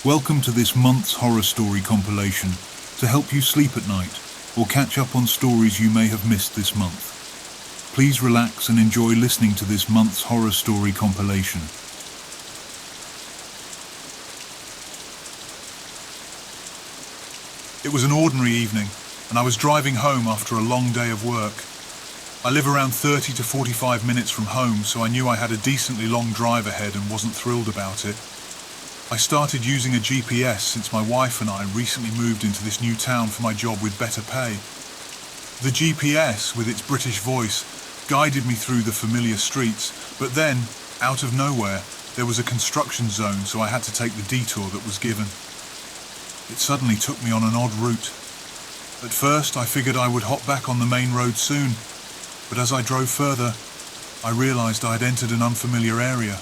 Welcome to this month's horror story compilation to help you sleep at night or catch up on stories you may have missed this month. Please relax and enjoy listening to this month's horror story compilation. It was an ordinary evening, and I was driving home after a long day of work. I live around 30 to 45 minutes from home, so I knew I had a decently long drive ahead and wasn't thrilled about it. I started using a GPS since my wife and I recently moved into this new town for my job with better pay. The GPS, with its British voice, guided me through the familiar streets, but then, out of nowhere, there was a construction zone, so I had to take the detour that was given. It suddenly took me on an odd route. At first, I figured I would hop back on the main road soon, but as I drove further, I realized I had entered an unfamiliar area.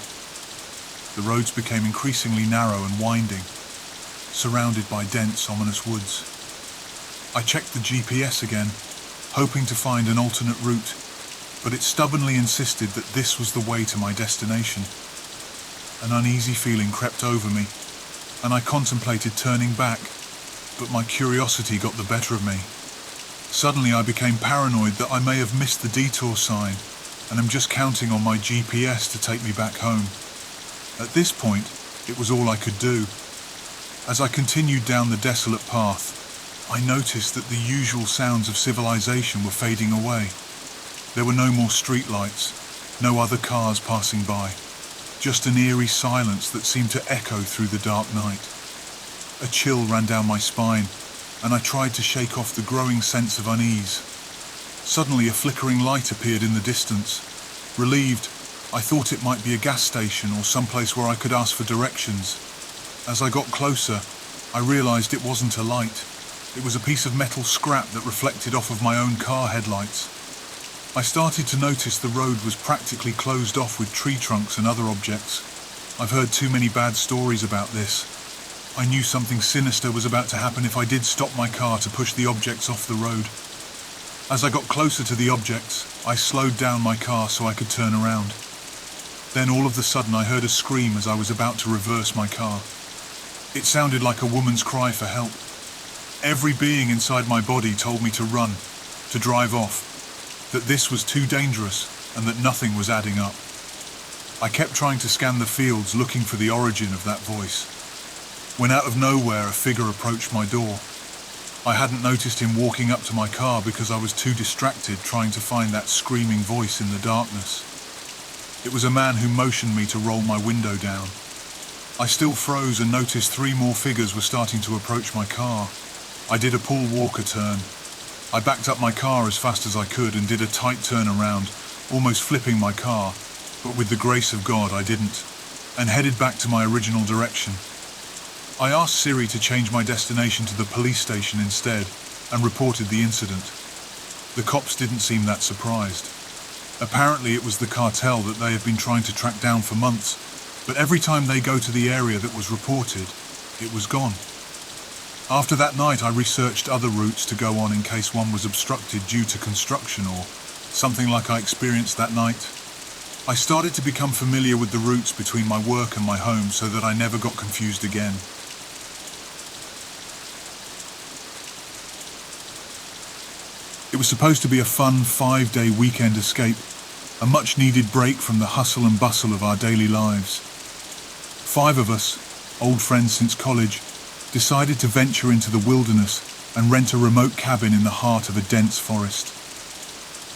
The roads became increasingly narrow and winding, surrounded by dense, ominous woods. I checked the GPS again, hoping to find an alternate route, but it stubbornly insisted that this was the way to my destination. An uneasy feeling crept over me, and I contemplated turning back, but my curiosity got the better of me. Suddenly I became paranoid that I may have missed the detour sign, and am just counting on my GPS to take me back home. At this point, it was all I could do. As I continued down the desolate path, I noticed that the usual sounds of civilization were fading away. There were no more streetlights, no other cars passing by, just an eerie silence that seemed to echo through the dark night. A chill ran down my spine, and I tried to shake off the growing sense of unease. Suddenly a flickering light appeared in the distance. Relieved, I thought it might be a gas station or someplace where I could ask for directions. As I got closer, I realized it wasn't a light. It was a piece of metal scrap that reflected off of my own car headlights. I started to notice the road was practically closed off with tree trunks and other objects. I've heard too many bad stories about this. I knew something sinister was about to happen if I did stop my car to push the objects off the road. As I got closer to the objects, I slowed down my car so I could turn around. Then all of a sudden I heard a scream as I was about to reverse my car. It sounded like a woman's cry for help. Every being inside my body told me to run, to drive off, that this was too dangerous and that nothing was adding up. I kept trying to scan the fields looking for the origin of that voice, when out of nowhere a figure approached my door. I hadn't noticed him walking up to my car because I was too distracted trying to find that screaming voice in the darkness. It was a man who motioned me to roll my window down. I still froze and noticed 3 more figures were starting to approach my car. I did a Paul Walker turn. I backed up my car as fast as I could and did a tight turn around, almost flipping my car, but with the grace of God I didn't, and headed back to my original direction. I asked Siri to change my destination to the police station instead and reported the incident. The cops didn't seem that surprised. Apparently it was the cartel that they have been trying to track down for months, but every time they go to the area that was reported, it was gone. After that night I researched other routes to go on in case one was obstructed due to construction or something like I experienced that night. I started to become familiar with the routes between my work and my home so that I never got confused again. It was supposed to be a fun 5-day weekend escape, a much-needed break from the hustle and bustle of our daily lives. 5 of us, old friends since college, decided to venture into the wilderness and rent a remote cabin in the heart of a dense forest.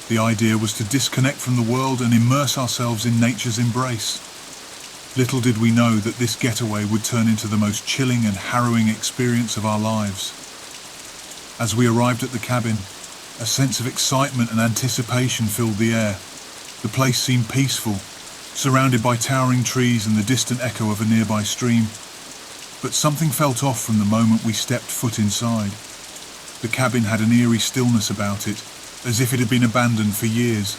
The idea was to disconnect from the world and immerse ourselves in nature's embrace. Little did we know that this getaway would turn into the most chilling and harrowing experience of our lives. As we arrived at the cabin, a sense of excitement and anticipation filled the air. The place seemed peaceful, surrounded by towering trees and the distant echo of a nearby stream. But something felt off from the moment we stepped foot inside. The cabin had an eerie stillness about it, as if it had been abandoned for years.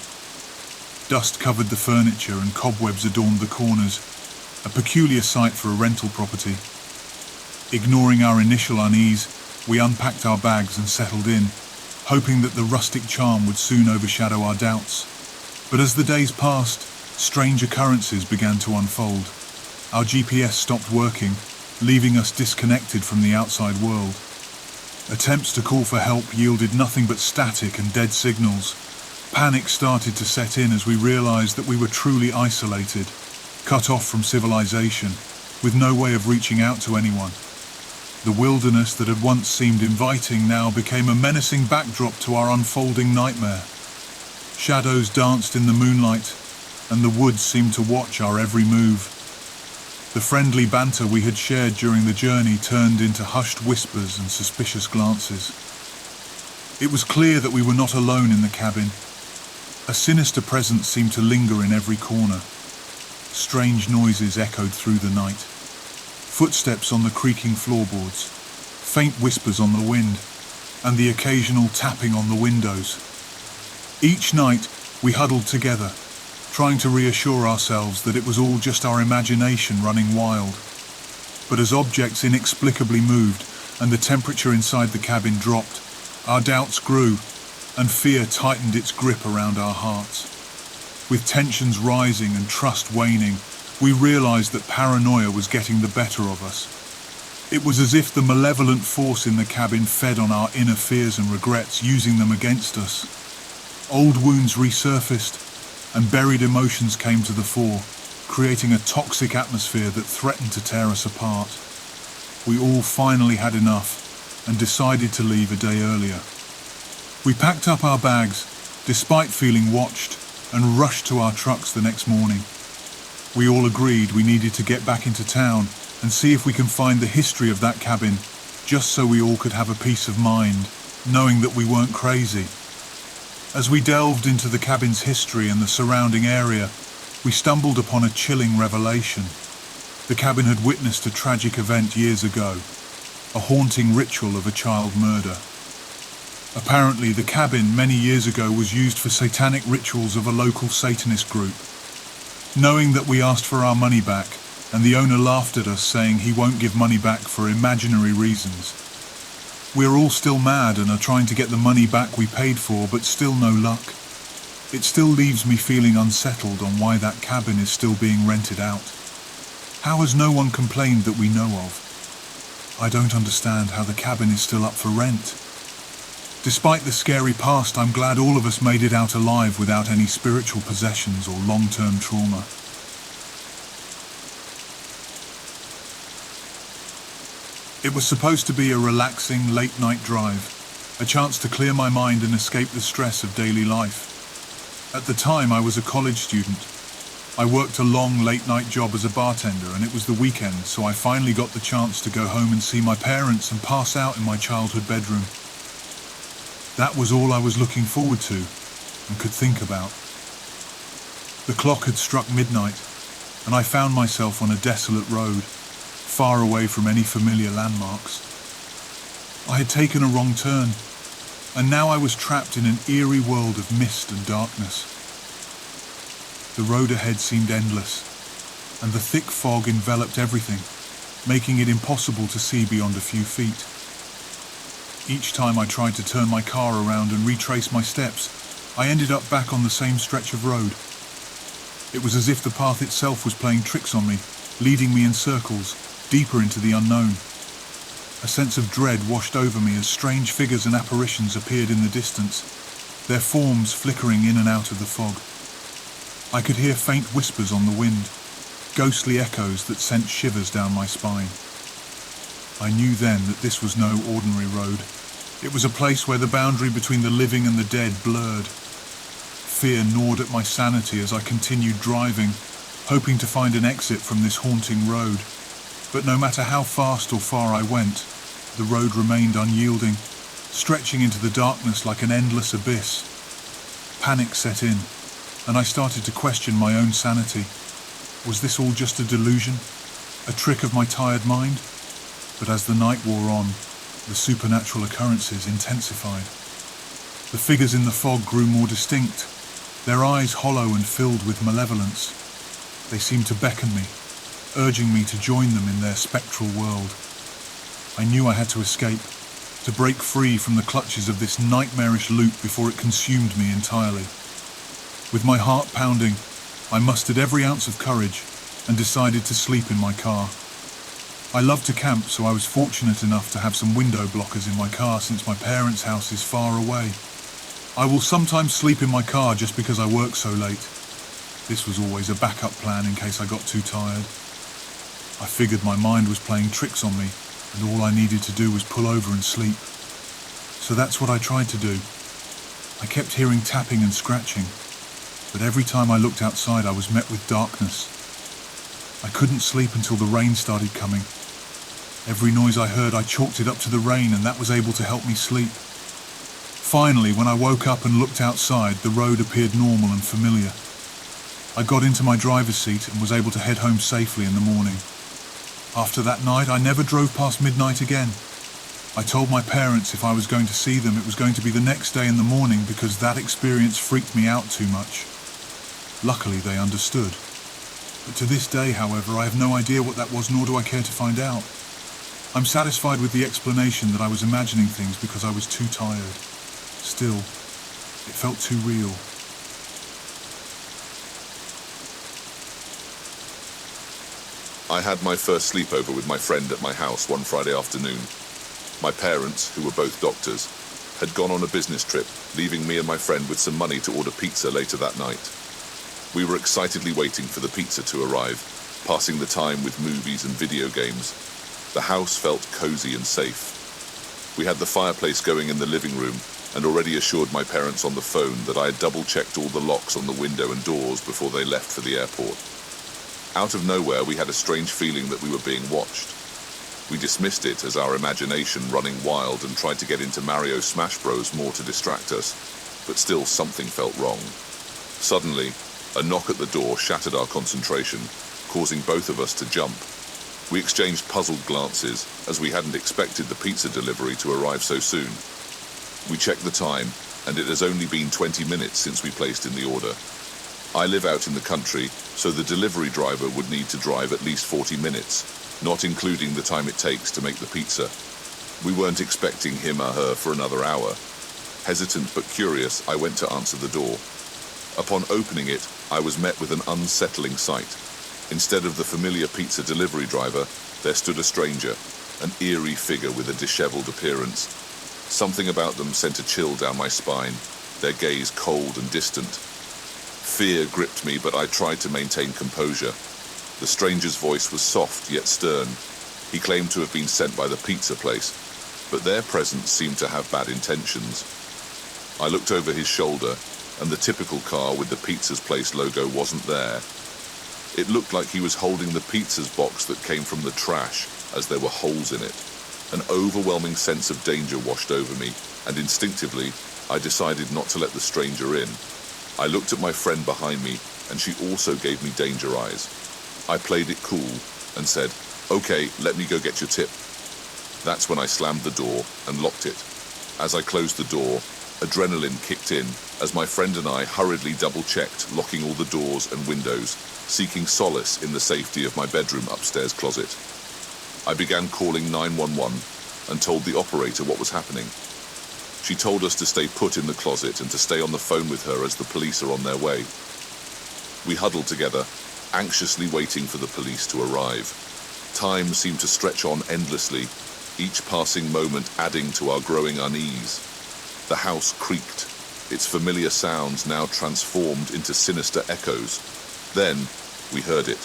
Dust covered the furniture and cobwebs adorned the corners, a peculiar sight for a rental property. Ignoring our initial unease, we unpacked our bags and settled in, hoping that the rustic charm would soon overshadow our doubts. But as the days passed, strange occurrences began to unfold. Our GPS stopped working, leaving us disconnected from the outside world. Attempts to call for help yielded nothing but static and dead signals. Panic started to set in as we realized that we were truly isolated, cut off from civilization, with no way of reaching out to anyone. The wilderness that had once seemed inviting now became a menacing backdrop to our unfolding nightmare. Shadows danced in the moonlight, and the woods seemed to watch our every move. The friendly banter we had shared during the journey turned into hushed whispers and suspicious glances. It was clear that we were not alone in the cabin. A sinister presence seemed to linger in every corner. Strange noises echoed through the night. Footsteps on the creaking floorboards, faint whispers on the wind, and the occasional tapping on the windows. Each night, we huddled together, trying to reassure ourselves that it was all just our imagination running wild. But as objects inexplicably moved and the temperature inside the cabin dropped, our doubts grew, and fear tightened its grip around our hearts. With tensions rising and trust waning, we realized that paranoia was getting the better of us. It was as if the malevolent force in the cabin fed on our inner fears and regrets, using them against us. Old wounds resurfaced, and buried emotions came to the fore, creating a toxic atmosphere that threatened to tear us apart. We all finally had enough, and decided to leave a day earlier. We packed up our bags, despite feeling watched, and rushed to our trucks the next morning. We all agreed we needed to get back into town and see if we can find the history of that cabin, just so we all could have a peace of mind, knowing that we weren't crazy. As we delved into the cabin's history and the surrounding area, we stumbled upon a chilling revelation. The cabin had witnessed a tragic event years ago, a haunting ritual of a child murder. Apparently, the cabin many years ago was used for satanic rituals of a local Satanist group. Knowing that we asked for our money back, and the owner laughed at us, saying he won't give money back for imaginary reasons. We're all still mad and are trying to get the money back we paid for, but still no luck. It still leaves me feeling unsettled on why that cabin is still being rented out. How has no one complained that we know of? I don't understand how the cabin is still up for rent. Despite the scary past, I'm glad all of us made it out alive without any spiritual possessions or long-term trauma. It was supposed to be a relaxing late-night drive, a chance to clear my mind and escape the stress of daily life. At the time, I was a college student. I worked a long late-night job as a bartender, and it was the weekend, so I finally got the chance to go home and see my parents and pass out in my childhood bedroom. That was all I was looking forward to and could think about. The clock had struck midnight, and I found myself on a desolate road, far away from any familiar landmarks. I had taken a wrong turn, and now I was trapped in an eerie world of mist and darkness. The road ahead seemed endless, and the thick fog enveloped everything, making it impossible to see beyond a few feet. Each time I tried to turn my car around and retrace my steps, I ended up back on the same stretch of road. It was as if the path itself was playing tricks on me, leading me in circles, deeper into the unknown. A sense of dread washed over me as strange figures and apparitions appeared in the distance, their forms flickering in and out of the fog. I could hear faint whispers on the wind, ghostly echoes that sent shivers down my spine. I knew then that this was no ordinary road. It was a place where the boundary between the living and the dead blurred. Fear gnawed at my sanity as I continued driving, hoping to find an exit from this haunting road. But no matter how fast or far I went, the road remained unyielding, stretching into the darkness like an endless abyss. Panic set in, and I started to question my own sanity. Was this all just a delusion? A trick of my tired mind? But as the night wore on, the supernatural occurrences intensified. The figures in the fog grew more distinct, their eyes hollow and filled with malevolence. They seemed to beckon me, urging me to join them in their spectral world. I knew I had to escape, to break free from the clutches of this nightmarish loop before it consumed me entirely. With my heart pounding, I mustered every ounce of courage and decided to sleep in my car. I love to camp, so I was fortunate enough to have some window blockers in my car since my parents' house is far away. I will sometimes sleep in my car just because I work so late. This was always a backup plan in case I got too tired. I figured my mind was playing tricks on me, and all I needed to do was pull over and sleep. So that's what I tried to do. I kept hearing tapping and scratching, but every time I looked outside I was met with darkness. I couldn't sleep until the rain started coming. Every noise I heard I chalked it up to the rain, and that was able to help me sleep. Finally, when I woke up and looked outside, the road appeared normal and familiar. I got into my driver's seat and was able to head home safely in the morning. After that night, I never drove past midnight again. I told my parents if I was going to see them, it was going to be the next day in the morning because that experience freaked me out too much. Luckily, they understood. But to this day, however, I have no idea what that was, nor do I care to find out. I'm satisfied with the explanation that I was imagining things because I was too tired. Still, it felt too real. I had my first sleepover with my friend at my house one Friday afternoon. My parents, who were both doctors, had gone on a business trip, leaving me and my friend with some money to order pizza later that night. We were excitedly waiting for the pizza to arrive, passing the time with movies and video games. The house felt cozy and safe. We had the fireplace going in the living room, and already assured my parents on the phone that I had double-checked all the locks on the window and doors before they left for the airport. Out of nowhere, we had a strange feeling that we were being watched. We dismissed it as our imagination running wild and tried to get into Mario Smash Bros. More to distract us, but still something felt wrong. Suddenly, a knock at the door shattered our concentration, causing both of us to jump. We exchanged puzzled glances, as we hadn't expected the pizza delivery to arrive so soon. We checked the time, and it has only been 20 minutes since we placed in the order. I live out in the country, so the delivery driver would need to drive at least 40 minutes, not including the time it takes to make the pizza. We weren't expecting him or her for another hour. Hesitant but curious, I went to answer the door. Upon opening it, I was met with an unsettling sight. Instead of the familiar pizza delivery driver, there stood a stranger, an eerie figure with a disheveled appearance. Something about them sent a chill down my spine, their gaze cold and distant. Fear gripped me, but I tried to maintain composure. The stranger's voice was soft yet stern. He claimed to have been sent by the pizza place, but their presence seemed to have bad intentions. I looked over his shoulder, and the typical car with the pizza's place logo wasn't there. It looked like he was holding the pizza's box that came from the trash, as there were holes in it. An overwhelming sense of danger washed over me, and instinctively, I decided not to let the stranger in. I looked at my friend behind me, and she also gave me danger eyes. I played it cool and said, "Okay, let me go get your tip." That's when I slammed the door and locked it. As I closed the door, adrenaline kicked in as my friend and I hurriedly double-checked, locking all the doors and windows, seeking solace in the safety of my bedroom upstairs closet. I began calling 911 and told the operator what was happening. She told us to stay put in the closet and to stay on the phone with her as the police are on their way. We huddled together, anxiously waiting for the police to arrive. Time seemed to stretch on endlessly, each passing moment adding to our growing unease. The house creaked, its familiar sounds now transformed into sinister echoes. Then, we heard it.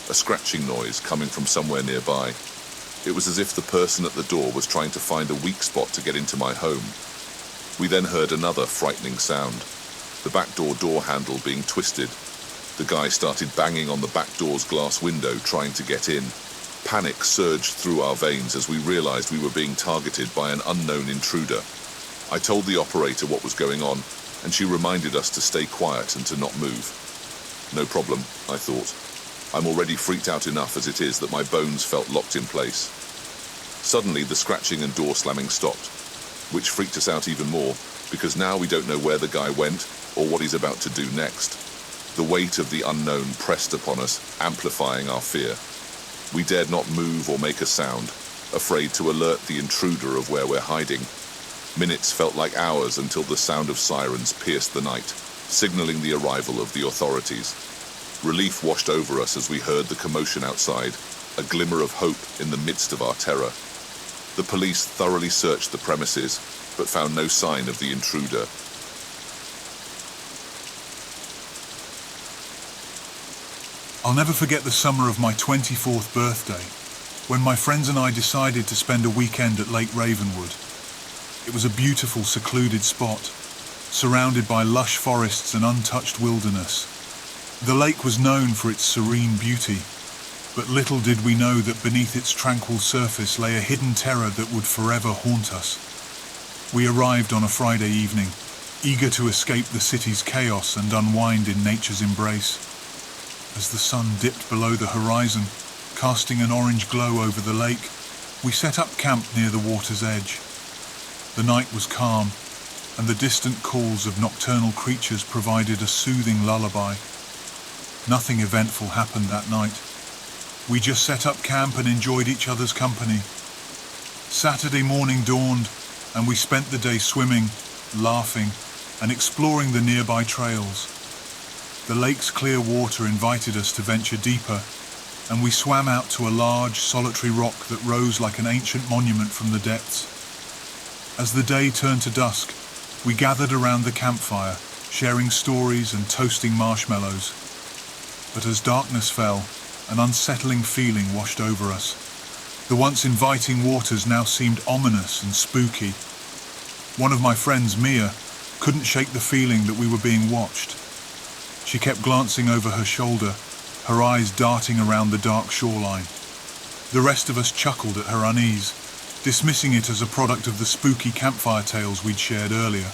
A scratching noise coming from somewhere nearby. It was as if the person at the door was trying to find a weak spot to get into my home. We then heard another frightening sound, the back door handle being twisted. The guy started banging on the back door's glass window, trying to get in. Panic surged through our veins as we realized we were being targeted by an unknown intruder. I told the operator what was going on, and she reminded us to stay quiet and to not move. No problem, I thought. I'm already freaked out enough as it is that my bones felt locked in place. Suddenly, the scratching and door slamming stopped, which freaked us out even more, because now we don't know where the guy went or what he's about to do next. The weight of the unknown pressed upon us, amplifying our fear. We dared not move or make a sound, afraid to alert the intruder of where we're hiding. Minutes felt like hours until the sound of sirens pierced the night, signaling the arrival of the authorities. Relief washed over us as we heard the commotion outside, a glimmer of hope in the midst of our terror. The police thoroughly searched the premises, but found no sign of the intruder. I'll never forget the summer of my 24th birthday, when my friends and I decided to spend a weekend at Lake Ravenwood. It was a beautiful, secluded spot, surrounded by lush forests and untouched wilderness. The lake was known for its serene beauty, but little did we know that beneath its tranquil surface lay a hidden terror that would forever haunt us. We arrived on a Friday evening, eager to escape the city's chaos and unwind in nature's embrace. As the sun dipped below the horizon, casting an orange glow over the lake, we set up camp near the water's edge. The night was calm, and the distant calls of nocturnal creatures provided a soothing lullaby. Nothing eventful happened that night. We just set up camp and enjoyed each other's company. Saturday morning dawned, and we spent the day swimming, laughing, and exploring the nearby trails. The lake's clear water invited us to venture deeper, and we swam out to a large, solitary rock that rose like an ancient monument from the depths. As the day turned to dusk, we gathered around the campfire, sharing stories and toasting marshmallows. But as darkness fell, an unsettling feeling washed over us. The once inviting waters now seemed ominous and spooky. One of my friends, Mia, couldn't shake the feeling that we were being watched. She kept glancing over her shoulder, her eyes darting around the dark shoreline. The rest of us chuckled at her unease, dismissing it as a product of the spooky campfire tales we'd shared earlier.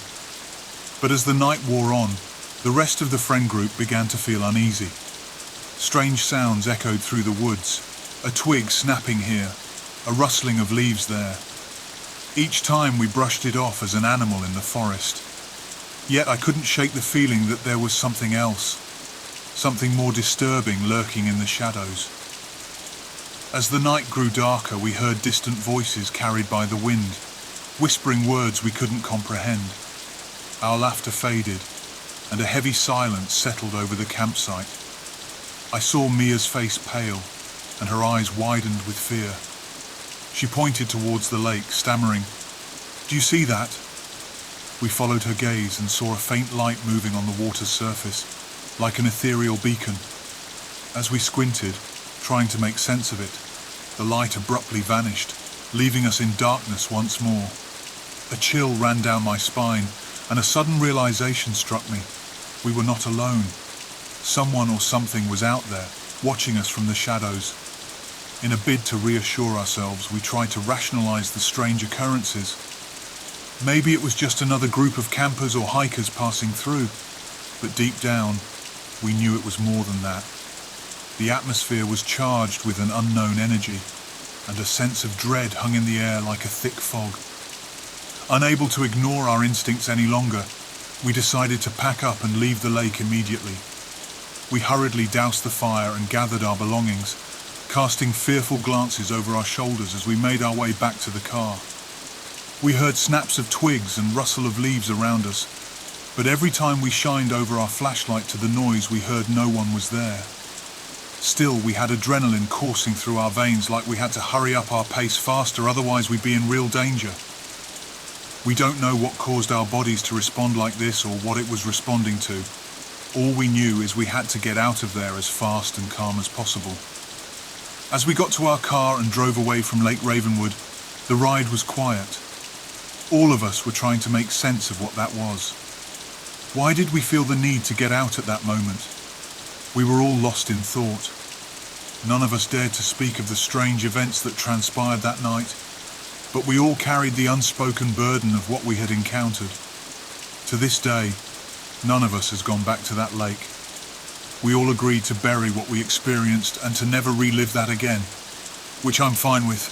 But as the night wore on, the rest of the friend group began to feel uneasy. Strange sounds echoed through the woods, a twig snapping here, a rustling of leaves there. Each time we brushed it off as an animal in the forest. Yet I couldn't shake the feeling that there was something else, something more disturbing lurking in the shadows. As the night grew darker, we heard distant voices carried by the wind, whispering words we couldn't comprehend. Our laughter faded, and a heavy silence settled over the campsite. I saw Mia's face pale, and her eyes widened with fear. She pointed towards the lake, stammering, "Do you see that?" We followed her gaze and saw a faint light moving on the water's surface, like an ethereal beacon. As we squinted, trying to make sense of it, the light abruptly vanished, leaving us in darkness once more. A chill ran down my spine, and a sudden realization struck me. We were not alone. Someone or something was out there, watching us from the shadows. In a bid to reassure ourselves, we tried to rationalize the strange occurrences. Maybe it was just another group of campers or hikers passing through, but deep down, we knew it was more than that. The atmosphere was charged with an unknown energy, and a sense of dread hung in the air like a thick fog. Unable to ignore our instincts any longer, we decided to pack up and leave the lake immediately. We hurriedly doused the fire and gathered our belongings, casting fearful glances over our shoulders as we made our way back to the car. We heard snaps of twigs and rustle of leaves around us, but every time we shined over our flashlight to the noise, we heard no one was there. Still, we had adrenaline coursing through our veins like we had to hurry up our pace faster, otherwise we'd be in real danger. We don't know what caused our bodies to respond like this or what it was responding to. All we knew is we had to get out of there as fast and calm as possible. As we got to our car and drove away from Lake Ravenwood, the ride was quiet. All of us were trying to make sense of what that was. Why did we feel the need to get out at that moment? We were all lost in thought. None of us dared to speak of the strange events that transpired that night, but we all carried the unspoken burden of what we had encountered. To this day, none of us has gone back to that lake. We all agreed to bury what we experienced and to never relive that again, which I'm fine with.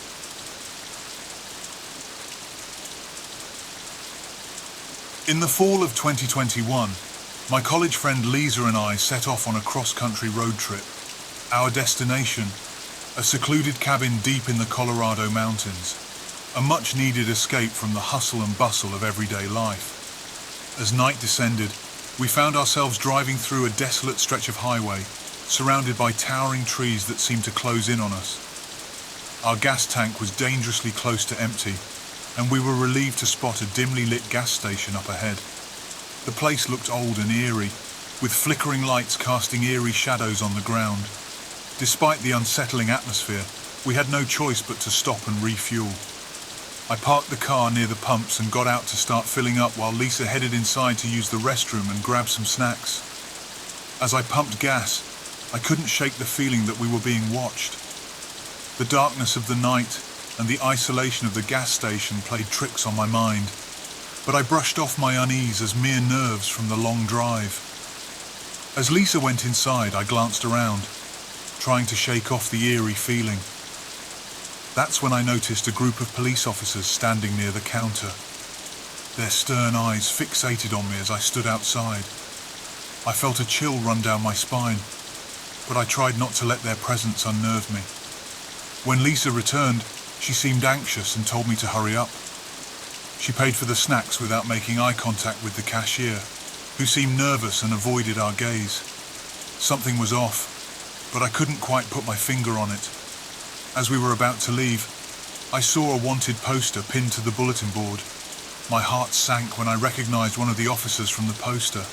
In the fall of 2021, my college friend Lisa and I set off on a cross-country road trip. Our destination, a secluded cabin deep in the Colorado mountains, a much-needed escape from the hustle and bustle of everyday life. As night descended, we found ourselves driving through a desolate stretch of highway, surrounded by towering trees that seemed to close in on us. Our gas tank was dangerously close to empty, and we were relieved to spot a dimly lit gas station up ahead. The place looked old and eerie, with flickering lights casting eerie shadows on the ground. Despite the unsettling atmosphere, we had no choice but to stop and refuel. I parked the car near the pumps and got out to start filling up while Lisa headed inside to use the restroom and grab some snacks. As I pumped gas, I couldn't shake the feeling that we were being watched. The darkness of the night and the isolation of the gas station played tricks on my mind, but I brushed off my unease as mere nerves from the long drive. As Lisa went inside, I glanced around, trying to shake off the eerie feeling. That's when I noticed a group of police officers standing near the counter. Their stern eyes fixated on me as I stood outside. I felt a chill run down my spine, but I tried not to let their presence unnerve me. When Lisa returned, she seemed anxious and told me to hurry up. She paid for the snacks without making eye contact with the cashier, who seemed nervous and avoided our gaze. Something was off, but I couldn't quite put my finger on it. As we were about to leave, I saw a wanted poster pinned to the bulletin board. My heart sank when I recognized one of the officers from the poster,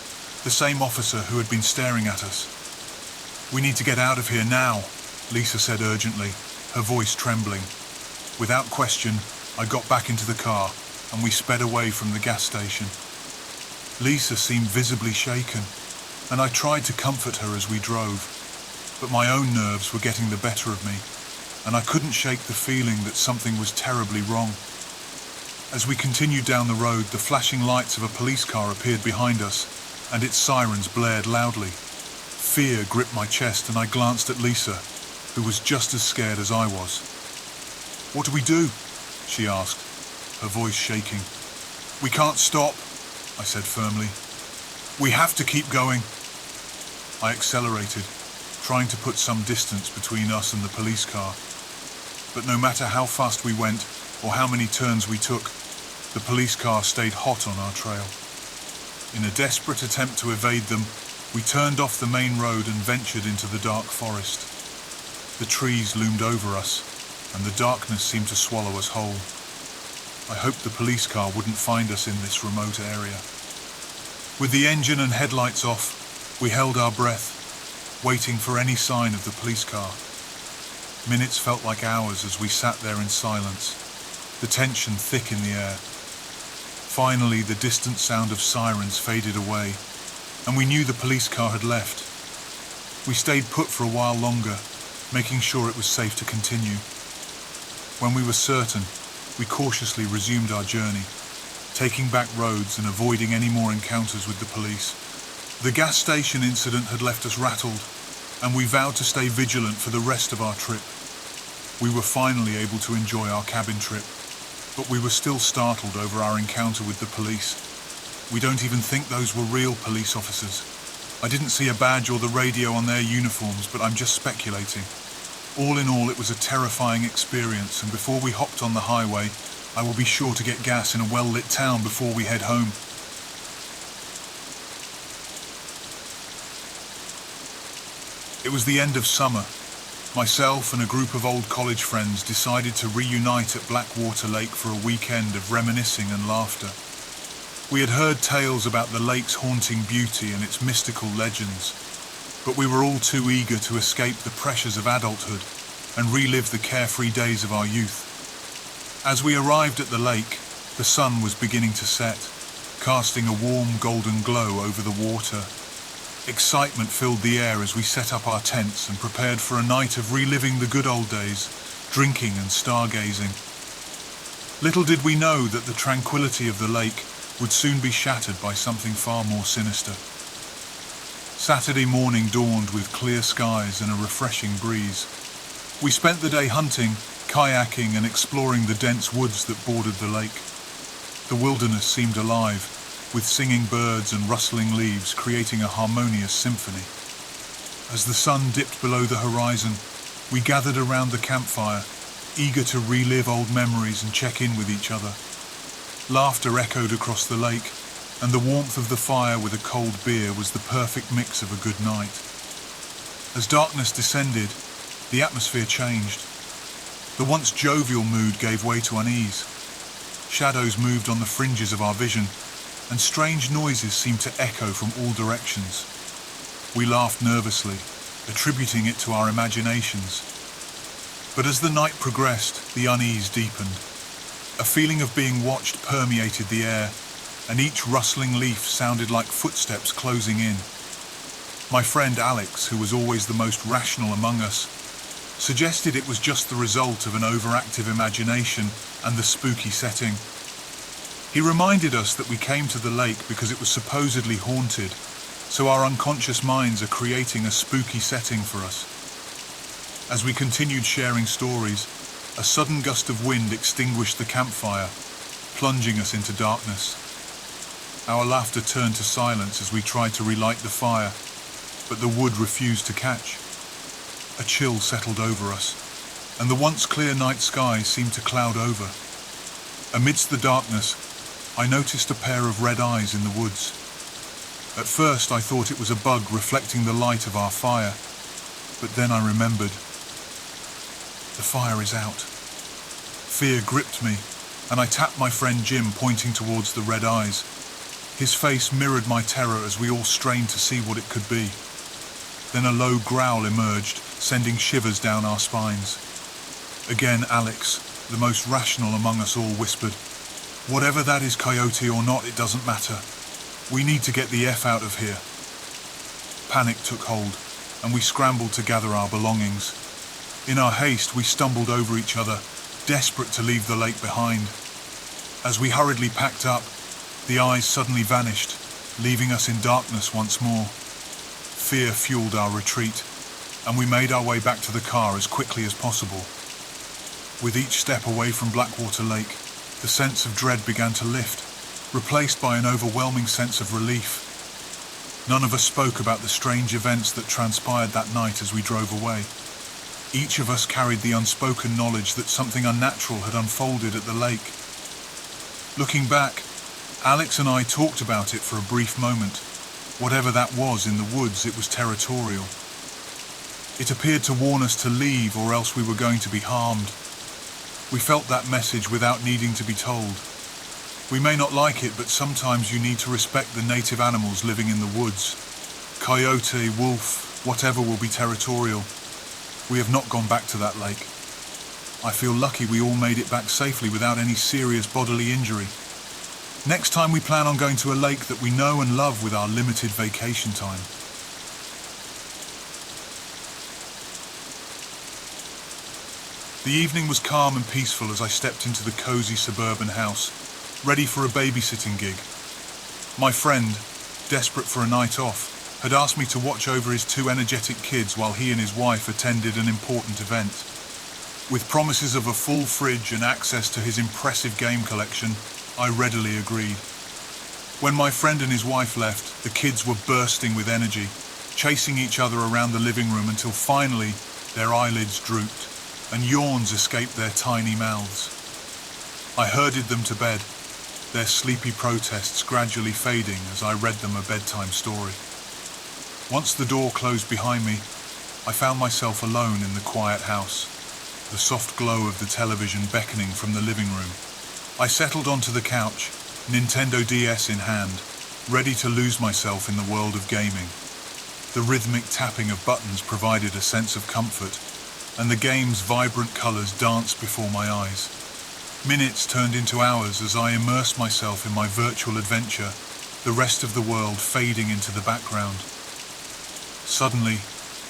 the same officer who had been staring at us. "We need to get out of here now," Lisa said urgently, her voice trembling. Without question, I got back into the car and we sped away from the gas station. Lisa seemed visibly shaken, and I tried to comfort her as we drove, but my own nerves were getting the better of me, and I couldn't shake the feeling that something was terribly wrong. As we continued down the road, the flashing lights of a police car appeared behind us, and its sirens blared loudly. Fear gripped my chest, and I glanced at Lisa, who was just as scared as I was. "What do we do?" she asked, her voice shaking. "We can't stop," I said firmly. "We have to keep going." I accelerated, trying to put some distance between us and the police car. But no matter how fast we went or how many turns we took, the police car stayed hot on our trail. In a desperate attempt to evade them, we turned off the main road and ventured into the dark forest. The trees loomed over us, and the darkness seemed to swallow us whole. I hoped the police car wouldn't find us in this remote area. With the engine and headlights off, we held our breath, waiting for any sign of the police car. Minutes felt like hours as we sat there in silence, the tension thick in the air. Finally, the distant sound of sirens faded away, and we knew the police car had left. We stayed put for a while longer, making sure it was safe to continue. When we were certain, we cautiously resumed our journey, taking back roads and avoiding any more encounters with the police. The gas station incident had left us rattled, and we vowed to stay vigilant for the rest of our trip. We were finally able to enjoy our cabin trip, but we were still startled over our encounter with the police. We don't even think those were real police officers. I didn't see a badge or the radio on their uniforms, but I'm just speculating. All in all, it was a terrifying experience, and before we hopped on the highway, I will be sure to get gas in a well-lit town before we head home. It was the end of summer. Myself and a group of old college friends decided to reunite at Blackwater Lake for a weekend of reminiscing and laughter. We had heard tales about the lake's haunting beauty and its mystical legends, but we were all too eager to escape the pressures of adulthood and relive the carefree days of our youth. As we arrived at the lake, the sun was beginning to set, casting a warm golden glow over the water. Excitement filled the air as we set up our tents and prepared for a night of reliving the good old days, drinking and stargazing. Little did we know that the tranquility of the lake would soon be shattered by something far more sinister. Saturday morning dawned with clear skies and a refreshing breeze. We spent the day hunting, kayaking and exploring the dense woods that bordered the lake. The wilderness seemed alive, with singing birds and rustling leaves creating a harmonious symphony. As the sun dipped below the horizon, we gathered around the campfire, eager to relive old memories and check in with each other. Laughter echoed across the lake, and the warmth of the fire with a cold beer was the perfect mix of a good night. As darkness descended, the atmosphere changed. The once jovial mood gave way to unease. Shadows moved on the fringes of our vision, and strange noises seemed to echo from all directions. We laughed nervously, attributing it to our imaginations. But as the night progressed, the unease deepened. A feeling of being watched permeated the air, and each rustling leaf sounded like footsteps closing in. My friend Alex, who was always the most rational among us, suggested it was just the result of an overactive imagination and the spooky setting. He reminded us that we came to the lake because it was supposedly haunted, so our unconscious minds are creating a spooky setting for us. As we continued sharing stories, a sudden gust of wind extinguished the campfire, plunging us into darkness. Our laughter turned to silence as we tried to relight the fire, but the wood refused to catch. A chill settled over us, and the once clear night sky seemed to cloud over. Amidst the darkness, I noticed a pair of red eyes in the woods. At first I thought it was a bug reflecting the light of our fire, but then I remembered. The fire is out. Fear gripped me, and I tapped my friend Jim, pointing towards the red eyes. His face mirrored my terror as we all strained to see what it could be. Then a low growl emerged, sending shivers down our spines. Again, Alex, the most rational among us all, whispered, "Whatever that is, coyote or not, it doesn't matter. We need to get the F out of here." Panic took hold, and we scrambled to gather our belongings. In our haste, we stumbled over each other, desperate to leave the lake behind. As we hurriedly packed up, the eyes suddenly vanished, leaving us in darkness once more. Fear fueled our retreat, and we made our way back to the car as quickly as possible. With each step away from Blackwater Lake, the sense of dread began to lift, replaced by an overwhelming sense of relief. None of us spoke about the strange events that transpired that night as we drove away. Each of us carried the unspoken knowledge that something unnatural had unfolded at the lake. Looking back, Alex and I talked about it for a brief moment. Whatever that was in the woods, it was territorial. It appeared to warn us to leave, or else we were going to be harmed. We felt that message without needing to be told. We may not like it, but sometimes you need to respect the native animals living in the woods. Coyote, wolf, whatever will be territorial. We have not gone back to that lake. I feel lucky we all made it back safely without any serious bodily injury. Next time we plan on going to a lake that we know and love with our limited vacation time. The evening was calm and peaceful as I stepped into the cozy suburban house, ready for a babysitting gig. My friend, desperate for a night off, had asked me to watch over his two energetic kids while he and his wife attended an important event. With promises of a full fridge and access to his impressive game collection, I readily agreed. When my friend and his wife left, the kids were bursting with energy, chasing each other around the living room until finally their eyelids drooped and yawns escaped their tiny mouths. I herded them to bed, their sleepy protests gradually fading as I read them a bedtime story. Once the door closed behind me, I found myself alone in the quiet house, the soft glow of the television beckoning from the living room. I settled onto the couch, Nintendo DS in hand, ready to lose myself in the world of gaming. The rhythmic tapping of buttons provided a sense of comfort, and the game's vibrant colors danced before my eyes. Minutes turned into hours as I immersed myself in my virtual adventure, the rest of the world fading into the background. Suddenly,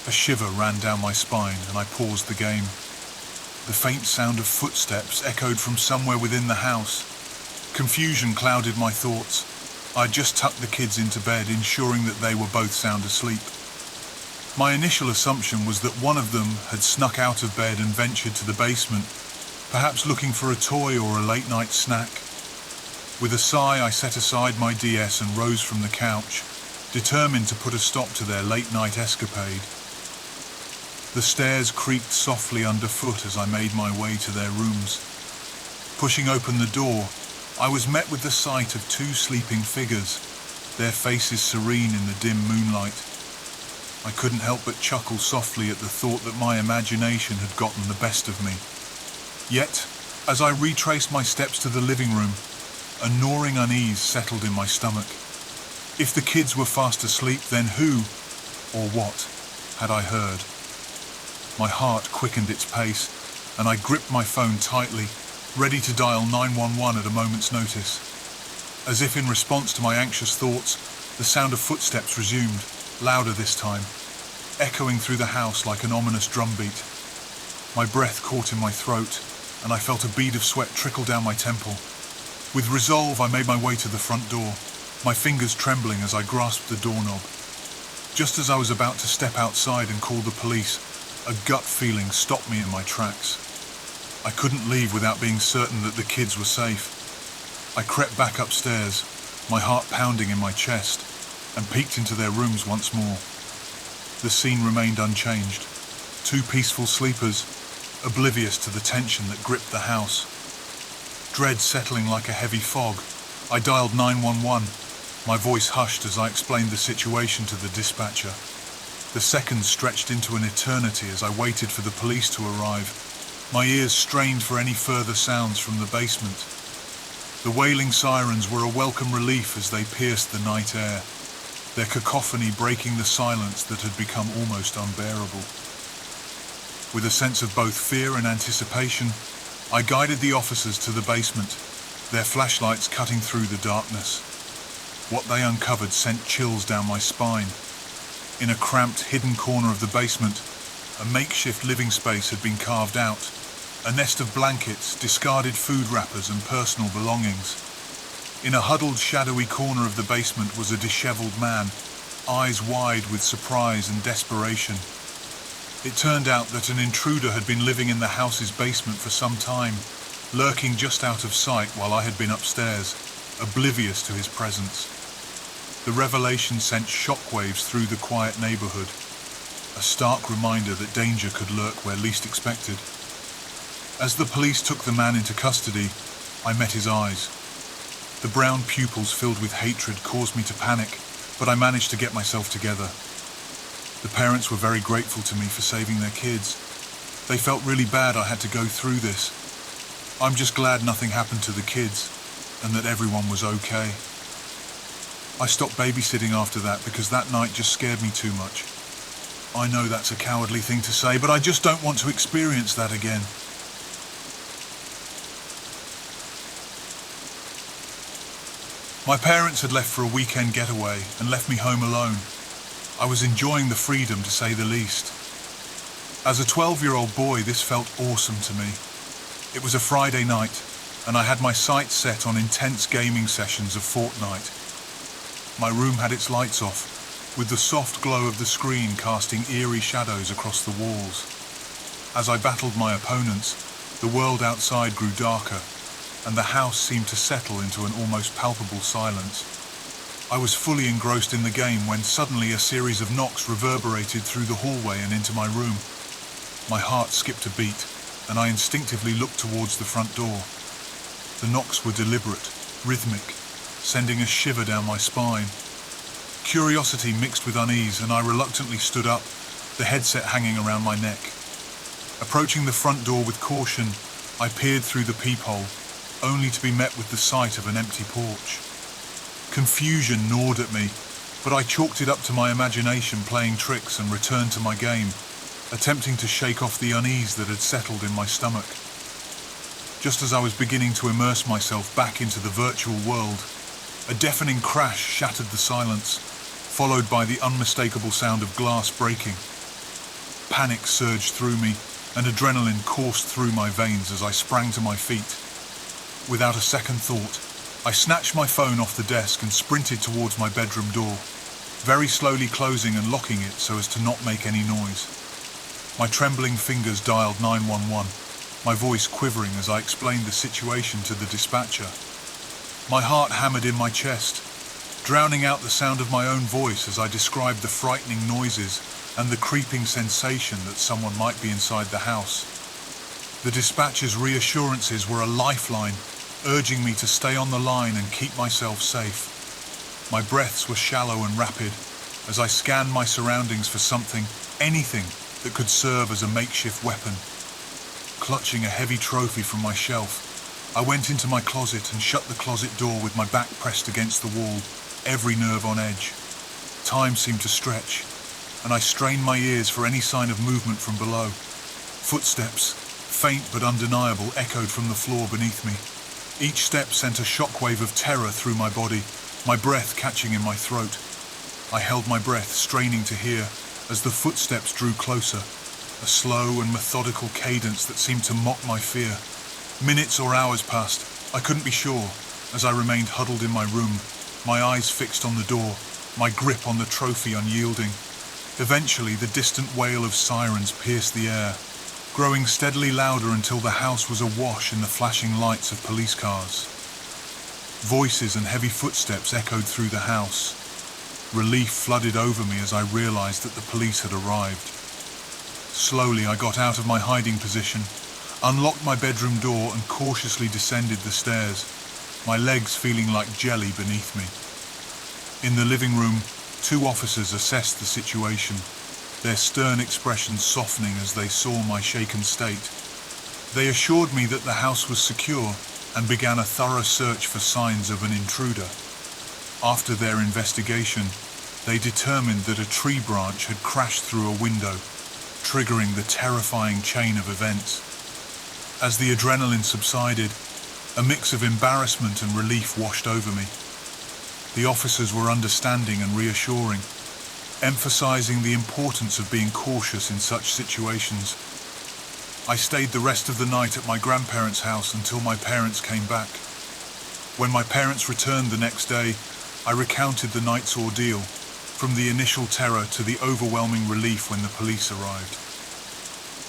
a shiver ran down my spine and I paused the game. The faint sound of footsteps echoed from somewhere within the house. Confusion clouded my thoughts. I'd just tucked the kids into bed, ensuring that they were both sound asleep. My initial assumption was that one of them had snuck out of bed and ventured to the basement, perhaps looking for a toy or a late-night snack. With a sigh, I set aside my DS and rose from the couch, determined to put a stop to their late-night escapade. The stairs creaked softly underfoot as I made my way to their rooms. Pushing open the door, I was met with the sight of two sleeping figures, their faces serene in the dim moonlight. I couldn't help but chuckle softly at the thought that my imagination had gotten the best of me. Yet, as I retraced my steps to the living room, a gnawing unease settled in my stomach. If the kids were fast asleep, then who, or what, had I heard? My heart quickened its pace, and I gripped my phone tightly, ready to dial 911 at a moment's notice. As if in response to my anxious thoughts, the sound of footsteps resumed, louder this time, echoing through the house like an ominous drumbeat. My breath caught in my throat, and I felt a bead of sweat trickle down my temple. With resolve, I made my way to the front door, my fingers trembling as I grasped the doorknob. Just as I was about to step outside and call the police, a gut feeling stopped me in my tracks. I couldn't leave without being certain that the kids were safe. I crept back upstairs, my heart pounding in my chest, and peeked into their rooms once more. The scene remained unchanged. Two peaceful sleepers, oblivious to the tension that gripped the house. Dread settling like a heavy fog, I dialed 911. My voice hushed as I explained the situation to the dispatcher. The seconds stretched into an eternity as I waited for the police to arrive, my ears strained for any further sounds from the basement. The wailing sirens were a welcome relief as they pierced the night air, their cacophony breaking the silence that had become almost unbearable. With a sense of both fear and anticipation, I guided the officers to the basement, their flashlights cutting through the darkness. What they uncovered sent chills down my spine. In a cramped, hidden corner of the basement, a makeshift living space had been carved out, a nest of blankets, discarded food wrappers and personal belongings. In a huddled, shadowy corner of the basement was a disheveled man, eyes wide with surprise and desperation. It turned out that an intruder had been living in the house's basement for some time, lurking just out of sight while I had been upstairs, oblivious to his presence. The revelation sent shockwaves through the quiet neighborhood, a stark reminder that danger could lurk where least expected. As the police took the man into custody, I met his eyes. The brown pupils filled with hatred caused me to panic, but I managed to get myself together. The parents were very grateful to me for saving their kids. They felt really bad I had to go through this. I'm just glad nothing happened to the kids, and that everyone was okay. I stopped babysitting after that because that night just scared me too much. I know that's a cowardly thing to say, but I just don't want to experience that again. My parents had left for a weekend getaway and left me home alone. I was enjoying the freedom, to say the least. As a 12-year-old boy, this felt awesome to me. It was a Friday night, and I had my sights set on intense gaming sessions of Fortnite. My room had its lights off, with the soft glow of the screen casting eerie shadows across the walls. As I battled my opponents, the world outside grew darker, and the house seemed to settle into an almost palpable silence. I was fully engrossed in the game when suddenly a series of knocks reverberated through the hallway and into my room. My heart skipped a beat, and I instinctively looked towards the front door. The knocks were deliberate, rhythmic, sending a shiver down my spine. Curiosity mixed with unease, and I reluctantly stood up, the headset hanging around my neck. Approaching the front door with caution, I peered through the peephole, only to be met with the sight of an empty porch. Confusion gnawed at me, but I chalked it up to my imagination playing tricks and returned to my game, attempting to shake off the unease that had settled in my stomach. Just as I was beginning to immerse myself back into the virtual world, a deafening crash shattered the silence, followed by the unmistakable sound of glass breaking. Panic surged through me, and adrenaline coursed through my veins as I sprang to my feet. Without a second thought, I snatched my phone off the desk and sprinted towards my bedroom door, very slowly closing and locking it so as to not make any noise. My trembling fingers dialed 911, my voice quivering as I explained the situation to the dispatcher. My heart hammered in my chest, drowning out the sound of my own voice as I described the frightening noises and the creeping sensation that someone might be inside the house. The dispatcher's reassurances were a lifeline, urging me to stay on the line and keep myself safe. My breaths were shallow and rapid as I scanned my surroundings for something, anything, that could serve as a makeshift weapon. clutching a heavy trophy from my shelf. I went into my closet and shut the closet door with my back pressed against the wall, every nerve on edge. Time seemed to stretch, and I strained my ears for any sign of movement from below. Footsteps, faint but undeniable, echoed from the floor beneath me. Each step sent a shockwave of terror through my body, my breath catching in my throat. I held my breath, straining to hear, as the footsteps drew closer, a slow and methodical cadence that seemed to mock my fear. Minutes or hours passed, I couldn't be sure, as I remained huddled in my room, my eyes fixed on the door, my grip on the trophy unyielding. Eventually, the distant wail of sirens pierced the air, growing steadily louder until the house was awash in the flashing lights of police cars. Voices and heavy footsteps echoed through the house. Relief flooded over me as I realized that the police had arrived. Slowly, I got out of my hiding position, unlocked my bedroom door and cautiously descended the stairs, my legs feeling like jelly beneath me. In the living room, 2 officers assessed the situation, their stern expressions softening as they saw my shaken state. They assured me that the house was secure and began a thorough search for signs of an intruder. After their investigation, they determined that a tree branch had crashed through a window, triggering the terrifying chain of events. As the adrenaline subsided, a mix of embarrassment and relief washed over me. The officers were understanding and reassuring, emphasizing the importance of being cautious in such situations. I stayed the rest of the night at my grandparents' house until my parents came back. When my parents returned the next day, I recounted the night's ordeal, from the initial terror to the overwhelming relief when the police arrived.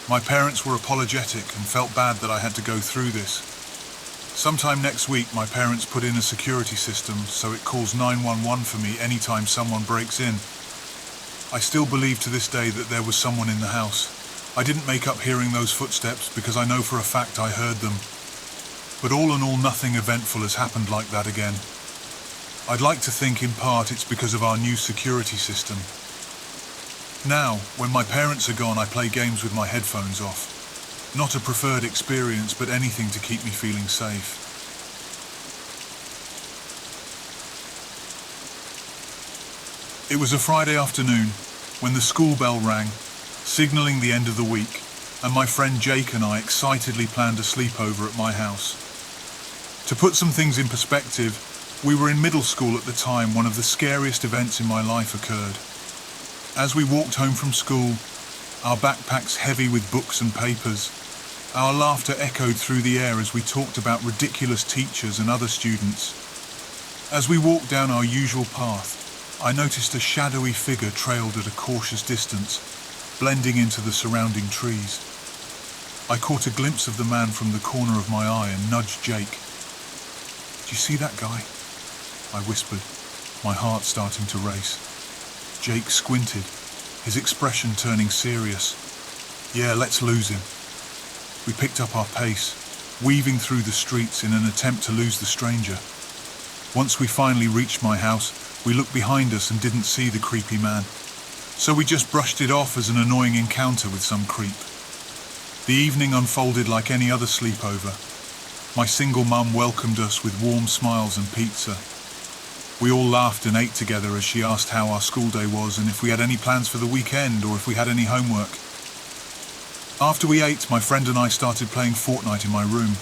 My parents were apologetic and felt bad that I had to go through this. Sometime next week, my parents put in a security system so it calls 911 for me anytime someone breaks in. I still believe to this day that there was someone in the house. I didn't make up hearing those footsteps because I know for a fact I heard them. But all in all, nothing eventful has happened like that again. I'd like to think in part it's because of our new security system. Now, when my parents are gone, I play games with my headphones off. Not a preferred experience, but anything to keep me feeling safe. It was a Friday afternoon when the school bell rang, signaling the end of the week, and my friend Jake and I excitedly planned a sleepover at my house. To put some things in perspective, we were in middle school at the time one of the scariest events in my life occurred. As we walked home from school, our backpacks heavy with books and papers, our laughter echoed through the air as we talked about ridiculous teachers and other students. As we walked down our usual path, I noticed a shadowy figure trailed at a cautious distance, blending into the surrounding trees. I caught a glimpse of the man from the corner of my eye and nudged Jake. "Do you see that guy?" I whispered, my heart starting to race. Jake squinted, his expression turning serious. "Yeah, let's lose him." We picked up our pace, weaving through the streets in an attempt to lose the stranger. Once we finally reached my house, we looked behind us and didn't see the creepy man. So we just brushed it off as an annoying encounter with some creep. The evening unfolded like any other sleepover. My single mum welcomed us with warm smiles and pizza. We all laughed and ate together as she asked how our school day was and if we had any plans for the weekend or if we had any homework. After we ate, my friend and I started playing Fortnite in my room.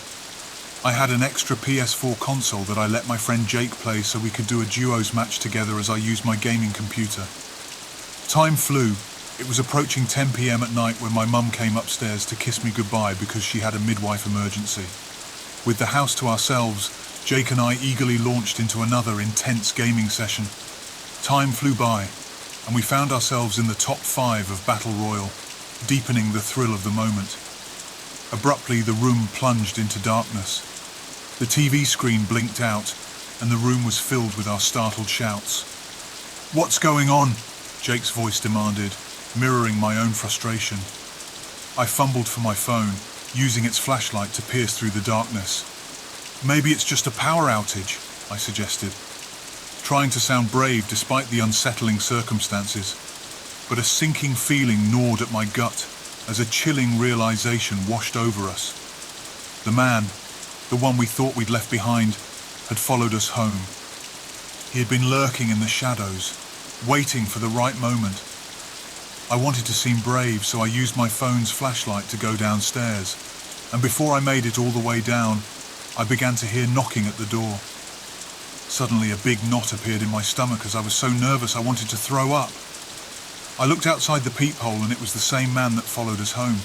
I had an extra PS4 console that I let my friend Jake play so we could do a duos match together as I used my gaming computer. Time flew. It was approaching 10 p.m. at night when my mum came upstairs to kiss me goodbye because she had a midwife emergency. With the house to ourselves, Jake and I eagerly launched into another intense gaming session. Time flew by, and we found ourselves in the top 5 of Battle Royale, deepening the thrill of the moment. Abruptly, the room plunged into darkness. The TV screen blinked out, and the room was filled with our startled shouts. "What's going on?" Jake's voice demanded, mirroring my own frustration. I fumbled for my phone, using its flashlight to pierce through the darkness. "Maybe it's just a power outage," I suggested, trying to sound brave despite the unsettling circumstances. But a sinking feeling gnawed at my gut. as a chilling realization washed over us. The man, the one we thought we'd left behind, had followed us home. He had been lurking in the shadows, waiting for the right moment. I wanted to seem brave, so I used my phone's flashlight to go downstairs, and before I made it all the way down, I began to hear knocking at the door. Suddenly a big knot appeared in my stomach as I was so nervous I wanted to throw up. I looked outside the peephole and it was the same man that followed us home.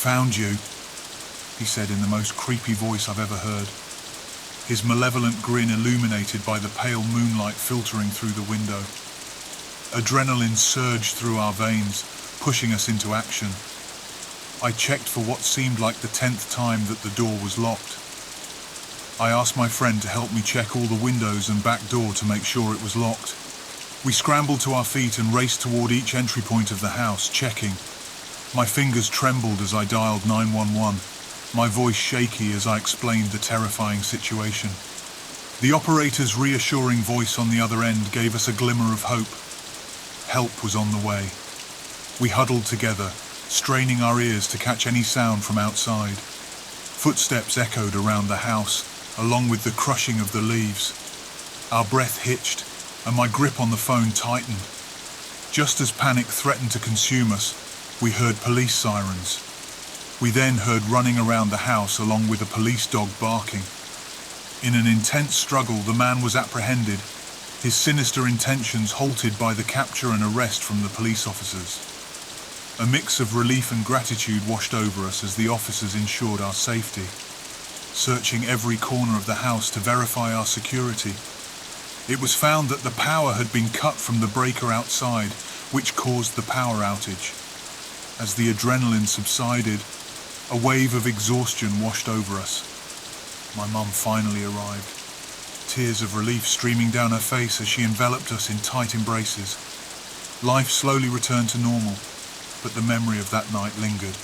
"Found you," he said in the most creepy voice I've ever heard, his malevolent grin illuminated by the pale moonlight filtering through the window. Adrenaline surged through our veins, pushing us into action. I checked for what seemed like the 10th time that the door was locked. I asked my friend to help me check all the windows and back door to make sure it was locked. We scrambled to our feet and raced toward each entry point of the house, checking. My fingers trembled as I dialed 911, my voice shaky as I explained the terrifying situation. The operator's reassuring voice on the other end gave us a glimmer of hope. Help was on the way. We huddled together, straining our ears to catch any sound from outside. Footsteps echoed around the house, along with the crushing of the leaves. Our breath hitched, and my grip on the phone tightened. Just as panic threatened to consume us, we heard police sirens. We then heard running around the house along with a police dog barking. In an intense struggle, the man was apprehended, his sinister intentions halted by the capture and arrest from the police officers. A mix of relief and gratitude washed over us as the officers ensured our safety, searching every corner of the house to verify our security. It was found that the power had been cut from the breaker outside, which caused the power outage. As the adrenaline subsided, a wave of exhaustion washed over us. My mum finally arrived, tears of relief streaming down her face as she enveloped us in tight embraces. Life slowly returned to normal, but the memory of that night lingered.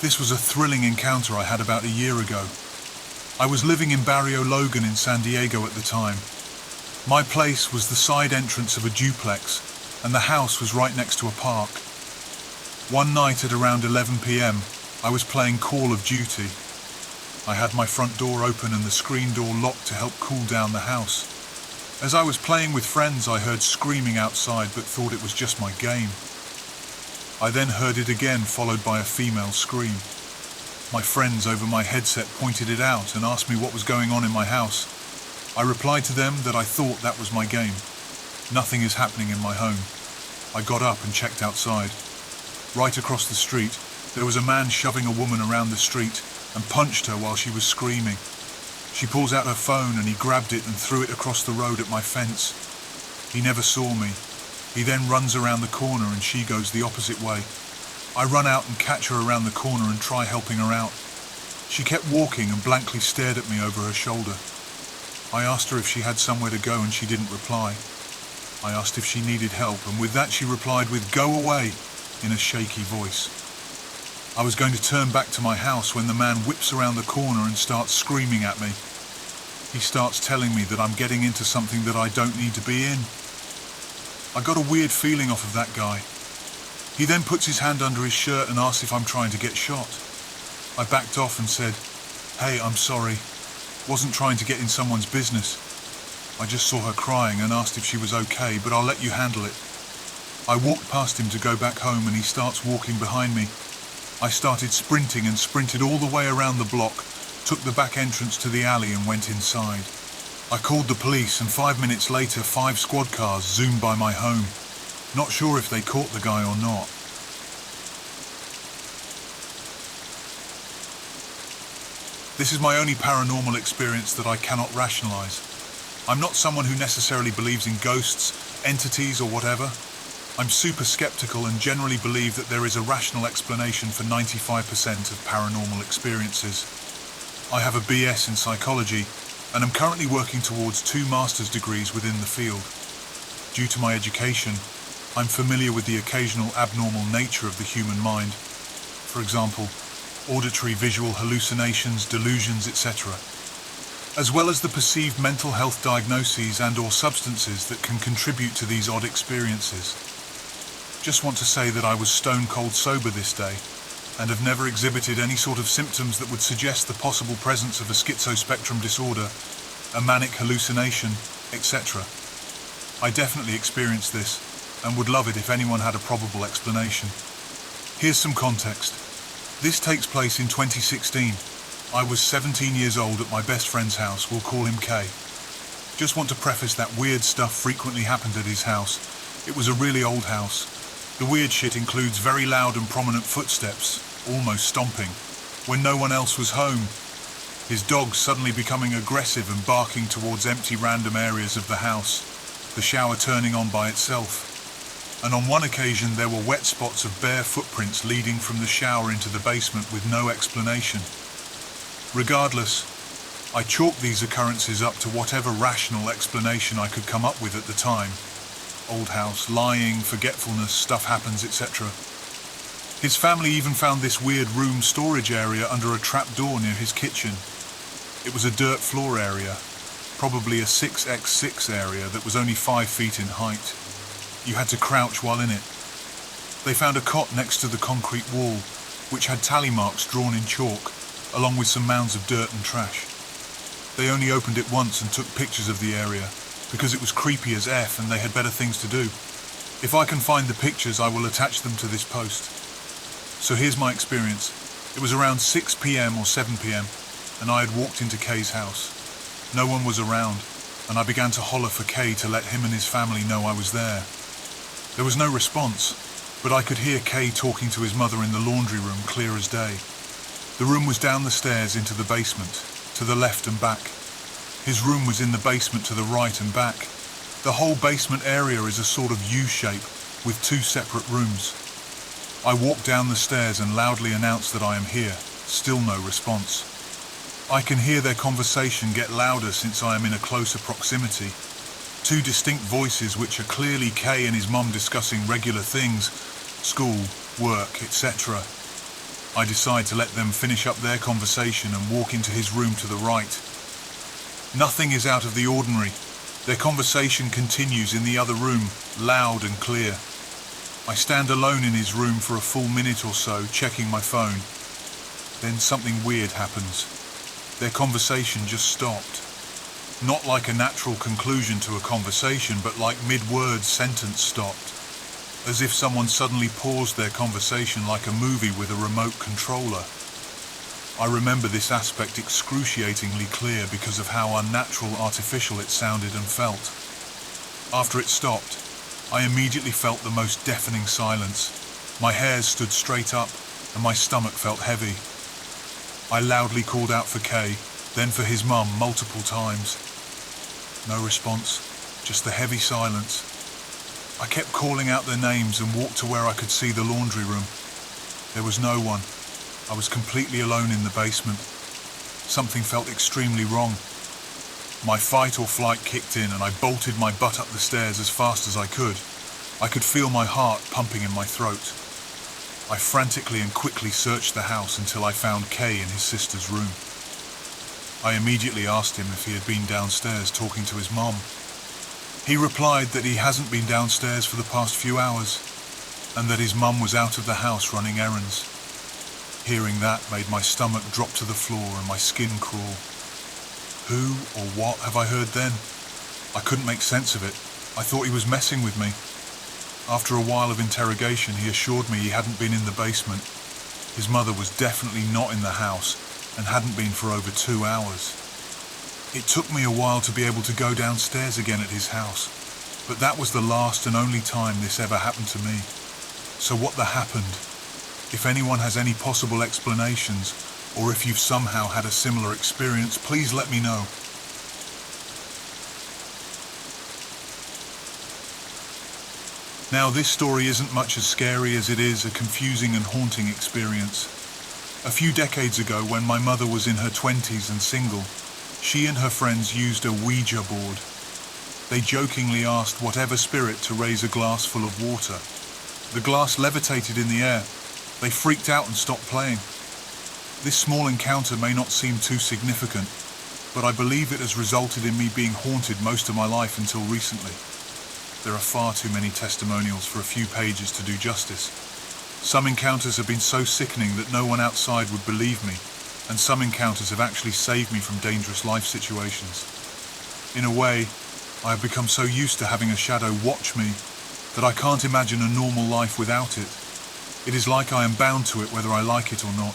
This was a thrilling encounter I had about a year ago. I was living in Barrio Logan in San Diego at the time. My place was the side entrance of a duplex, and the house was right next to a park. One night at around 11 p.m, I was playing Call of Duty. I had my front door open and the screen door locked to help cool down the house. As I was playing with friends, I heard screaming outside but thought it was just my game. I then heard it again, followed by a female scream. My friends over my headset pointed it out and asked me what was going on in my house. I replied to them that I thought that was my game. Nothing is happening in my home. I got up and checked outside. Right across the street, there was a man shoving a woman around the street and punched her while she was screaming. She pulls out her phone and he grabbed it and threw it across the road at my fence. He never saw me. He then runs around the corner and she goes the opposite way. I run out and catch her around the corner and try helping her out. She kept walking and blankly stared at me over her shoulder. I asked her if she had somewhere to go and she didn't reply. I asked if she needed help, and with that she replied with "Go away" in a shaky voice. I was going to turn back to my house when the man whips around the corner and starts screaming at me. He starts telling me that I'm getting into something that I don't need to be in. I got a weird feeling off of that guy. He then puts his hand under his shirt and asks if I'm trying to get shot. I backed off and said, "Hey, I'm sorry. Wasn't trying to get in someone's business. I just saw her crying and asked if she was okay, but I'll let you handle it." I walked past him to go back home and he starts walking behind me. I started sprinting and sprinted all the way around the block, took the back entrance to the alley and went inside. I called the police and 5 minutes later 5 squad cars zoomed by my home. Not sure if they caught the guy or not. This is my only paranormal experience that I cannot rationalize. I'm not someone who necessarily believes in ghosts, entities or whatever. I'm super skeptical and generally believe that there is a rational explanation for 95% of paranormal experiences. I have a BS in psychology and am currently working towards 2 master's degrees within the field. Due to my education, I'm familiar with the occasional abnormal nature of the human mind. For example, auditory visual hallucinations, delusions, etc. as well as the perceived mental health diagnoses and/or substances that can contribute to these odd experiences. Just want to say that I was stone cold sober this day, and have never exhibited any sort of symptoms that would suggest the possible presence of a schizospectrum disorder, a manic hallucination, etc. I definitely experienced this, and would love it if anyone had a probable explanation. Here's some context. This takes place in 2016. I was 17 years old at my best friend's house, we'll call him K. Just want to preface that weird stuff frequently happened at his house. It was a really old house. The weird shit includes very loud and prominent footsteps, almost stomping, when no one else was home. His dog suddenly becoming aggressive and barking towards empty random areas of the house, the shower turning on by itself. And on one occasion there were wet spots of bare footprints leading from the shower into the basement with no explanation. Regardless, I chalked these occurrences up to whatever rational explanation I could come up with at the time. Old house, lying, forgetfulness, stuff happens, etc. His family even found this weird room storage area under a trap door near his kitchen. It was a dirt floor area, probably a 6x6 area that was only 5 feet in height. You had to crouch while in it. They found a cot next to the concrete wall, which had tally marks drawn in chalk, along with some mounds of dirt and trash. They only opened it once and took pictures of the area, because it was creepy as F and they had better things to do. If I can find the pictures, I will attach them to this post. So here's my experience. It was around 6 p.m. or 7 p.m, and I had walked into Kay's house. No one was around, and I began to holler for Kay to let him and his family know I was there. There was no response, but I could hear Kay talking to his mother in the laundry room clear as day. The room was down the stairs into the basement, to the left and back. His room was in the basement to the right and back. The whole basement area is a sort of U-shape, with 2 separate rooms. I walked down the stairs and loudly announced that I am here. Still no response. I can hear their conversation get louder since I am in a closer proximity. 2 distinct voices which are clearly Kay and his mum discussing regular things, school, work, etc. I decide to let them finish up their conversation and walk into his room to the right. Nothing is out of the ordinary. Their conversation continues in the other room, loud and clear. I stand alone in his room for a full minute or so, checking my phone. Then something weird happens. Their conversation just stopped. Not like a natural conclusion to a conversation, but like mid-word sentence stopped. As if someone suddenly paused their conversation like a movie with a remote controller. I remember this aspect excruciatingly clear because of how unnatural, artificial it sounded and felt. After it stopped, I immediately felt the most deafening silence. My hairs stood straight up and my stomach felt heavy. I loudly called out for Kay, then for his mum multiple times. No response, just the heavy silence. I kept calling out their names and walked to where I could see the laundry room. There was no one. I was completely alone in the basement. Something felt extremely wrong. My fight or flight kicked in and I bolted my butt up the stairs as fast as I could. I could feel my heart pumping in my throat. I frantically and quickly searched the house until I found Kay in his sister's room. I immediately asked him if he had been downstairs talking to his mom. He replied that he hasn't been downstairs for the past few hours, and that his mum was out of the house running errands. Hearing that made my stomach drop to the floor and my skin crawl. Who or what have I heard then? I couldn't make sense of it. I thought he was messing with me. After a while of interrogation, he assured me he hadn't been in the basement. His mother was definitely not in the house and hadn't been for over 2 hours. It took me a while to be able to go downstairs again at his house, but that was the last and only time this ever happened to me. So what happened? If anyone has any possible explanations, or if you've somehow had a similar experience, please let me know. Now, this story isn't much as scary as it is a confusing and haunting experience. A few decades ago, when my mother was in her 20s and single, she and her friends used a Ouija board. They jokingly asked whatever spirit to raise a glass full of water. The glass levitated in the air. They freaked out and stopped playing. This small encounter may not seem too significant, but I believe it has resulted in me being haunted most of my life until recently. There are far too many testimonials for a few pages to do justice. Some encounters have been so sickening that no one outside would believe me, and some encounters have actually saved me from dangerous life situations. In a way, I have become so used to having a shadow watch me that I can't imagine a normal life without it. It is like I am bound to it whether I like it or not.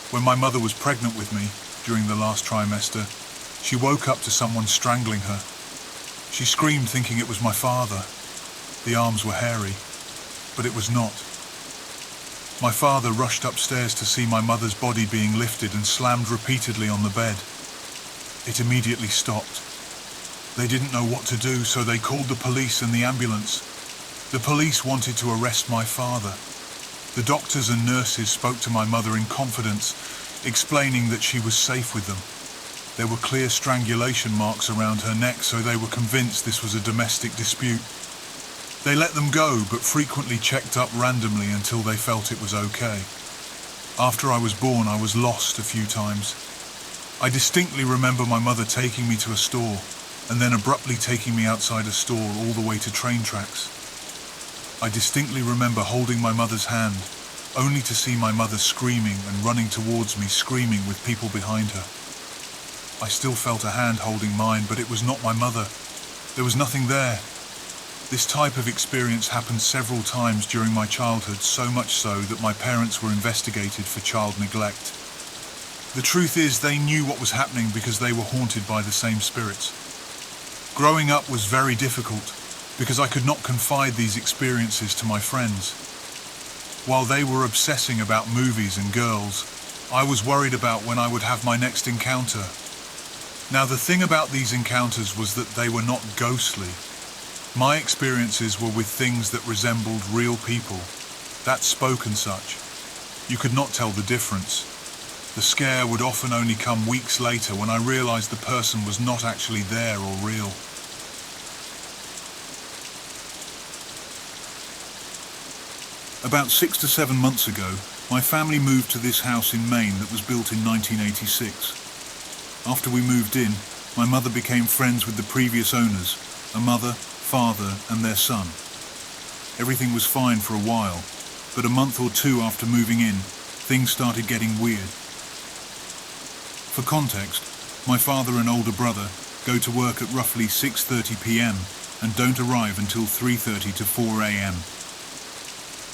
When my mother was pregnant with me, during the last trimester, she woke up to someone strangling her. She screamed thinking it was my father. The arms were hairy, but it was not. My father rushed upstairs to see my mother's body being lifted and slammed repeatedly on the bed. It immediately stopped. They didn't know what to do, so they called the police and the ambulance. The police wanted to arrest my father. The doctors and nurses spoke to my mother in confidence, explaining that she was safe with them. There were clear strangulation marks around her neck, so they were convinced this was a domestic dispute. They let them go, but frequently checked up randomly until they felt it was okay. After I was born, I was lost a few times. I distinctly remember my mother taking me to a store, and then abruptly taking me outside a store all the way to train tracks. I distinctly remember holding my mother's hand, only to see my mother screaming and running towards me, screaming with people behind her. I still felt a hand holding mine, but it was not my mother. There was nothing there. This type of experience happened several times during my childhood, so much so that my parents were investigated for child neglect. The truth is, they knew what was happening because they were haunted by the same spirits. Growing up was very difficult because I could not confide these experiences to my friends. While they were obsessing about movies and girls, I was worried about when I would have my next encounter. Now, the thing about these encounters was that they were not ghostly. My experiences were with things that resembled real people, that spoke and such. You could not tell the difference. The scare would often only come weeks later when I realized the person was not actually there or real. About 6 to 7 months ago, my family moved to this house in Maine that was built in 1986. After we moved in, my mother became friends with the previous owners, a mother, father, and their son. Everything was fine for a while, but a month or two after moving in, things started getting weird. For context, my father and older brother go to work at roughly 6:30 p.m. and don't arrive until 3:30 to 4 a.m.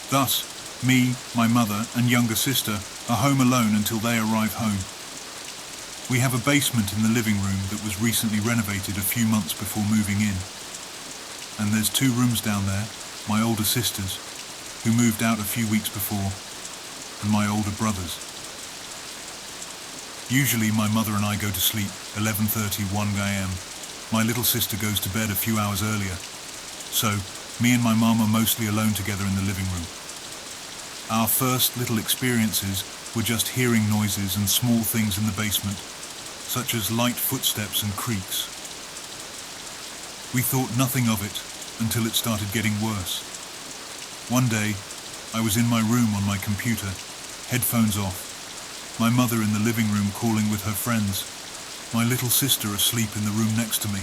Thus, me, my mother, and younger sister are home alone until they arrive home. We have a basement in the living room that was recently renovated a few months before moving in. And there's 2 rooms down there, my older sisters, who moved out a few weeks before, and my older brothers. Usually my mother and I go to sleep 11:30, 1 a.m. My little sister goes to bed a few hours earlier. So, me and my mum are mostly alone together in the living room. Our first little experiences were just hearing noises and small things in the basement, such as light footsteps and creaks. We thought nothing of it until it started getting worse. One day, I was in my room on my computer, headphones off, my mother in the living room calling with her friends, my little sister asleep in the room next to me.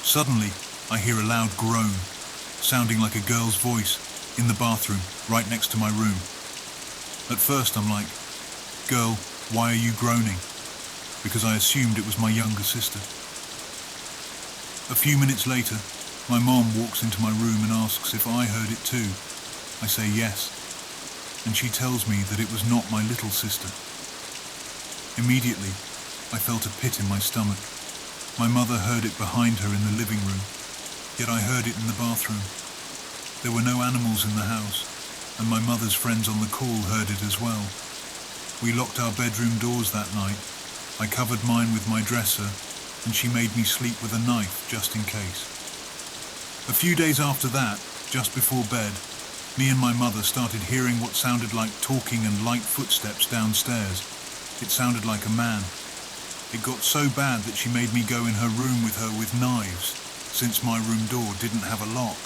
Suddenly, I hear a loud groan, sounding like a girl's voice, in the bathroom, right next to my room. At first I'm like, "Girl, why are you groaning?" Because I assumed it was my younger sister. A few minutes later, my mom walks into my room and asks if I heard it too. I say yes, and she tells me that it was not my little sister. Immediately, I felt a pit in my stomach. My mother heard it behind her in the living room, yet I heard it in the bathroom. There were no animals in the house, and my mother's friends on the call heard it as well. We locked our bedroom doors that night. I covered mine with my dresser, and she made me sleep with a knife just in case. A few days after that, just before bed, me and my mother started hearing what sounded like talking and light footsteps downstairs. It sounded like a man. It got so bad that she made me go in her room with her with knives, since my room door didn't have a lock.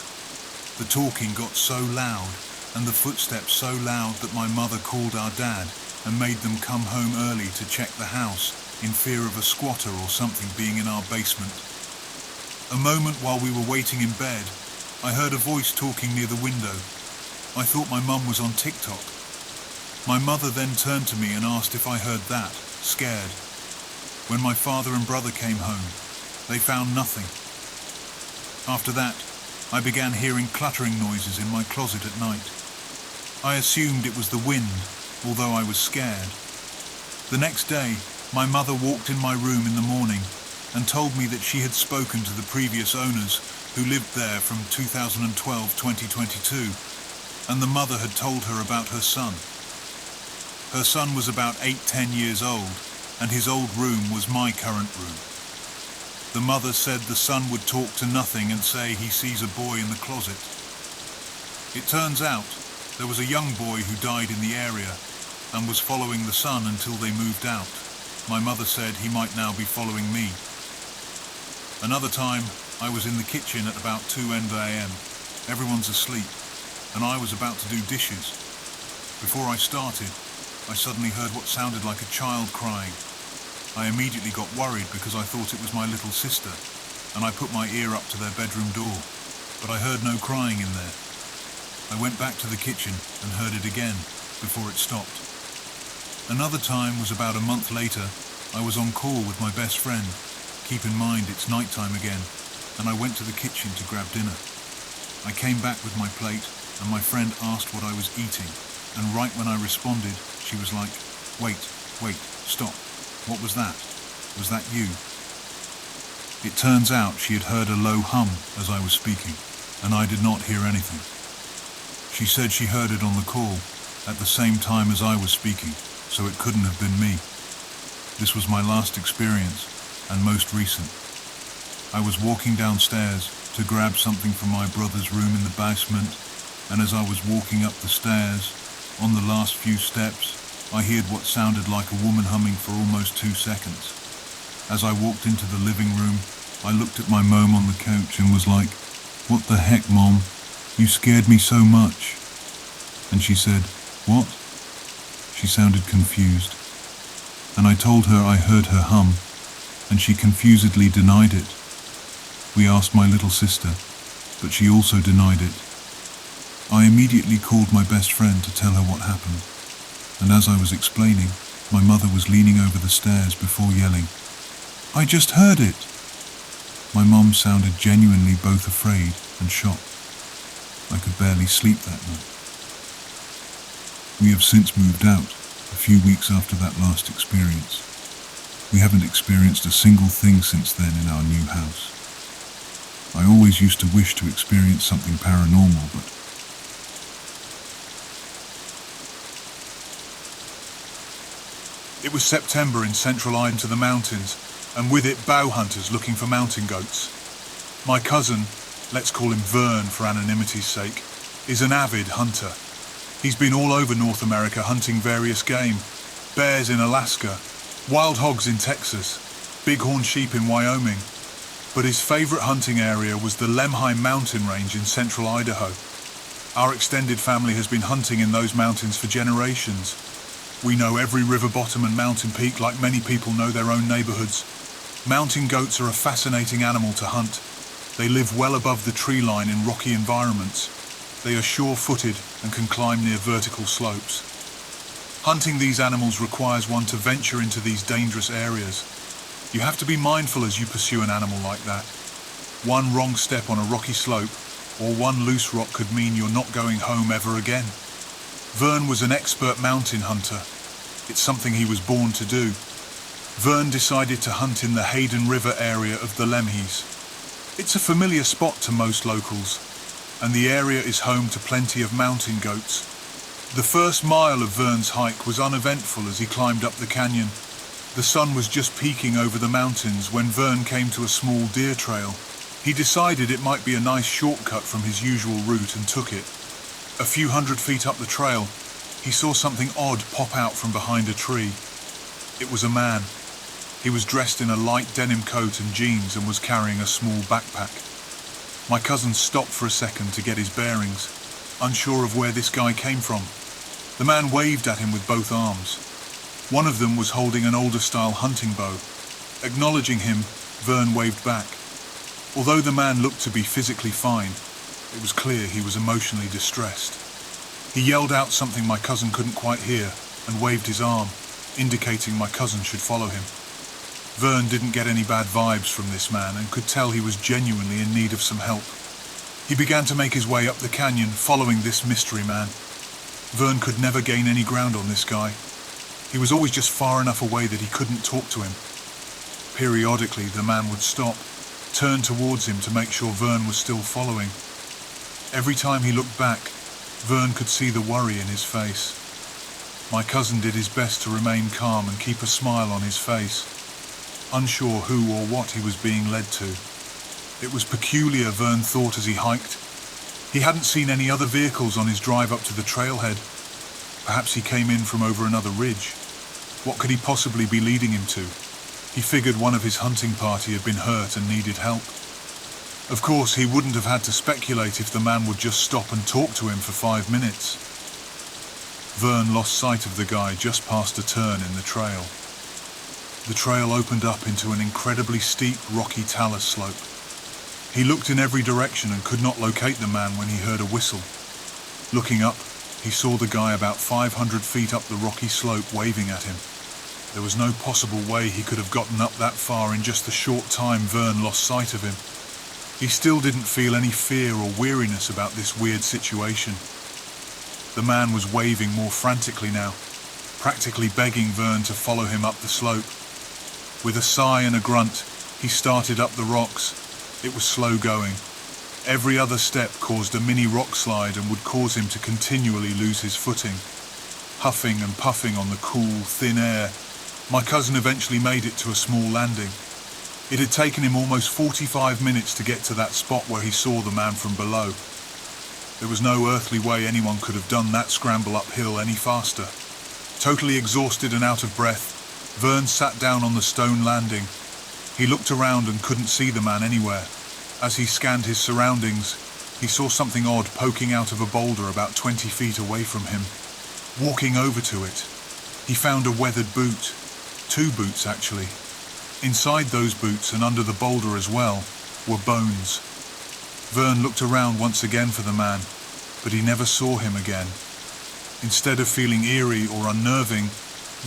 The talking got so loud, and the footsteps so loud that my mother called our dad and made them come home early to check the house in fear of a squatter or something being in our basement. A moment while we were waiting in bed, I heard a voice talking near the window. I thought my mum was on TikTok. My mother then turned to me and asked if I heard that, scared. When my father and brother came home, they found nothing. After that, I began hearing cluttering noises in my closet at night. I assumed it was the wind, although I was scared. The next day, my mother walked in my room in the morning and told me that she had spoken to the previous owners who lived there from 2012-2022, and the mother had told her about her son. Her son was about 8-10 years old, and his old room was my current room. The mother said the son would talk to nothing and say he sees a boy in the closet. It turns out there was a young boy who died in the area and was following the son until they moved out. My mother said he might now be following me. Another time, I was in the kitchen at about 2 a.m. Everyone's asleep, and I was about to do dishes. Before I started, I suddenly heard what sounded like a child crying. I immediately got worried because I thought it was my little sister, and I put my ear up to their bedroom door, but I heard no crying in there. I went back to the kitchen and heard it again before it stopped. Another time was about a month later. I was on call with my best friend. Keep in mind it's nighttime again, and I went to the kitchen to grab dinner. I came back with my plate, and my friend asked what I was eating, and right when I responded, she was like, wait, stop. What was that? Was that you? It turns out she had heard a low hum as I was speaking, and I did not hear anything. She said she heard it on the call at the same time as I was speaking, so it couldn't have been me. This was my last experience, and most recent. I was walking downstairs to grab something from my brother's room in the basement, and as I was walking up the stairs, on the last few steps, I heard what sounded like a woman humming for almost 2 seconds. As I walked into the living room, I looked at my mom on the couch and was like, "What the heck, Mom? You scared me so much." And she said, "What?" She sounded confused. And I told her I heard her hum, and she confusedly denied it. We asked my little sister, but she also denied it. I immediately called my best friend to tell her what happened. And as I was explaining, my mother was leaning over the stairs before yelling, "I just heard it!" My mom sounded genuinely both afraid and shocked. I could barely sleep that night. We have since moved out, a few weeks after that last experience. We haven't experienced a single thing since then in our new house. I always used to wish to experience something paranormal, but It was September in central Ida to the mountains, and with it bow hunters looking for mountain goats. My cousin, let's call him Vern for anonymity's sake, is an avid hunter. He's been all over North America hunting various game, bears in Alaska, wild hogs in Texas, bighorn sheep in Wyoming, but his favorite hunting area was the Lemhi mountain range in central Idaho. Our extended family has been hunting in those mountains for generations. We know every river bottom and mountain peak like many people know their own neighborhoods. Mountain goats are a fascinating animal to hunt. They live well above the tree line in rocky environments. They are sure-footed and can climb near vertical slopes. Hunting these animals requires one to venture into these dangerous areas. You have to be mindful as you pursue an animal like that. One wrong step on a rocky slope or one loose rock could mean you're not going home ever again. Vern was an expert mountain hunter. It's something he was born to do. Vern decided to hunt in the Hayden River area of the Lemhis. It's a familiar spot to most locals, and the area is home to plenty of mountain goats. The first mile of Vern's hike was uneventful as he climbed up the canyon. The sun was just peeking over the mountains when Vern came to a small deer trail. He decided it might be a nice shortcut from his usual route and took it. A few hundred feet up the trail, he saw something odd pop out from behind a tree. It was a man. He was dressed in a light denim coat and jeans and was carrying a small backpack. My cousin stopped for a second to get his bearings, unsure of where this guy came from. The man waved at him with both arms. One of them was holding an older-style hunting bow. Acknowledging him, Vern waved back. Although the man looked to be physically fine, it was clear he was emotionally distressed. He yelled out something my cousin couldn't quite hear and waved his arm, indicating my cousin should follow him. Vern didn't get any bad vibes from this man and could tell he was genuinely in need of some help. He began to make his way up the canyon, following this mystery man. Vern could never gain any ground on this guy. He was always just far enough away that he couldn't talk to him. Periodically, the man would stop, turn towards him to make sure Vern was still following. Every time he looked back, Vern could see the worry in his face. My cousin did his best to remain calm and keep a smile on his face, unsure who or what he was being led to. It was peculiar, Vern thought as he hiked. He hadn't seen any other vehicles on his drive up to the trailhead. Perhaps he came in from over another ridge. What could he possibly be leading him to? He figured one of his hunting party had been hurt and needed help. Of course, he wouldn't have had to speculate if the man would just stop and talk to him for 5 minutes. Vern lost sight of the guy just past a turn in the trail. The trail opened up into an incredibly steep, rocky talus slope. He looked in every direction and could not locate the man when he heard a whistle. Looking up, he saw the guy about 500 feet up the rocky slope waving at him. There was no possible way he could have gotten up that far in just the short time Vern lost sight of him. He still didn't feel any fear or weariness about this weird situation. The man was waving more frantically now, practically begging Vern to follow him up the slope. With a sigh and a grunt, he started up the rocks. It was slow going. Every other step caused a mini rock slide and would cause him to continually lose his footing. Huffing and puffing on the cool, thin air, my cousin eventually made it to a small landing. It had taken him almost 45 minutes to get to that spot where he saw the man from below. There was no earthly way anyone could have done that scramble uphill any faster. Totally exhausted and out of breath, Vern sat down on the stone landing. He looked around and couldn't see the man anywhere. As he scanned his surroundings, he saw something odd poking out of a boulder about 20 feet away from him. Walking over to it, he found a weathered boot. 2 boots, actually. Inside those boots and under the boulder as well were bones. Vern looked around once again for the man, but he never saw him again. Instead of feeling eerie or unnerving,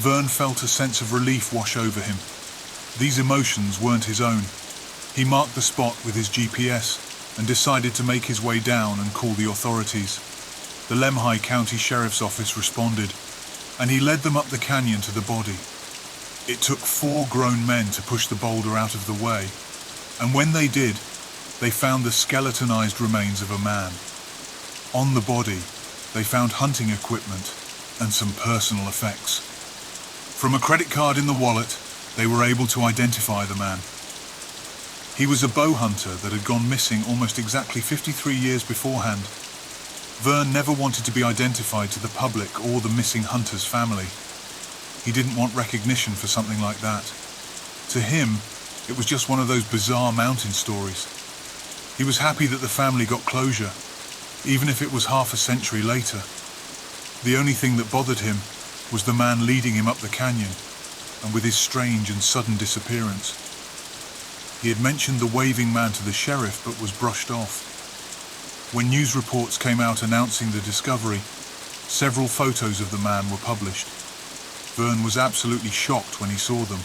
Vern felt a sense of relief wash over him. These emotions weren't his own. He marked the spot with his GPS and decided to make his way down and call the authorities. The Lemhi County Sheriff's Office responded, and he led them up the canyon to the body. It took 4 grown men to push the boulder out of the way, and when they did, they found the skeletonized remains of a man. On the body, they found hunting equipment and some personal effects. From a credit card in the wallet, they were able to identify the man. He was a bow hunter that had gone missing almost exactly 53 years beforehand. Vern never wanted to be identified to the public or the missing hunter's family. He didn't want recognition for something like that. To him, it was just one of those bizarre mountain stories. He was happy that the family got closure, even if it was half a century later. The only thing that bothered him was the man leading him up the canyon, and with his strange and sudden disappearance. He had mentioned the waving man to the sheriff, but was brushed off. When news reports came out announcing the discovery, several photos of the man were published. Vern was absolutely shocked when he saw them.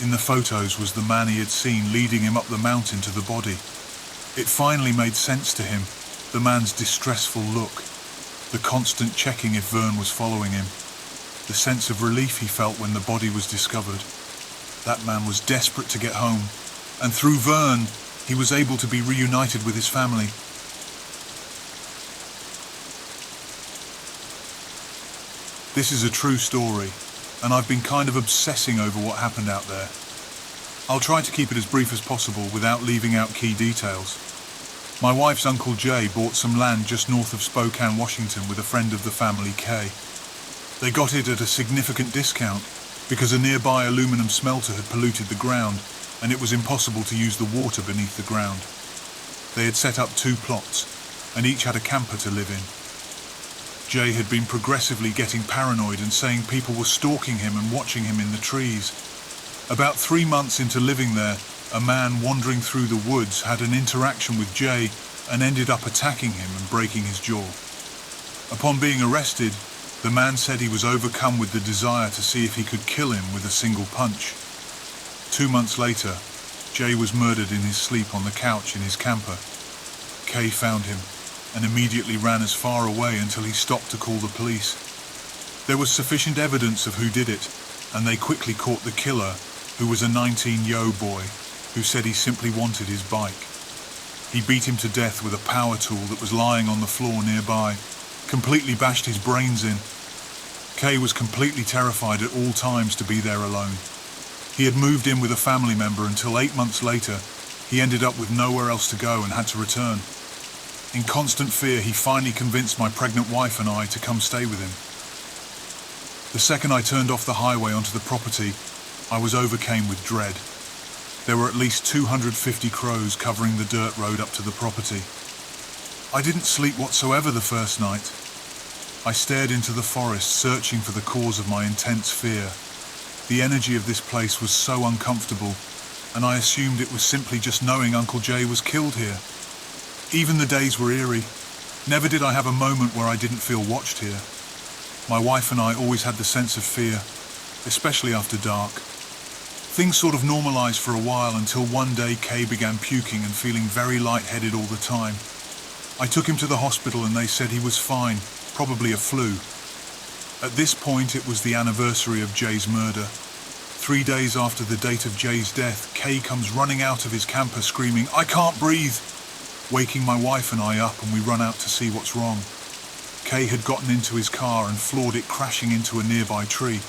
In the photos was the man he had seen leading him up the mountain to the body. It finally made sense to him, the man's distressful look, the constant checking if Vern was following him, the sense of relief he felt when the body was discovered. That man was desperate to get home, and through Vern, he was able to be reunited with his family. This is a true story, and I've been kind of obsessing over what happened out there. I'll try to keep it as brief as possible without leaving out key details. My wife's Uncle Jay bought some land just north of Spokane, Washington with a friend of the family, Kay. They got it at a significant discount because a nearby aluminum smelter had polluted the ground and it was impossible to use the water beneath the ground. They had set up 2 plots and each had a camper to live in. Jay had been progressively getting paranoid and saying people were stalking him and watching him in the trees. About 3 months into living there, a man wandering through the woods had an interaction with Jay and ended up attacking him and breaking his jaw. Upon being arrested, the man said he was overcome with the desire to see if he could kill him with a single punch. 2 months later, Jay was murdered in his sleep on the couch in his camper. Kay found him and immediately ran as far away until he stopped to call the police. There was sufficient evidence of who did it, and they quickly caught the killer, who was a 19-year-old boy who said he simply wanted his bike. He beat him to death with a power tool that was lying on the floor nearby, completely bashed his brains in. Kay was completely terrified at all times to be there alone. He had moved in with a family member until 8 months later, he ended up with nowhere else to go and had to return. In constant fear, he finally convinced my pregnant wife and I to come stay with him. The second I turned off the highway onto the property, I was overcome with dread. There were at least 250 crows covering the dirt road up to the property. I didn't sleep whatsoever the first night. I stared into the forest, searching for the cause of my intense fear. The energy of this place was so uncomfortable, and I assumed it was simply just knowing Uncle Jay was killed here. Even the days were eerie. Never did I have a moment where I didn't feel watched here. My wife and I always had the sense of fear, especially after dark. Things sort of normalized for a while until one day Kay began puking and feeling very lightheaded all the time. I took him to the hospital and they said he was fine, probably a flu. At this point, it was the anniversary of Jay's murder. 3 days after the date of Jay's death, Kay comes running out of his camper screaming, "I can't breathe!" waking my wife and I up, and we run out to see what's wrong. Kay had gotten into his car and floored it, crashing into a nearby tree.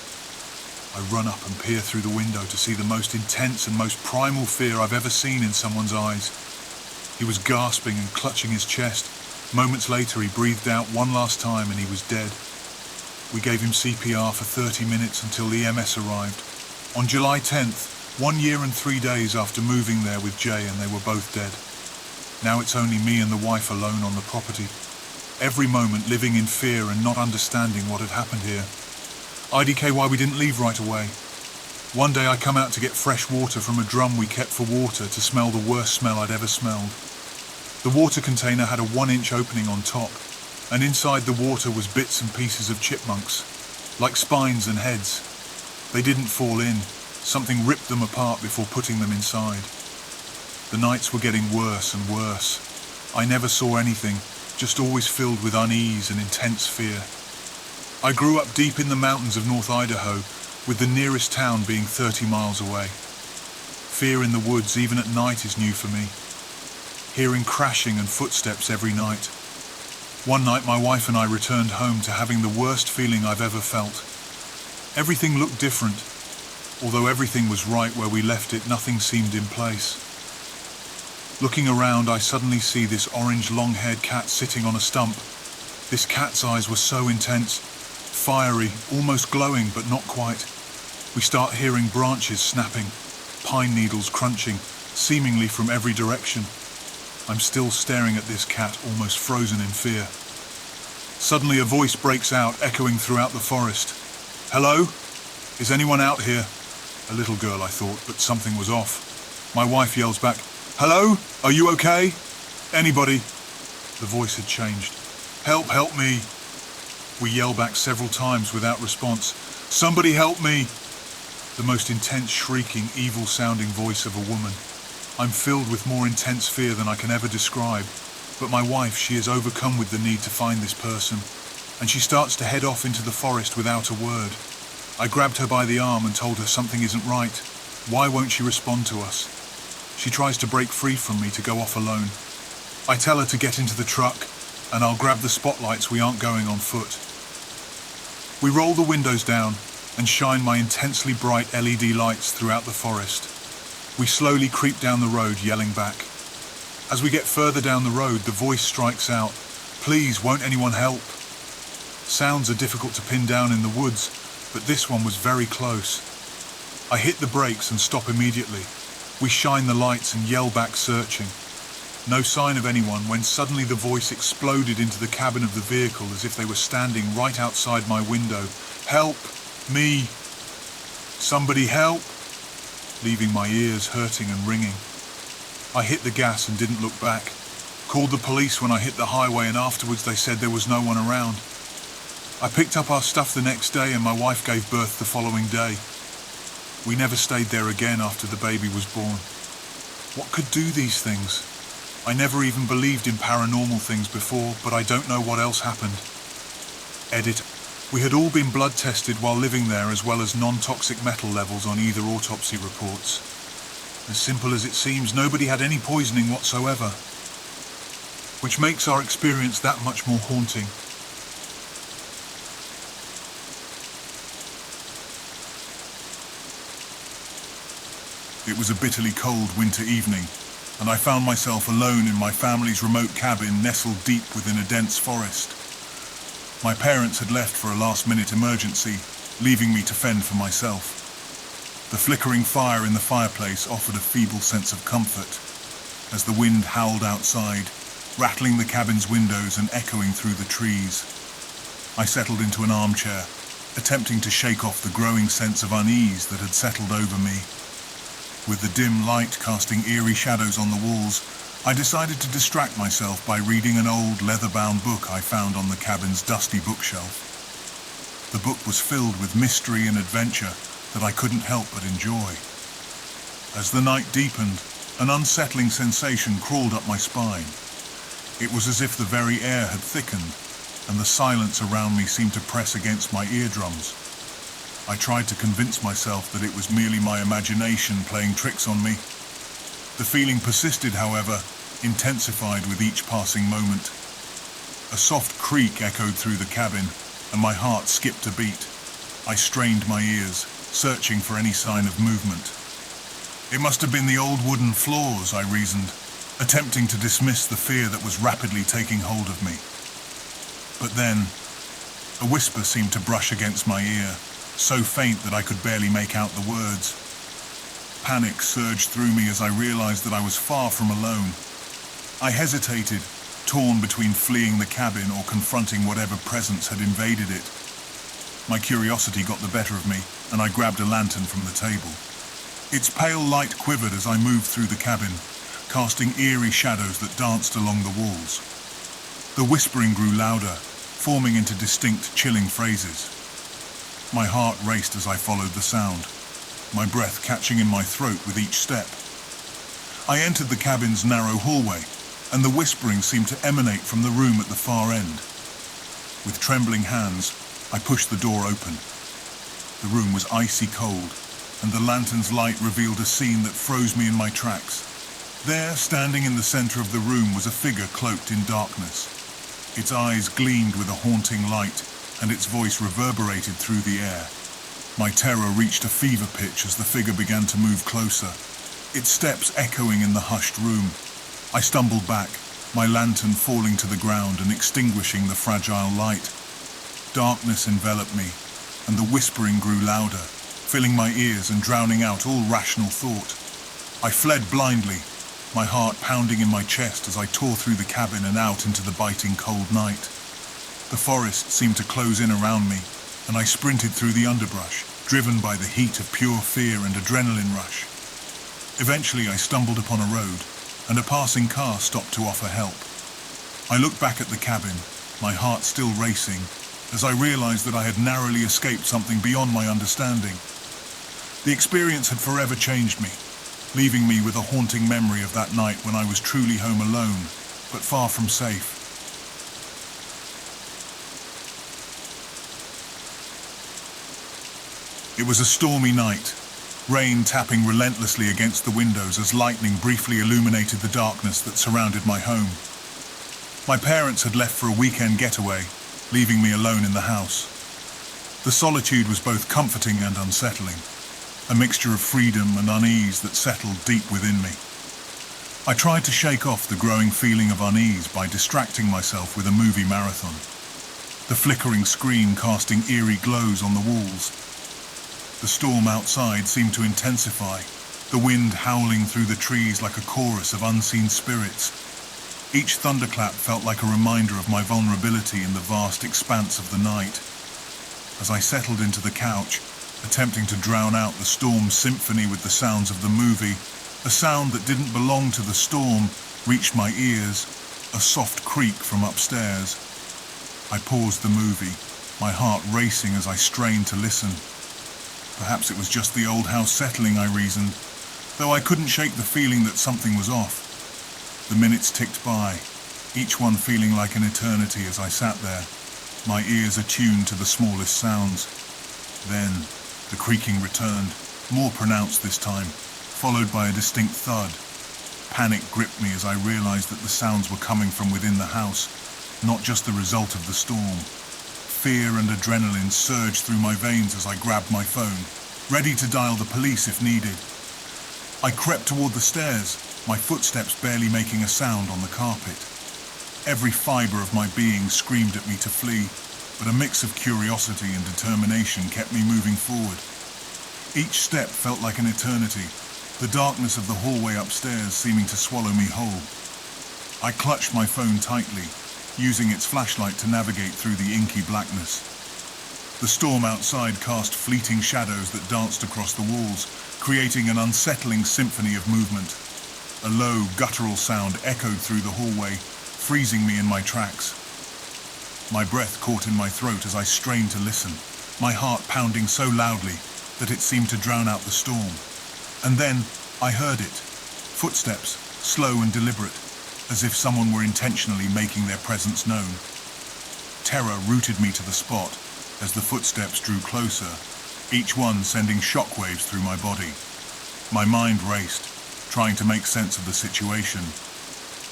I run up and peer through the window to see the most intense and most primal fear I've ever seen in someone's eyes. He was gasping and clutching his chest. Moments later, he breathed out one last time and he was dead. We gave him CPR for 30 minutes until the EMS arrived. On July 10th, 1 year and 3 days after moving there with Jay, and they were both dead. Now it's only me and the wife alone on the property. Every moment living in fear and not understanding what had happened here. IDK why we didn't leave right away. One day I come out to get fresh water from a drum we kept for water to smell the worst smell I'd ever smelled. The water container had a 1-inch opening on top, and inside the water was bits and pieces of chipmunks, like spines and heads. They didn't fall in. Something ripped them apart before putting them inside. The nights were getting worse and worse. I never saw anything, just always filled with unease and intense fear. I grew up deep in the mountains of North Idaho, with the nearest town being 30 miles away. Fear in the woods, even at night, is new for me. Hearing crashing and footsteps every night. One night my wife and I returned home to having the worst feeling I've ever felt. Everything looked different. Although everything was right where we left it, nothing seemed in place. Looking around, I suddenly see this orange long-haired cat sitting on a stump. This cat's eyes were so intense, fiery, almost glowing, but not quite. We start hearing branches snapping, pine needles crunching, seemingly from every direction. I'm still staring at this cat, almost frozen in fear. Suddenly a voice breaks out, echoing throughout the forest. "Hello? Is anyone out here?" A little girl, I thought, but something was off. My wife yells back, "Hello? Are you okay? Anybody?" The voice had changed. Help me." We yell back several times without response. "Somebody help me!" The most intense, shrieking, evil-sounding voice of a woman. I'm filled with more intense fear than I can ever describe, but my wife, she is overcome with the need to find this person, and she starts to head off into the forest without a word. I grabbed her by the arm and told her something isn't right. Why won't she respond to us? She tries to break free from me to go off alone. I tell her to get into the truck, and I'll grab the spotlights, we aren't going on foot. We roll the windows down and shine my intensely bright LED lights throughout the forest. We slowly creep down the road, yelling back. As we get further down the road, the voice strikes out, "Please, won't anyone help?" Sounds are difficult to pin down in the woods, but this one was very close. I hit the brakes and stop immediately. We shine the lights and yell back, searching. No sign of anyone when suddenly the voice exploded into the cabin of the vehicle as if they were standing right outside my window. "Help! Me! Somebody help!" leaving my ears hurting and ringing. I hit the gas and didn't look back. Called the police when I hit the highway, and afterwards they said there was no one around. I picked up our stuff the next day and my wife gave birth the following day. We never stayed there again after the baby was born. What could do these things? I never even believed in paranormal things before, but I don't know what else happened. Edit. We had all been blood tested while living there, as well as non-toxic metal levels on either autopsy reports. As simple as it seems, nobody had any poisoning whatsoever, which makes our experience that much more haunting. It was a bitterly cold winter evening, and I found myself alone in my family's remote cabin nestled deep within a dense forest. My parents had left for a last-minute emergency, leaving me to fend for myself. The flickering fire in the fireplace offered a feeble sense of comfort, as the wind howled outside, rattling the cabin's windows and echoing through the trees. I settled into an armchair, attempting to shake off the growing sense of unease that had settled over me. With the dim light casting eerie shadows on the walls, I decided to distract myself by reading an old leather-bound book I found on the cabin's dusty bookshelf. The book was filled with mystery and adventure that I couldn't help but enjoy. As the night deepened, an unsettling sensation crawled up my spine. It was as if the very air had thickened, and the silence around me seemed to press against my eardrums. I tried to convince myself that it was merely my imagination playing tricks on me. The feeling persisted, however, intensified with each passing moment. A soft creak echoed through the cabin, and my heart skipped a beat. I strained my ears, searching for any sign of movement. It must have been the old wooden floors, I reasoned, attempting to dismiss the fear that was rapidly taking hold of me. But then, a whisper seemed to brush against my ear, so faint that I could barely make out the words. Panic surged through me as I realized that I was far from alone. I hesitated, torn between fleeing the cabin or confronting whatever presence had invaded it. My curiosity got the better of me, and I grabbed a lantern from the table. Its pale light quivered as I moved through the cabin, casting eerie shadows that danced along the walls. The whispering grew louder, forming into distinct, chilling phrases. My heart raced as I followed the sound, my breath catching in my throat with each step. I entered the cabin's narrow hallway, and the whispering seemed to emanate from the room at the far end. With trembling hands, I pushed the door open. The room was icy cold, and the lantern's light revealed a scene that froze me in my tracks. There, standing in the center of the room, was a figure cloaked in darkness. Its eyes gleamed with a haunting light, and its voice reverberated through the air. My terror reached a fever pitch as the figure began to move closer, its steps echoing in the hushed room. I stumbled back, my lantern falling to the ground and extinguishing the fragile light. Darkness enveloped me, and the whispering grew louder, filling my ears and drowning out all rational thought. I fled blindly, my heart pounding in my chest as I tore through the cabin and out into the biting cold night. The forest seemed to close in around me, and I sprinted through the underbrush, driven by the heat of pure fear and adrenaline rush. Eventually I stumbled upon a road, and a passing car stopped to offer help. I looked back at the cabin, my heart still racing, as I realized that I had narrowly escaped something beyond my understanding. The experience had forever changed me, leaving me with a haunting memory of that night when I was truly home alone, but far from safe. It was a stormy night, rain tapping relentlessly against the windows as lightning briefly illuminated the darkness that surrounded my home. My parents had left for a weekend getaway, leaving me alone in the house. The solitude was both comforting and unsettling, a mixture of freedom and unease that settled deep within me. I tried to shake off the growing feeling of unease by distracting myself with a movie marathon, the flickering screen casting eerie glows on the walls. The storm outside seemed to intensify, the wind howling through the trees like a chorus of unseen spirits. Each thunderclap felt like a reminder of my vulnerability in the vast expanse of the night. As I settled into the couch, attempting to drown out the storm's symphony with the sounds of the movie, a sound that didn't belong to the storm reached my ears, a soft creak from upstairs. I paused the movie, my heart racing as I strained to listen. Perhaps it was just the old house settling, I reasoned, though I couldn't shake the feeling that something was off. The minutes ticked by, each one feeling like an eternity as I sat there, my ears attuned to the smallest sounds. Then, the creaking returned, more pronounced this time, followed by a distinct thud. Panic gripped me as I realized that the sounds were coming from within the house, not just the result of the storm. Fear and adrenaline surged through my veins as I grabbed my phone, ready to dial the police if needed. I crept toward the stairs, my footsteps barely making a sound on the carpet. Every fiber of my being screamed at me to flee, but a mix of curiosity and determination kept me moving forward. Each step felt like an eternity, the darkness of the hallway upstairs seeming to swallow me whole. I clutched my phone tightly, using its flashlight to navigate through the inky blackness. The storm outside cast fleeting shadows that danced across the walls, creating an unsettling symphony of movement. A low, guttural sound echoed through the hallway, freezing me in my tracks. My breath caught in my throat as I strained to listen, my heart pounding so loudly that it seemed to drown out the storm. And then I heard it. Footsteps, slow and deliberate, as if someone were intentionally making their presence known. Terror rooted me to the spot as the footsteps drew closer, each one sending shockwaves through my body. My mind raced, trying to make sense of the situation.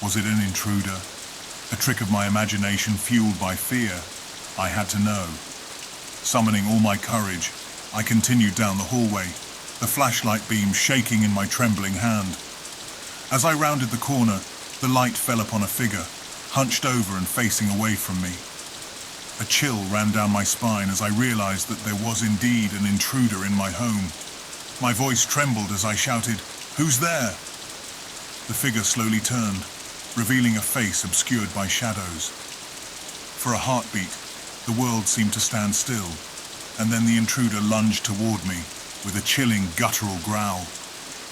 Was it an intruder? A trick of my imagination fueled by fear? I had to know. Summoning all my courage, I continued down the hallway, the flashlight beam shaking in my trembling hand. As I rounded the corner, the light fell upon a figure, hunched over and facing away from me. A chill ran down my spine as I realized that there was indeed an intruder in my home. My voice trembled as I shouted, "Who's there?" The figure slowly turned, revealing a face obscured by shadows. For a heartbeat, the world seemed to stand still, and then the intruder lunged toward me with a chilling, guttural growl.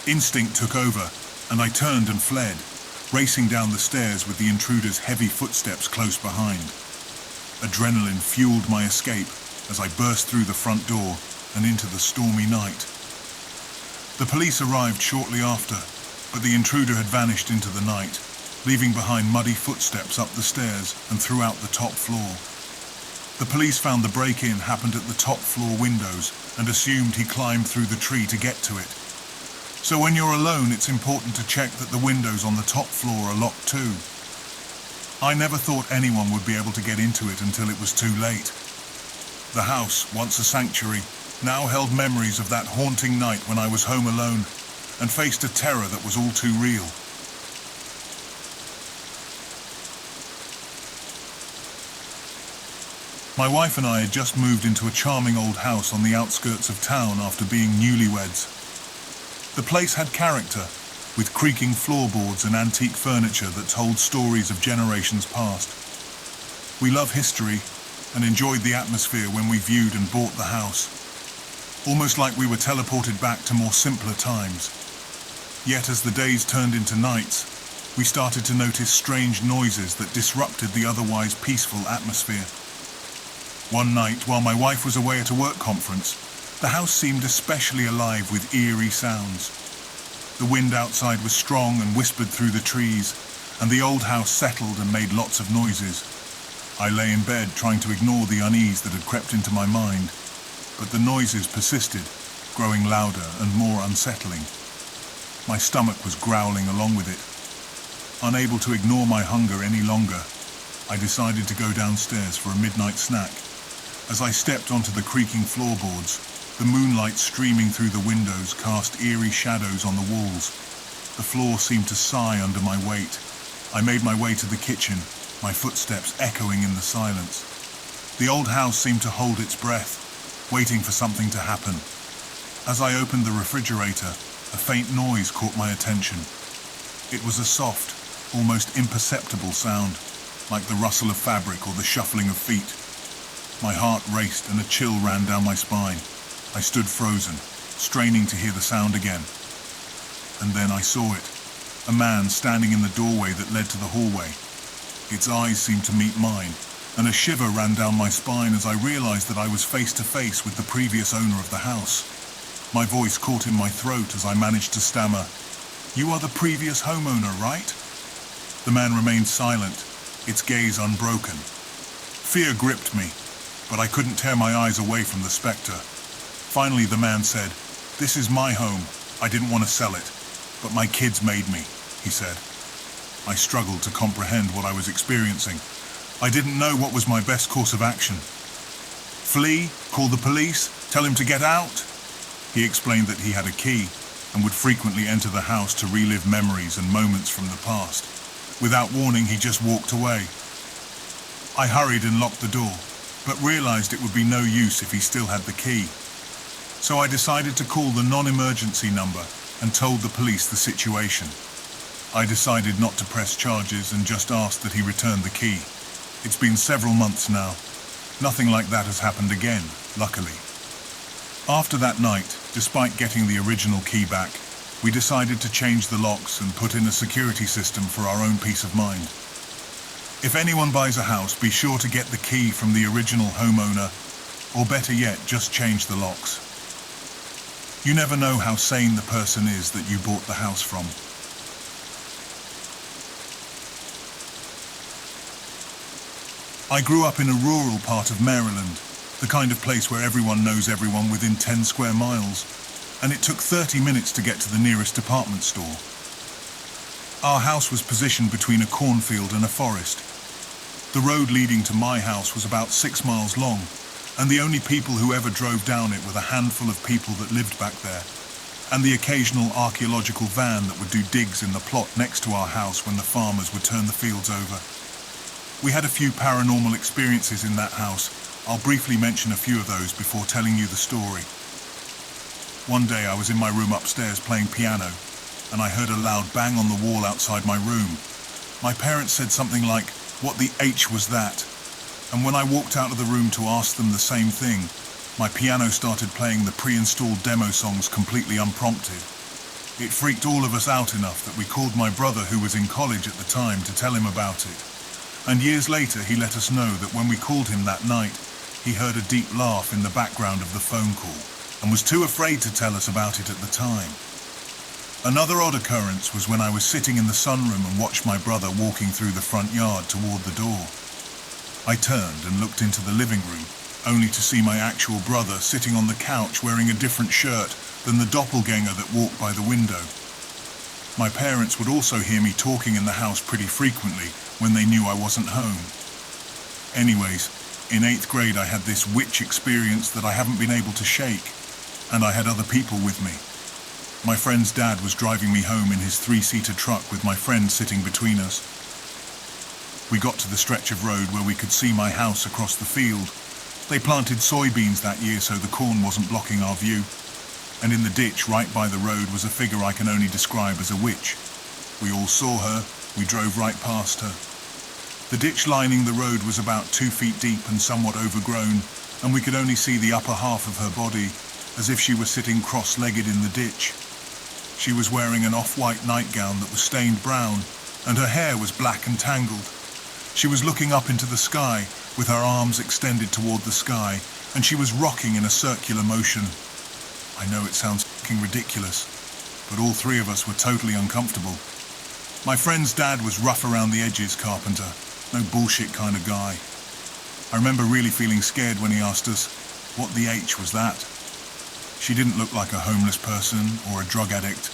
Instinct took over, and I turned and fled, racing down the stairs with the intruder's heavy footsteps close behind. Adrenaline fueled my escape as I burst through the front door and into the stormy night. The police arrived shortly after, but the intruder had vanished into the night, leaving behind muddy footsteps up the stairs and throughout the top floor. The police found the break-in happened at the top floor windows and assumed he climbed through the tree to get to it. So when you're alone, it's important to check that the windows on the top floor are locked too. I never thought anyone would be able to get into it until it was too late. The house, once a sanctuary, now held memories of that haunting night when I was home alone and faced a terror that was all too real. My wife and I had just moved into a charming old house on the outskirts of town after being newlyweds. The place had character, with creaking floorboards and antique furniture that told stories of generations past. We love history and enjoyed the atmosphere when we viewed and bought the house, almost like we were teleported back to more simpler times. Yet as the days turned into nights, we started to notice strange noises that disrupted the otherwise peaceful atmosphere. One night, while my wife was away at a work conference, the house seemed especially alive with eerie sounds. The wind outside was strong and whispered through the trees, and the old house settled and made lots of noises. I lay in bed trying to ignore the unease that had crept into my mind, but the noises persisted, growing louder and more unsettling. My stomach was growling along with it. Unable to ignore my hunger any longer, I decided to go downstairs for a midnight snack. As I stepped onto the creaking floorboards, the moonlight streaming through the windows cast eerie shadows on the walls. The floor seemed to sigh under my weight. I made my way to the kitchen, my footsteps echoing in the silence. The old house seemed to hold its breath, waiting for something to happen. As I opened the refrigerator, a faint noise caught my attention. It was a soft, almost imperceptible sound, like the rustle of fabric or the shuffling of feet. My heart raced and a chill ran down my spine. I stood frozen, straining to hear the sound again. And then I saw it, a man standing in the doorway that led to the hallway. Its eyes seemed to meet mine, and a shiver ran down my spine as I realized that I was face to face with the previous owner of the house. My voice caught in my throat as I managed to stammer, "You are the previous homeowner, right?" The man remained silent, its gaze unbroken. Fear gripped me, but I couldn't tear my eyes away from the spectre. Finally, the man said, "This is my home. I didn't want to sell it, but my kids made me," he said. I struggled to comprehend what I was experiencing. I didn't know what was my best course of action. Flee? Call the police? Tell him to get out? He explained that he had a key and would frequently enter the house to relive memories and moments from the past. Without warning, he just walked away. I hurried and locked the door, but realized it would be no use if he still had the key. So I decided to call the non-emergency number and told the police the situation. I decided not to press charges and just asked that he return the key. It's been several months now. Nothing like that has happened again, luckily. After that night, despite getting the original key back, we decided to change the locks and put in a security system for our own peace of mind. If anyone buys a house, be sure to get the key from the original homeowner, or better yet, just change the locks. You never know how sane the person is that you bought the house from. I grew up in a rural part of Maryland, the kind of place where everyone knows everyone within 10 square miles, and it took 30 minutes to get to the nearest department store. Our house was positioned between a cornfield and a forest. The road leading to my house was about 6 miles long, and the only people who ever drove down it were the handful of people that lived back there, and the occasional archaeological van that would do digs in the plot next to our house when the farmers would turn the fields over. We had a few paranormal experiences in that house. I'll briefly mention a few of those before telling you the story. One day I was in my room upstairs playing piano, and I heard a loud bang on the wall outside my room. My parents said something like, "What the H was that?" And when I walked out of the room to ask them the same thing, my piano started playing the pre-installed demo songs completely unprompted. It freaked all of us out enough that we called my brother, who was in college at the time, to tell him about it. And years later, he let us know that when we called him that night, he heard a deep laugh in the background of the phone call and was too afraid to tell us about it at the time. Another odd occurrence was when I was sitting in the sunroom and watched my brother walking through the front yard toward the door. I turned and looked into the living room, only to see my actual brother sitting on the couch wearing a different shirt than the doppelganger that walked by the window. My parents would also hear me talking in the house pretty frequently when they knew I wasn't home. Anyways, in 8th grade I had this witch experience that I haven't been able to shake, and I had other people with me. My friend's dad was driving me home in his 3-seater truck with my friend sitting between us. We got to the stretch of road where we could see my house across the field. They planted soybeans that year so the corn wasn't blocking our view, and in the ditch right by the road was a figure I can only describe as a witch. We all saw her. We drove right past her. The ditch lining the road was about 2 feet deep and somewhat overgrown, and we could only see the upper half of her body, as if she was sitting cross-legged in the ditch. She was wearing an off-white nightgown that was stained brown, and her hair was black and tangled. She was looking up into the sky, with her arms extended toward the sky, and she was rocking in a circular motion. I know it sounds fucking ridiculous, but all three of us were totally uncomfortable. My friend's dad was rough around the edges carpenter, no bullshit kind of guy. I remember really feeling scared when he asked us, "What the H was that?" She didn't look like a homeless person or a drug addict,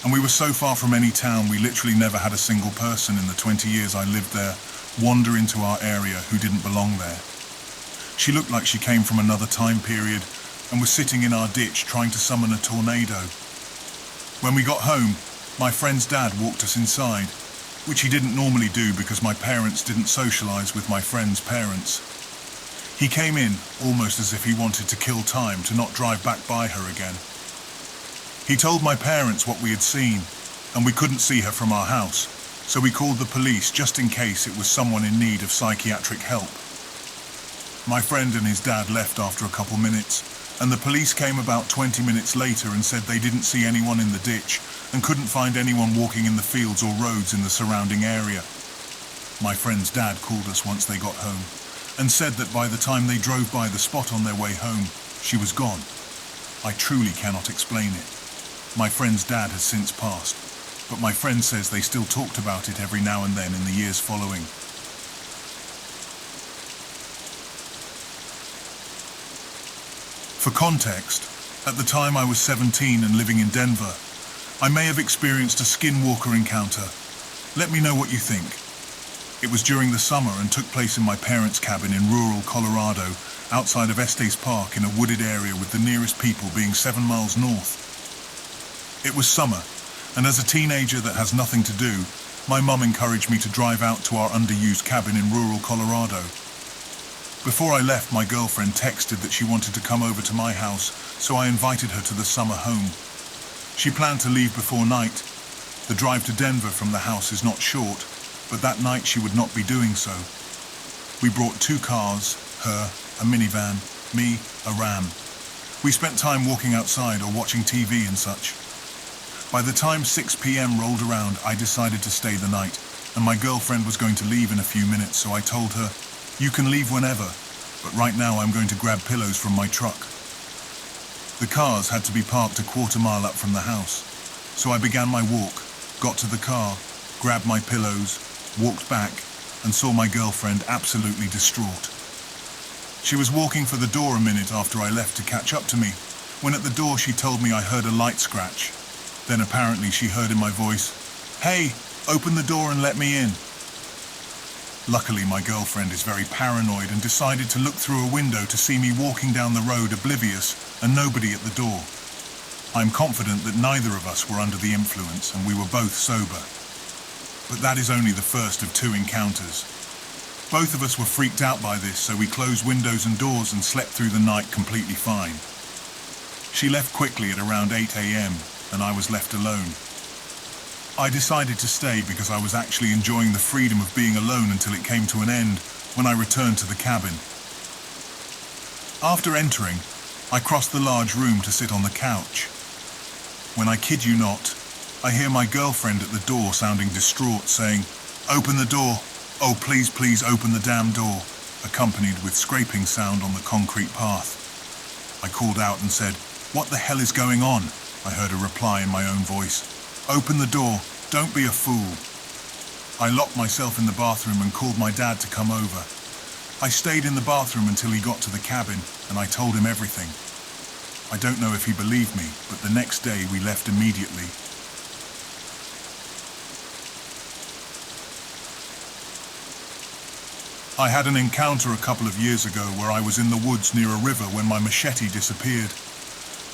and we were so far from any town we literally never had a single person in the 20 years I lived there wander into our area who didn't belong there. She looked like she came from another time period and was sitting in our ditch trying to summon a tornado. When we got home, my friend's dad walked us inside, which he didn't normally do because my parents didn't socialize with my friend's parents. He came in almost as if he wanted to kill time to not drive back by her again. He told my parents what we had seen, and we couldn't see her from our house, so we called the police just in case it was someone in need of psychiatric help. My friend and his dad left after a couple minutes, and the police came about 20 minutes later and said they didn't see anyone in the ditch and couldn't find anyone walking in the fields or roads in the surrounding area. My friend's dad called us once they got home and said that by the time they drove by the spot on their way home, she was gone. I truly cannot explain it. My friend's dad has since passed, but my friend says they still talked about it every now and then in the years following. For context, at the time I was 17 and living in Denver, I may have experienced a skinwalker encounter. Let me know what you think. It was during the summer and took place in my parents' cabin in rural Colorado, outside of Estes Park in a wooded area with the nearest people being 7 miles north. It was summer, and as a teenager that has nothing to do, my mum encouraged me to drive out to our underused cabin in rural Colorado. Before I left, my girlfriend texted that she wanted to come over to my house, so I invited her to the summer home. She planned to leave before night. The drive to Denver from the house is not short, but that night she would not be doing so. We brought 2 cars, her, a minivan, me, a Ram. We spent time walking outside or watching TV and such. By the time 6 p.m. rolled around, I decided to stay the night, and my girlfriend was going to leave in a few minutes, so I told her, "You can leave whenever, but right now I'm going to grab pillows from my truck." The cars had to be parked a quarter mile up from the house, so I began my walk, got to the car, grabbed my pillows, walked back, and saw my girlfriend absolutely distraught. She was walking for the door a minute after I left to catch up to me, when at the door she told me I heard a light scratch. Then apparently she heard in my voice, "Hey, open the door and let me in." Luckily, my girlfriend is very paranoid and decided to look through a window to see me walking down the road oblivious and nobody at the door. I'm confident that neither of us were under the influence and we were both sober. But that is only the first of 2 encounters. Both of us were freaked out by this, so we closed windows and doors and slept through the night completely fine. She left quickly at around 8 a.m. and I was left alone. I decided to stay because I was actually enjoying the freedom of being alone until it came to an end when I returned to the cabin. After entering, I crossed the large room to sit on the couch. When I kid you not, I hear my girlfriend at the door sounding distraught, saying, "Open the door. Oh, please, please open the damn door," accompanied with scraping sound on the concrete path. I called out and said, "What the hell is going on?" I heard a reply in my own voice. "Open the door. Don't be a fool." I locked myself in the bathroom and called my dad to come over. I stayed in the bathroom until he got to the cabin, and I told him everything. I don't know if he believed me, but the next day we left immediately. I had an encounter a couple of years ago where I was in the woods near a river when my machete disappeared.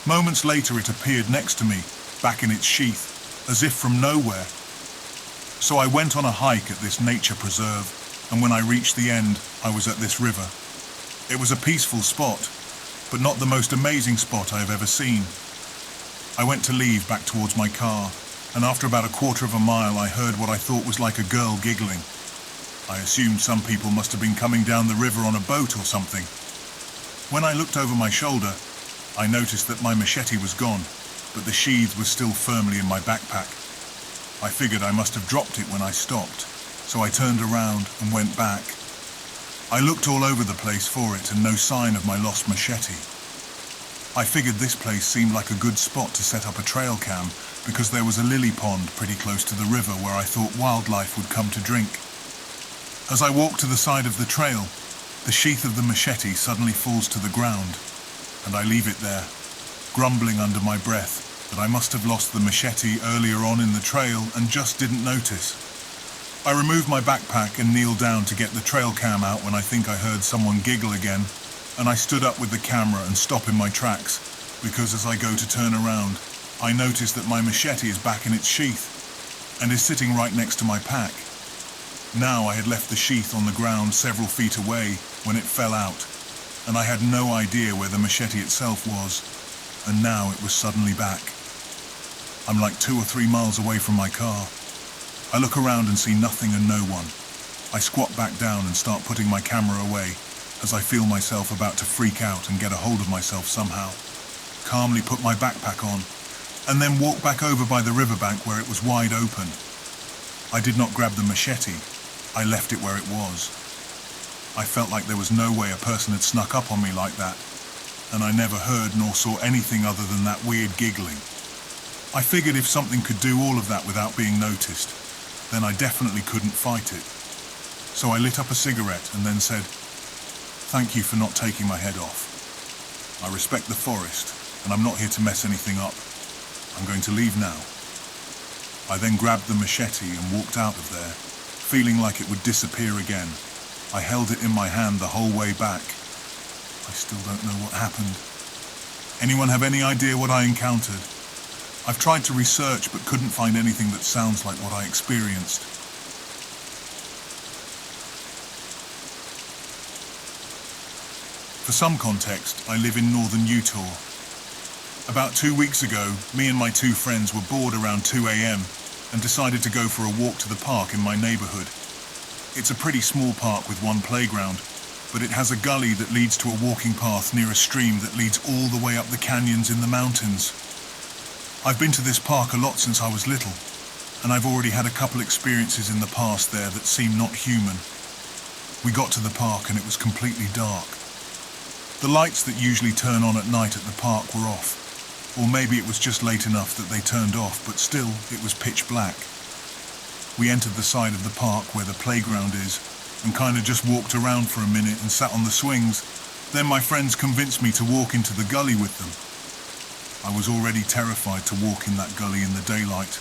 Moments later it appeared next to me, back in its sheath, as if from nowhere. So I went on a hike at this nature preserve, and when I reached the end, I was at this river. It was a peaceful spot, but not the most amazing spot I have ever seen. I went to leave back towards my car, and after about a quarter of a mile I heard what I thought was like a girl giggling. I assumed some people must have been coming down the river on a boat or something. When I looked over my shoulder, I noticed that my machete was gone, but the sheath was still firmly in my backpack. I figured I must have dropped it when I stopped, so I turned around and went back. I looked all over the place for it and no sign of my lost machete. I figured this place seemed like a good spot to set up a trail cam because there was a lily pond pretty close to the river where I thought wildlife would come to drink. As I walked to the side of the trail, the sheath of the machete suddenly falls to the ground, and I leave it there, grumbling under my breath that I must have lost the machete earlier on in the trail and just didn't notice. I removed my backpack and kneeled down to get the trail cam out when I think I heard someone giggle again, and I stood up with the camera and stop in my tracks, because as I go to turn around, I notice that my machete is back in its sheath, and is sitting right next to my pack. Now I had left the sheath on the ground several feet away when it fell out, and I had no idea where the machete itself was, and now it was suddenly back. I'm like 2 or 3 miles away from my car. I look around and see nothing and no one. I squat back down and start putting my camera away as I feel myself about to freak out and get a hold of myself somehow. Calmly put my backpack on and then walk back over by the riverbank where it was wide open. I did not grab the machete. I left it where it was. I felt like there was no way a person had snuck up on me like that, and I never heard nor saw anything other than that weird giggling. I figured if something could do all of that without being noticed, then I definitely couldn't fight it. So I lit up a cigarette and then said, "Thank you for not taking my head off. I respect the forest, and I'm not here to mess anything up. I'm going to leave now." I then grabbed the machete and walked out of there, feeling like it would disappear again. I held it in my hand the whole way back. I still don't know what happened. Anyone have any idea what I encountered? I've tried to research but couldn't find anything that sounds like what I experienced. For some context, I live in northern Utah. About 2 weeks ago, me and my 2 friends were bored around 2 a.m. and decided to go for a walk to the park in my neighborhood. It's a pretty small park with one playground, but it has a gully that leads to a walking path near a stream that leads all the way up the canyons in the mountains. I've been to this park a lot since I was little, and I've already had a couple experiences in the past there that seem not human. We got to the park and it was completely dark. The lights that usually turn on at night at the park were off, or maybe it was just late enough that they turned off, but still, it was pitch black. We entered the side of the park where the playground is, and kind of just walked around for a minute and sat on the swings. Then my friends convinced me to walk into the gully with them. I was already terrified to walk in that gully in the daylight.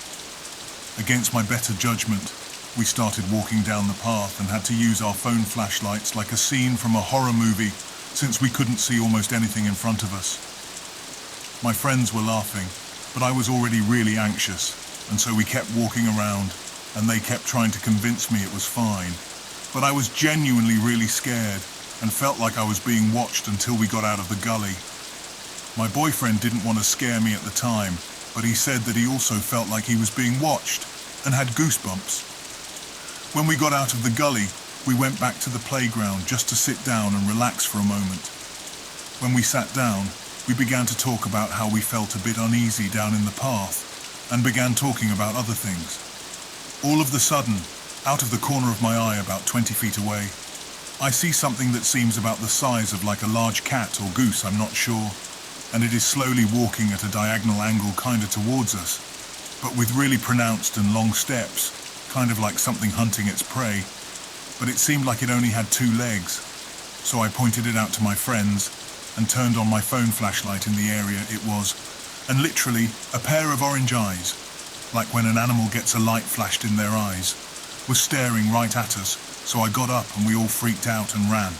Against my better judgment, we started walking down the path and had to use our phone flashlights like a scene from a horror movie, since we couldn't see almost anything in front of us. My friends were laughing, but I was already really anxious, and so we kept walking around, and they kept trying to convince me it was fine. But I was genuinely really scared, and felt like I was being watched until we got out of the gully. My boyfriend didn't want to scare me at the time, but he said that he also felt like he was being watched, and had goosebumps. When we got out of the gully, we went back to the playground just to sit down and relax for a moment. When we sat down, we began to talk about how we felt a bit uneasy down in the path, and began talking about other things. All of the sudden, out of the corner of my eye about 20 feet away, I see something that seems about the size of like a large cat or goose, I'm not sure, and it is slowly walking at a diagonal angle kinda towards us, but with really pronounced and long steps, kind of like something hunting its prey. But it seemed like it only had 2 legs, so I pointed it out to my friends and turned on my phone flashlight in the area it was, and literally a pair of orange eyes, like when an animal gets a light flashed in their eyes, was staring right at us, so I got up and we all freaked out and ran.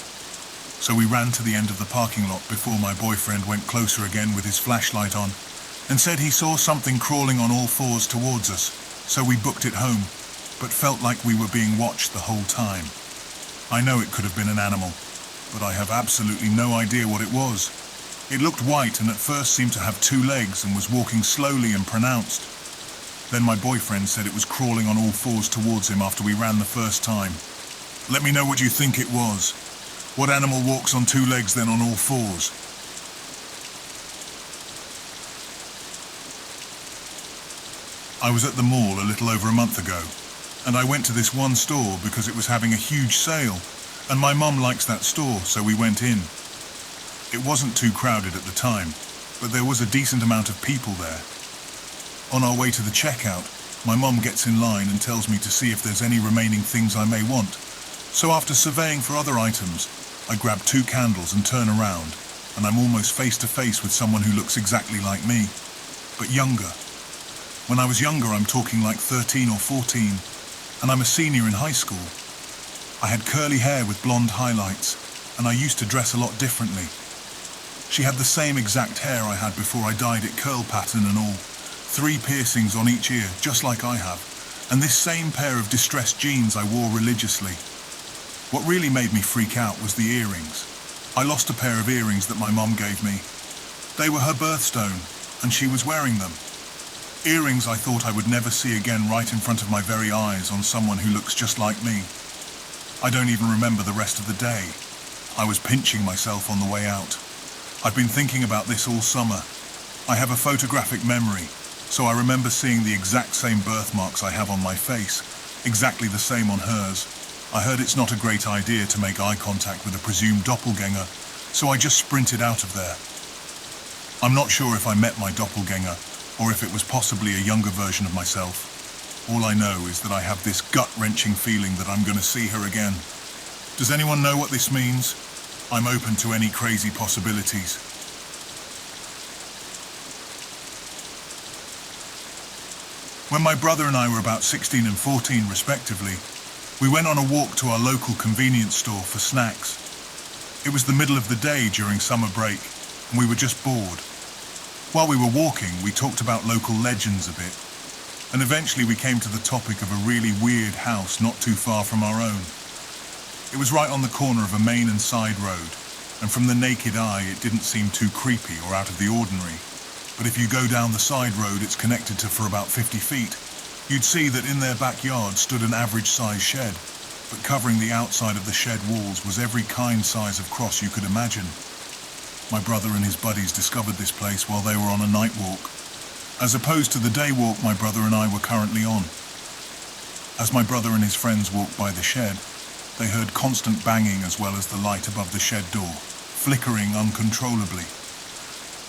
So we ran to the end of the parking lot before my boyfriend went closer again with his flashlight on, and said he saw something crawling on all 4s towards us, so we booked it home, but felt like we were being watched the whole time. I know it could have been an animal, but I have absolutely no idea what it was. It looked white and at first seemed to have 2 legs and was walking slowly and pronounced. Then my boyfriend said it was crawling on all 4s towards him after we ran the first time. Let me know what you think it was. What animal walks on 2 legs then on all 4s? I was at the mall a little over a month ago, and I went to this one store because it was having a huge sale, and my mum likes that store, so we went in. It wasn't too crowded at the time, but there was a decent amount of people there. On our way to the checkout, my mum gets in line and tells me to see if there's any remaining things I may want. So after surveying for other items, I grab 2 candles and turn around, and I'm almost face to face with someone who looks exactly like me, but younger. When I was younger, I'm talking like 13 or 14, and I'm a senior in high school. I had curly hair with blonde highlights, and I used to dress a lot differently. She had the same exact hair I had before I dyed it curl pattern and all, 3 piercings on each ear, just like I have, and this same pair of distressed jeans I wore religiously. What really made me freak out was the earrings. I lost a pair of earrings that my mum gave me. They were her birthstone, and she was wearing them. Earrings I thought I would never see again right in front of my very eyes on someone who looks just like me. I don't even remember the rest of the day. I was pinching myself on the way out. I've been thinking about this all summer. I have a photographic memory, so I remember seeing the exact same birthmarks I have on my face, exactly the same on hers. I heard it's not a great idea to make eye contact with a presumed doppelganger, so I just sprinted out of there. I'm not sure if I met my doppelganger, or if it was possibly a younger version of myself. All I know is that I have this gut-wrenching feeling that I'm going to see her again. Does anyone know what this means? I'm open to any crazy possibilities. When my brother and I were about 16 and 14 respectively, we went on a walk to our local convenience store for snacks. It was the middle of the day during summer break, and we were just bored. While we were walking, we talked about local legends a bit, and eventually we came to the topic of a really weird house not too far from our own. It was right on the corner of a main and side road, and from the naked eye it didn't seem too creepy or out of the ordinary. But if you go down the side road it's connected to for about 50 feet, you'd see that in their backyard stood an average-sized shed, but covering the outside of the shed walls was every kind size of cross you could imagine. My brother and his buddies discovered this place while they were on a night walk, as opposed to the day walk my brother and I were currently on. As my brother and his friends walked by the shed, they heard constant banging as well as the light above the shed door, flickering uncontrollably.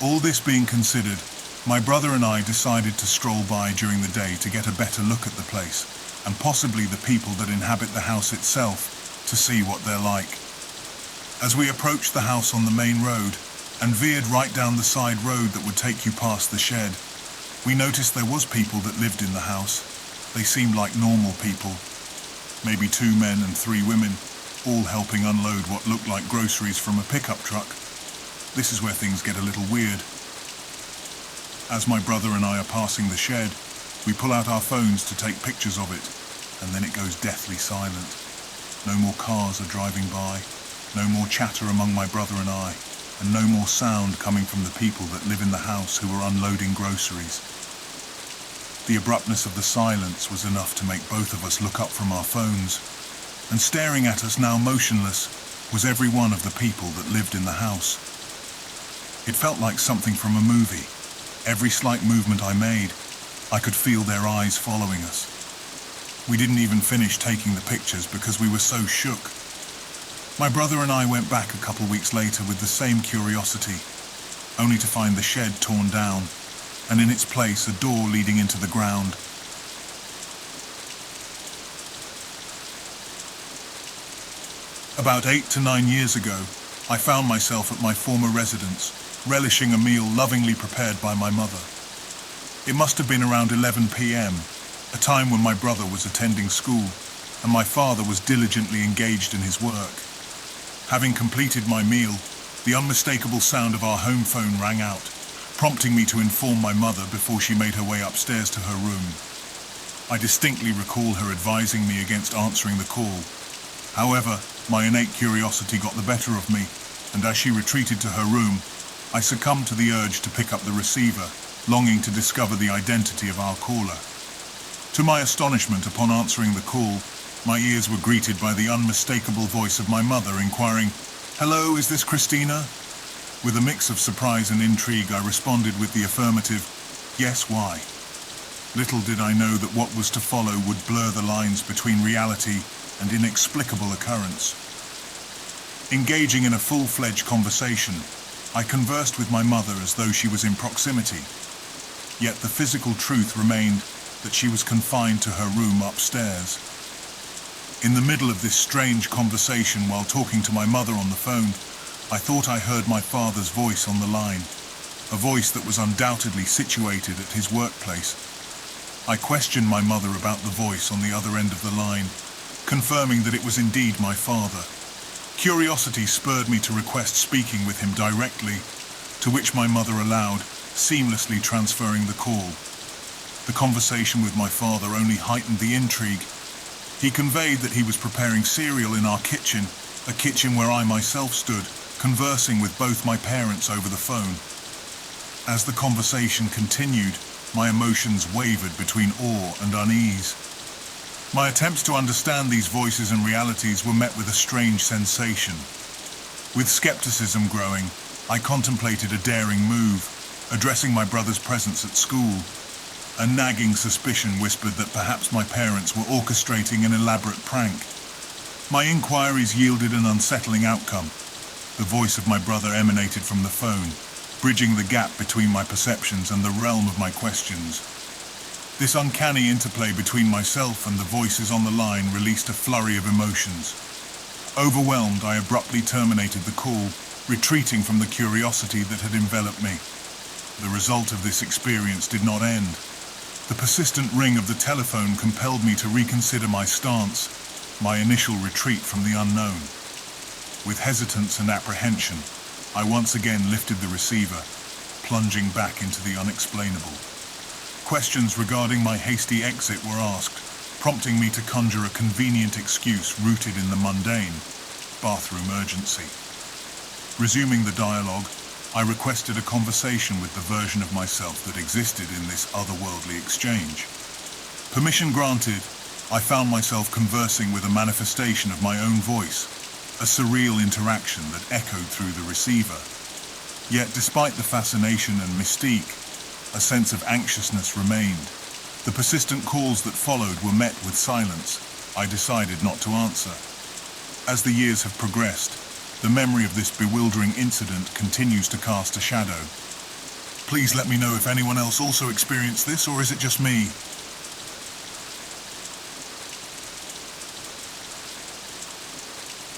All this being considered, my brother and I decided to stroll by during the day to get a better look at the place, and possibly the people that inhabit the house itself, to see what they're like. As we approached the house on the main road, and veered right down the side road that would take you past the shed, we noticed there was people that lived in the house. They seemed like normal people. Maybe 2 men and 3 women, all helping unload what looked like groceries from a pickup truck. This is where things get a little weird. As my brother and I are passing the shed, we pull out our phones to take pictures of it, and then it goes deathly silent. No more cars are driving by, no more chatter among my brother and I, and no more sound coming from the people that live in the house who are unloading groceries. The abruptness of the silence was enough to make both of us look up from our phones, and staring at us now motionless was every one of the people that lived in the house. It felt like something from a movie. Every slight movement I made, I could feel their eyes following us. We didn't even finish taking the pictures because we were so shook. My brother and I went back a couple weeks later with the same curiosity, only to find the shed torn down, and in its place a door leading into the ground. About 8 to 9 years ago, I found myself at my former residence, relishing a meal lovingly prepared by my mother. It must have been around 11 p.m., a time when my brother was attending school, and my father was diligently engaged in his work. Having completed my meal, the unmistakable sound of our home phone rang out, prompting me to inform my mother before she made her way upstairs to her room. I distinctly recall her advising me against answering the call. However, my innate curiosity got the better of me, and as she retreated to her room, I succumbed to the urge to pick up the receiver, longing to discover the identity of our caller. To my astonishment upon answering the call, my ears were greeted by the unmistakable voice of my mother inquiring, "Hello, is this Christina?" With a mix of surprise and intrigue, I responded with the affirmative, "Yes, why?" Little did I know that what was to follow would blur the lines between reality and inexplicable occurrence. Engaging in a full-fledged conversation, I conversed with my mother as though she was in proximity. Yet the physical truth remained that she was confined to her room upstairs. In the middle of this strange conversation while talking to my mother on the phone, I thought I heard my father's voice on the line, a voice that was undoubtedly situated at his workplace. I questioned my mother about the voice on the other end of the line, confirming that it was indeed my father. Curiosity spurred me to request speaking with him directly, to which my mother allowed, seamlessly transferring the call. The conversation with my father only heightened the intrigue. He conveyed that he was preparing cereal in our kitchen, a kitchen where I myself stood, conversing with both my parents over the phone. As the conversation continued, my emotions wavered between awe and unease. My attempts to understand these voices and realities were met with a strange sensation. With skepticism growing, I contemplated a daring move, addressing my brother's presence at school. A nagging suspicion whispered that perhaps my parents were orchestrating an elaborate prank. My inquiries yielded an unsettling outcome. The voice of my brother emanated from the phone, bridging the gap between my perceptions and the realm of my questions. This uncanny interplay between myself and the voices on the line released a flurry of emotions. Overwhelmed, I abruptly terminated the call, retreating from the curiosity that had enveloped me. The result of this experience did not end. The persistent ring of the telephone compelled me to reconsider my stance, my initial retreat from the unknown. With hesitance and apprehension, I once again lifted the receiver, plunging back into the unexplainable. Questions regarding my hasty exit were asked, prompting me to conjure a convenient excuse rooted in the mundane: bathroom urgency. Resuming the dialogue, I requested a conversation with the version of myself that existed in this otherworldly exchange. Permission granted, I found myself conversing with a manifestation of my own voice, a surreal interaction that echoed through the receiver. Yet despite the fascination and mystique, a sense of anxiousness remained. The persistent calls that followed were met with silence. I decided not to answer. As the years have progressed, the memory of this bewildering incident continues to cast a shadow. Please let me know if anyone else also experienced this, or is it just me?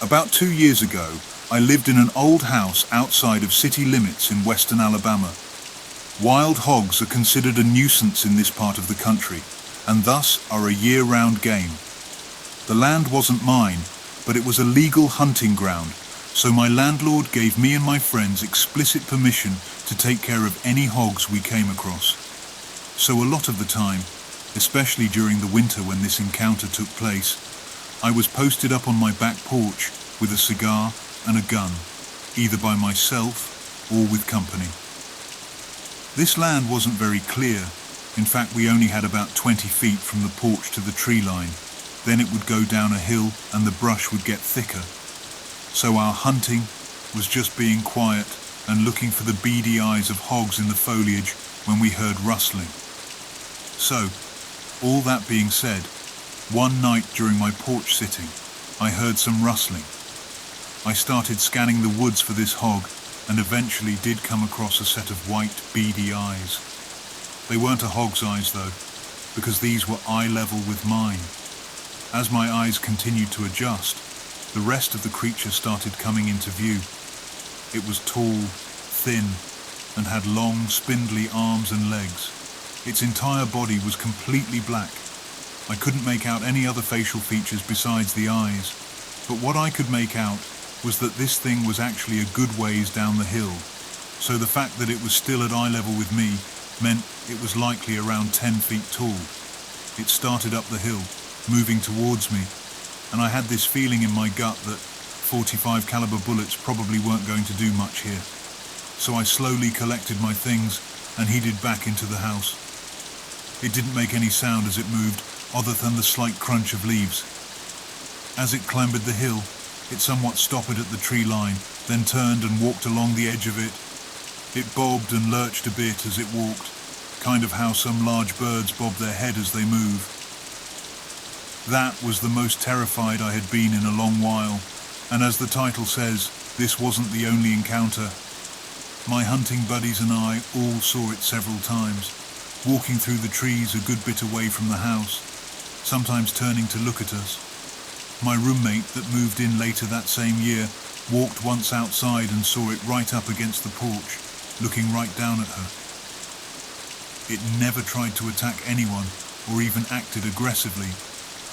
About 2 years ago, I lived in an old house outside of city limits in western Alabama. Wild hogs are considered a nuisance in this part of the country, and thus are a year-round game. The land wasn't mine, but it was a legal hunting ground, so my landlord gave me and my friends explicit permission to take care of any hogs we came across. So a lot of the time, especially during the winter when this encounter took place, I was posted up on my back porch with a cigar and a gun, either by myself or with company. This land wasn't very clear. In fact, we only had about 20 feet from the porch to the tree line. Then it would go down a hill and the brush would get thicker. So our hunting was just being quiet and looking for the beady eyes of hogs in the foliage when we heard rustling. So, all that being said, one night during my porch sitting, I heard some rustling. I started scanning the woods for this hog and eventually did come across a set of white, beady eyes. They weren't a hog's eyes though, because these were eye level with mine. As my eyes continued to adjust, the rest of the creature started coming into view. It was tall, thin, and had long, spindly arms and legs. Its entire body was completely black. I couldn't make out any other facial features besides the eyes, but what I could make out was that this thing was actually a good ways down the hill, so the fact that it was still at eye level with me meant it was likely around 10 feet tall. It started up the hill, moving towards me, and I had this feeling in my gut that 45 caliber bullets probably weren't going to do much here. So I slowly collected my things and headed back into the house. It didn't make any sound as it moved, other than the slight crunch of leaves. As it clambered the hill, it somewhat stopped at the tree line, then turned and walked along the edge of it. It bobbed and lurched a bit as it walked, kind of how some large birds bob their head as they move. That was the most terrified I had been in a long while, and as the title says, this wasn't the only encounter. My hunting buddies and I all saw it several times, walking through the trees a good bit away from the house, sometimes turning to look at us. My roommate that moved in later that same year walked once outside and saw it right up against the porch, looking right down at her. It never tried to attack anyone or even acted aggressively,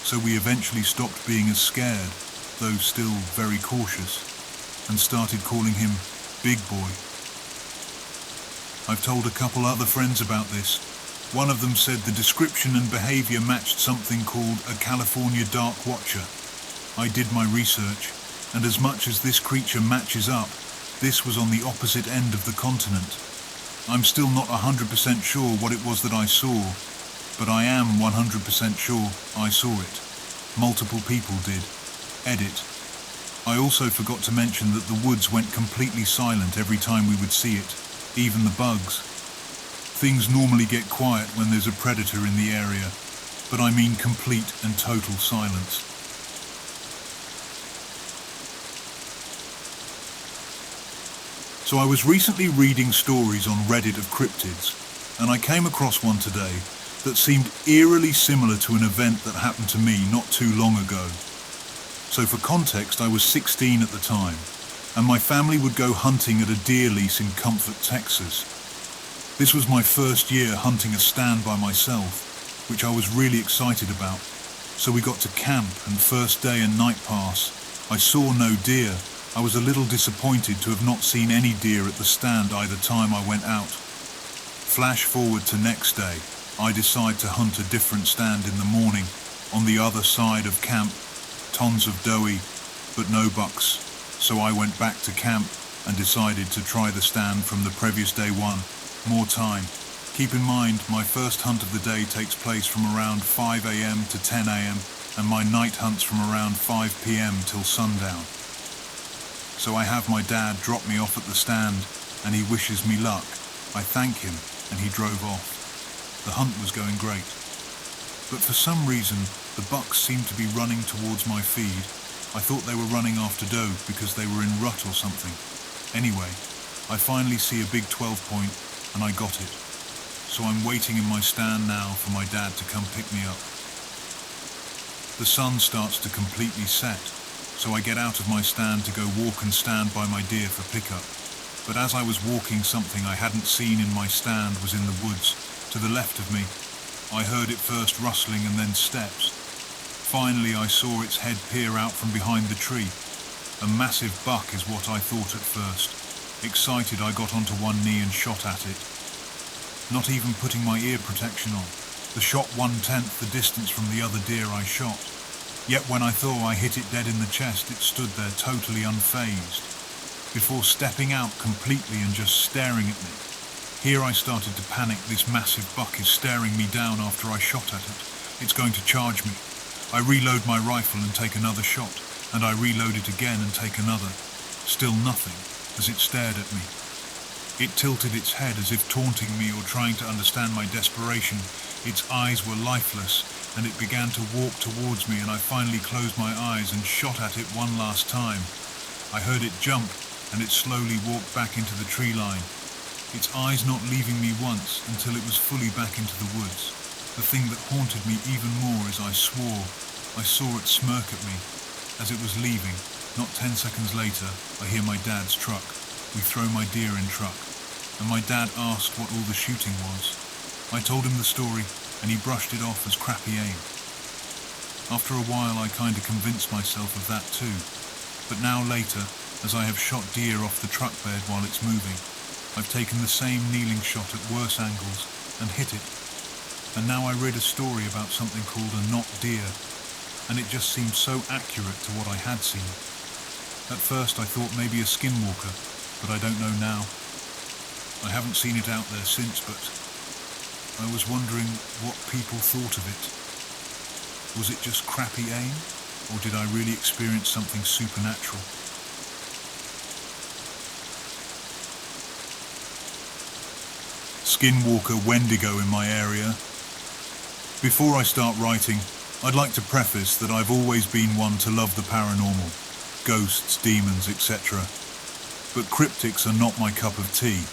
so we eventually stopped being as scared, though still very cautious, and started calling him Big Boy. I've told a couple other friends about this. One of them said the description and behavior matched something called a California Dark Watcher. I did my research, and as much as this creature matches up, this was on the opposite end of the continent. I'm still not 100% sure what it was that I saw, but I am 100% sure I saw it. Multiple people did. Edit. I also forgot to mention that the woods went completely silent every time we would see it, even the bugs. Things normally get quiet when there's a predator in the area, but I mean complete and total silence. So I was recently reading stories on Reddit of cryptids, and I came across one today that seemed eerily similar to an event that happened to me not too long ago. So for context, I was 16 at the time, and my family would go hunting at a deer lease in Comfort, Texas. This was my first year hunting a stand by myself, which I was really excited about. So we got to camp, and first day and night pass, I saw no deer. I was a little disappointed to have not seen any deer at the stand either time I went out. Flash forward to next day, I decide to hunt a different stand in the morning, on the other side of camp. Tons of doe, but no bucks, so I went back to camp and decided to try the stand from the previous day one more time. Keep in mind, my first hunt of the day takes place from around 5 a.m. to 10 a.m. and my night hunts from around 5 p.m. till sundown. So I have my dad drop me off at the stand and he wishes me luck. I thank him and he drove off. The hunt was going great. But for some reason, the bucks seemed to be running towards my feed. I thought they were running after doe because they were in rut or something. Anyway, I finally see a big 12-point and I got it. So I'm waiting in my stand now for my dad to come pick me up. The sun starts to completely set, so I get out of my stand to go walk and stand by my deer for pickup. But as I was walking, something I hadn't seen in my stand was in the woods to the left of me. I heard it first rustling and then steps. Finally, I saw its head peer out from behind the tree. A massive buck is what I thought at first. Excited, I got onto one knee and shot at it. Not even putting my ear protection on. The shot 1/10 the distance from the other deer I shot. Yet when I thought I hit it dead in the chest, it stood there totally unfazed, before stepping out completely and just staring at me. Here I started to panic. This massive buck is staring me down after I shot at it. It's going to charge me. I reload my rifle and take another shot, and I reload it again and take another. Still nothing, as it stared at me. It tilted its head as if taunting me or trying to understand my desperation. Its eyes were lifeless, and it began to walk towards me, and I finally closed my eyes and shot at it one last time. I heard it jump, and it slowly walked back into the tree line. Its eyes not leaving me once until it was fully back into the woods. The thing that haunted me even more is I swore I saw it smirk at me as it was leaving. Not 10 seconds later, I hear my dad's truck. We throw my deer in truck, and my dad asked what all the shooting was. I told him the story, and he brushed it off as crappy aim. After a while, I kind of convinced myself of that too. But now later, as I have shot deer off the truck bed while it's moving, I've taken the same kneeling shot at worse angles and hit it. And now I read a story about something called a not deer, and it just seemed so accurate to what I had seen. At first I thought maybe a skinwalker, but I don't know now. I haven't seen it out there since, but I was wondering what people thought of it. Was it just crappy aim, or did I really experience something supernatural? Skinwalker Wendigo in my area. Before I start writing, I'd like to preface that I've always been one to love the paranormal, ghosts, demons, etc. But cryptics are not my cup of tea.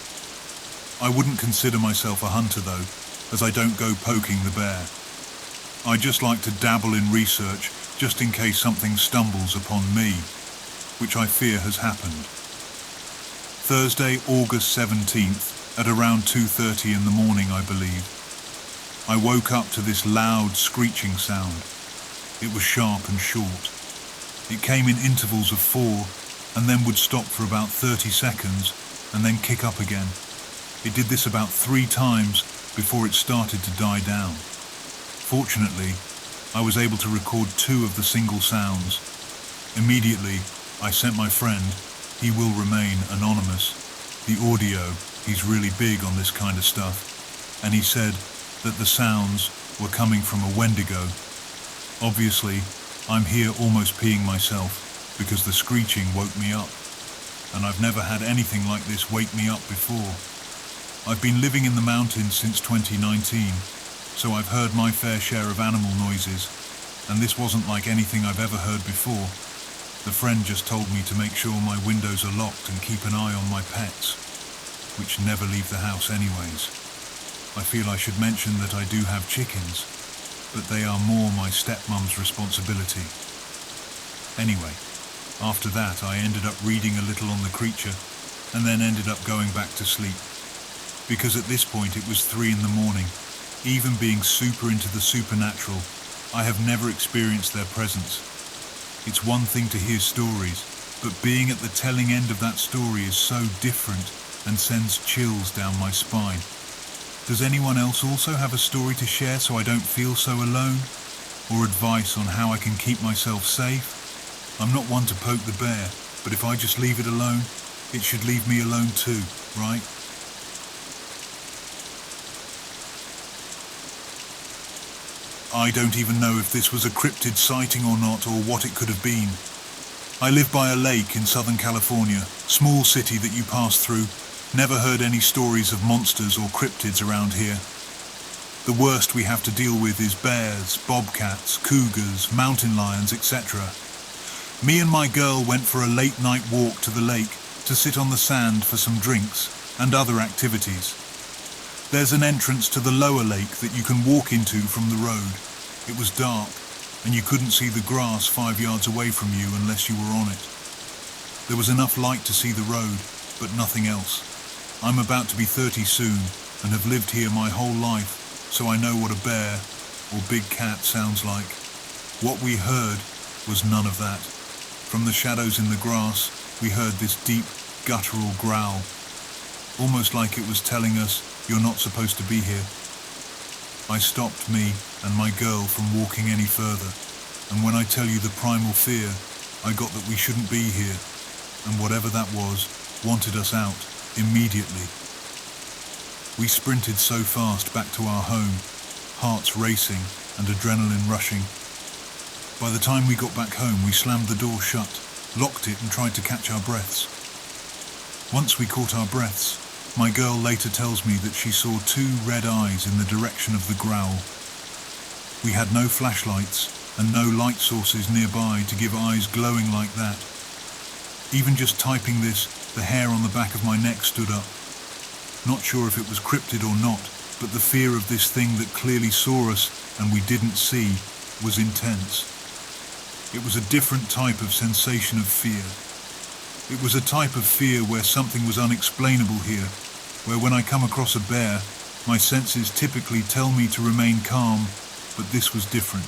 I wouldn't consider myself a hunter though, as I don't go poking the bear. I just like to dabble in research just in case something stumbles upon me, which I fear has happened. Thursday, August 17th, at around 2:30 in the morning, I believe. I woke up to this loud screeching sound. It was sharp and short. It came in intervals of 4 and then would stop for about 30 seconds and then kick up again. It did this about 3 times before it started to die down. Fortunately, I was able to record 2 of the single sounds. Immediately, I sent my friend, he will remain anonymous, the audio He's really big on this kind of stuff, and he said that the sounds were coming from a Wendigo. Obviously, I'm here almost peeing myself because the screeching woke me up, and I've never had anything like this wake me up before. I've been living in the mountains since 2019, so I've heard my fair share of animal noises, and this wasn't like anything I've ever heard before. The friend just told me to make sure my windows are locked and keep an eye on my pets, which never leave the house anyways. I feel I should mention that I do have chickens, but they are more my stepmom's responsibility. Anyway, after that I ended up reading a little on the creature, and then ended up going back to sleep. Because at this point it was 3 in the morning. Even being super into the supernatural, I have never experienced their presence. It's one thing to hear stories, but being at the telling end of that story is so different and sends chills down my spine. Does anyone else also have a story to share so I don't feel so alone? Or advice on how I can keep myself safe? I'm not one to poke the bear, but if I just leave it alone, it should leave me alone too, right? I don't even know if this was a cryptid sighting or not, or what it could have been. I live by a lake in Southern California, small city that you pass through. Never heard any stories of monsters or cryptids around here. The worst we have to deal with is bears, bobcats, cougars, mountain lions, etc. Me and my girl went for a late night walk to the lake to sit on the sand for some drinks and other activities. There's an entrance to the lower lake that you can walk into from the road. It was dark, and you couldn't see the grass 5 yards away from you unless you were on it. There was enough light to see the road, but nothing else. I'm about to be 30 soon, and have lived here my whole life, so I know what a bear or big cat sounds like. What we heard was none of that. From the shadows in the grass, we heard this deep, guttural growl, almost like it was telling us, "You're not supposed to be here." I stopped me and my girl from walking any further, and when I tell you the primal fear, I got that we shouldn't be here, and whatever that was, wanted us out, immediately. We sprinted so fast back to our home, hearts racing and adrenaline rushing. By the time we got back home, we slammed the door shut, locked it and tried to catch our breaths. Once we caught our breaths, my girl later tells me that she saw 2 red eyes in the direction of the growl. We had no flashlights and no light sources nearby to give eyes glowing like that. Even just typing this, the hair on the back of my neck stood up. Not sure if it was cryptid or not, but the fear of this thing that clearly saw us and we didn't see was intense. It was a different type of sensation of fear. It was a type of fear where something was unexplainable here, where when I come across a bear, my senses typically tell me to remain calm, but this was different.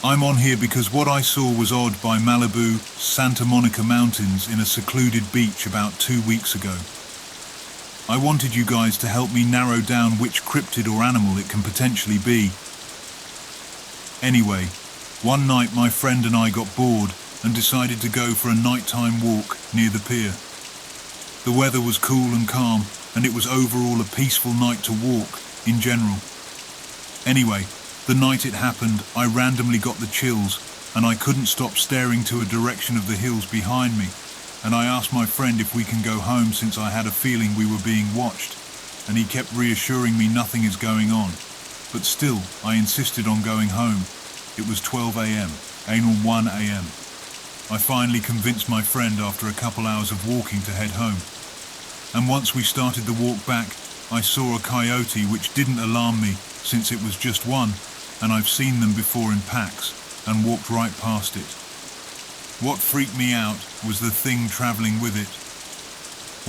I'm on here because what I saw was odd by Malibu, Santa Monica Mountains in a secluded beach about 2 weeks ago. I wanted you guys to help me narrow down which cryptid or animal it can potentially be. Anyway, one night my friend and I got bored and decided to go for a nighttime walk near the pier. The weather was cool and calm, and it was overall a peaceful night to walk in general. Anyway, the night it happened, I randomly got the chills, and I couldn't stop staring to a direction of the hills behind me, and I asked my friend if we can go home since I had a feeling we were being watched, and he kept reassuring me nothing is going on. But still, I insisted on going home. It was 12 a.m., anal 1 a.m. I finally convinced my friend after a couple hours of walking to head home. And once we started the walk back, I saw a coyote which didn't alarm me since it was just one, and I've seen them before in packs, and walked right past it. What freaked me out was the thing travelling with it.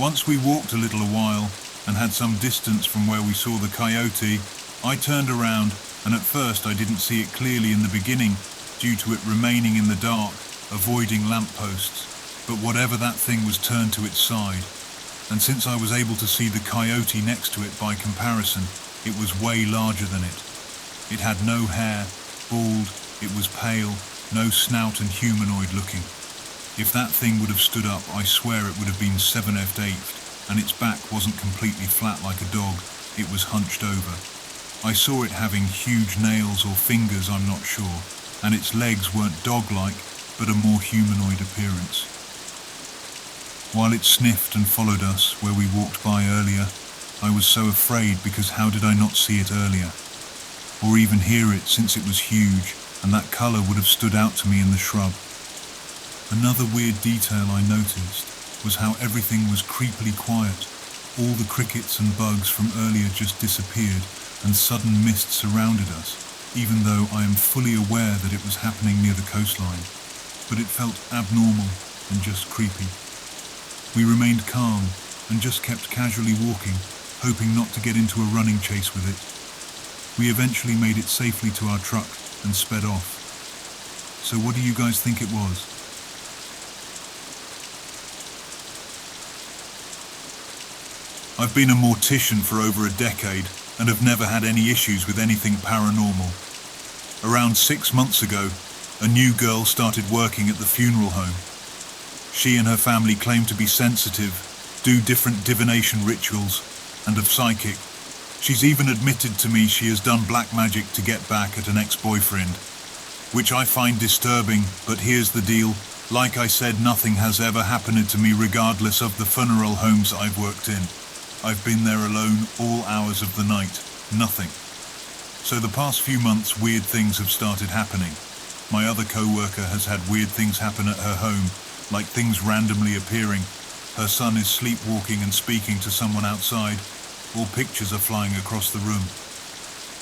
Once we walked a little while and had some distance from where we saw the coyote, I turned around, and at first I didn't see it clearly in the beginning due to it remaining in the dark, avoiding lampposts, but whatever that thing was turned to its side, and since I was able to see the coyote next to it by comparison, it was way larger than it. It had no hair, bald, it was pale, no snout and humanoid looking. If that thing would have stood up, I swear it would have been 7/8, and its back wasn't completely flat like a dog, it was hunched over. I saw it having huge nails or fingers, I'm not sure, and its legs weren't dog-like, but a more humanoid appearance. While it sniffed and followed us where we walked by earlier, I was so afraid because how did I not see it earlier? Or even hear it, since it was huge, and that colour would have stood out to me in the shrub. Another weird detail I noticed was how everything was creepily quiet. All the crickets and bugs from earlier just disappeared, and sudden mist surrounded us, even though I am fully aware that it was happening near the coastline. But it felt abnormal and just creepy. We remained calm and just kept casually walking, hoping not to get into a running chase with it. We eventually made it safely to our truck and sped off. So what do you guys think it was? I've been a mortician for over a decade and have never had any issues with anything paranormal. Around 6 months ago, a new girl started working at the funeral home. She and her family claim to be sensitive, do different divination rituals, and are psychic. She's even admitted to me she has done black magic to get back at an ex-boyfriend, which I find disturbing, but here's the deal. Like I said, nothing has ever happened to me regardless of the funeral homes I've worked in. I've been there alone all hours of the night. Nothing. So the past few months, weird things have started happening. My other co-worker has had weird things happen at her home, like things randomly appearing. Her son is sleepwalking and speaking to someone outside, or pictures are flying across the room.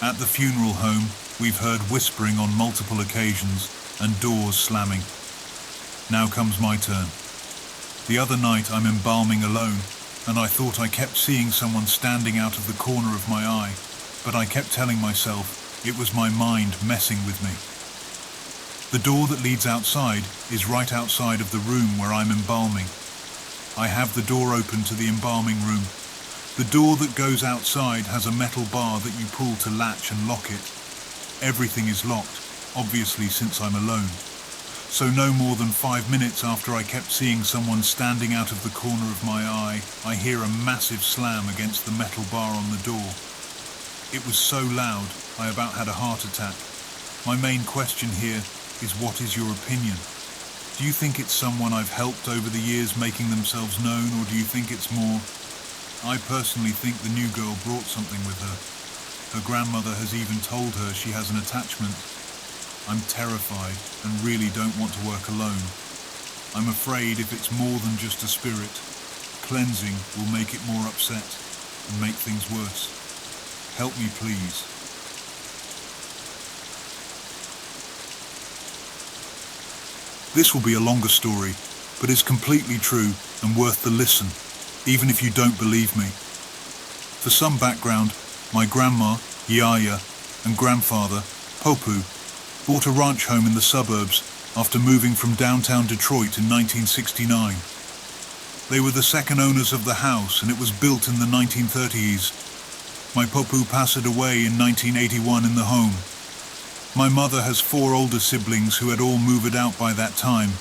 At the funeral home, we've heard whispering on multiple occasions and doors slamming. Now comes my turn. The other night I'm embalming alone, and I thought I kept seeing someone standing out of the corner of my eye, but I kept telling myself it was my mind messing with me. The door that leads outside is right outside of the room where I'm embalming. I have the door open to the embalming room. The door that goes outside has a metal bar that you pull to latch and lock it. Everything is locked, obviously since I'm alone. So no more than 5 minutes after I kept seeing someone standing out of the corner of my eye, I hear a massive slam against the metal bar on the door. It was so loud, I about had a heart attack. My main question here is, what is your opinion? Do you think it's someone I've helped over the years making themselves known, or do you think it's more? I personally think the new girl brought something with her. Her grandmother has even told her she has an attachment. I'm terrified and really don't want to work alone. I'm afraid if it's more than just a spirit, cleansing will make it more upset and make things worse. Help me, please. This will be a longer story, but it's completely true and worth the listen, even if you don't believe me. For some background, my grandma, Yaya, and grandfather, Popu, bought a ranch home in the suburbs after moving from downtown Detroit in 1969. They were the second owners of the house, and it was built in the 1930s. My Popu passed away in 1981 in the home. My mother has 4 older siblings who had all moved out by that time.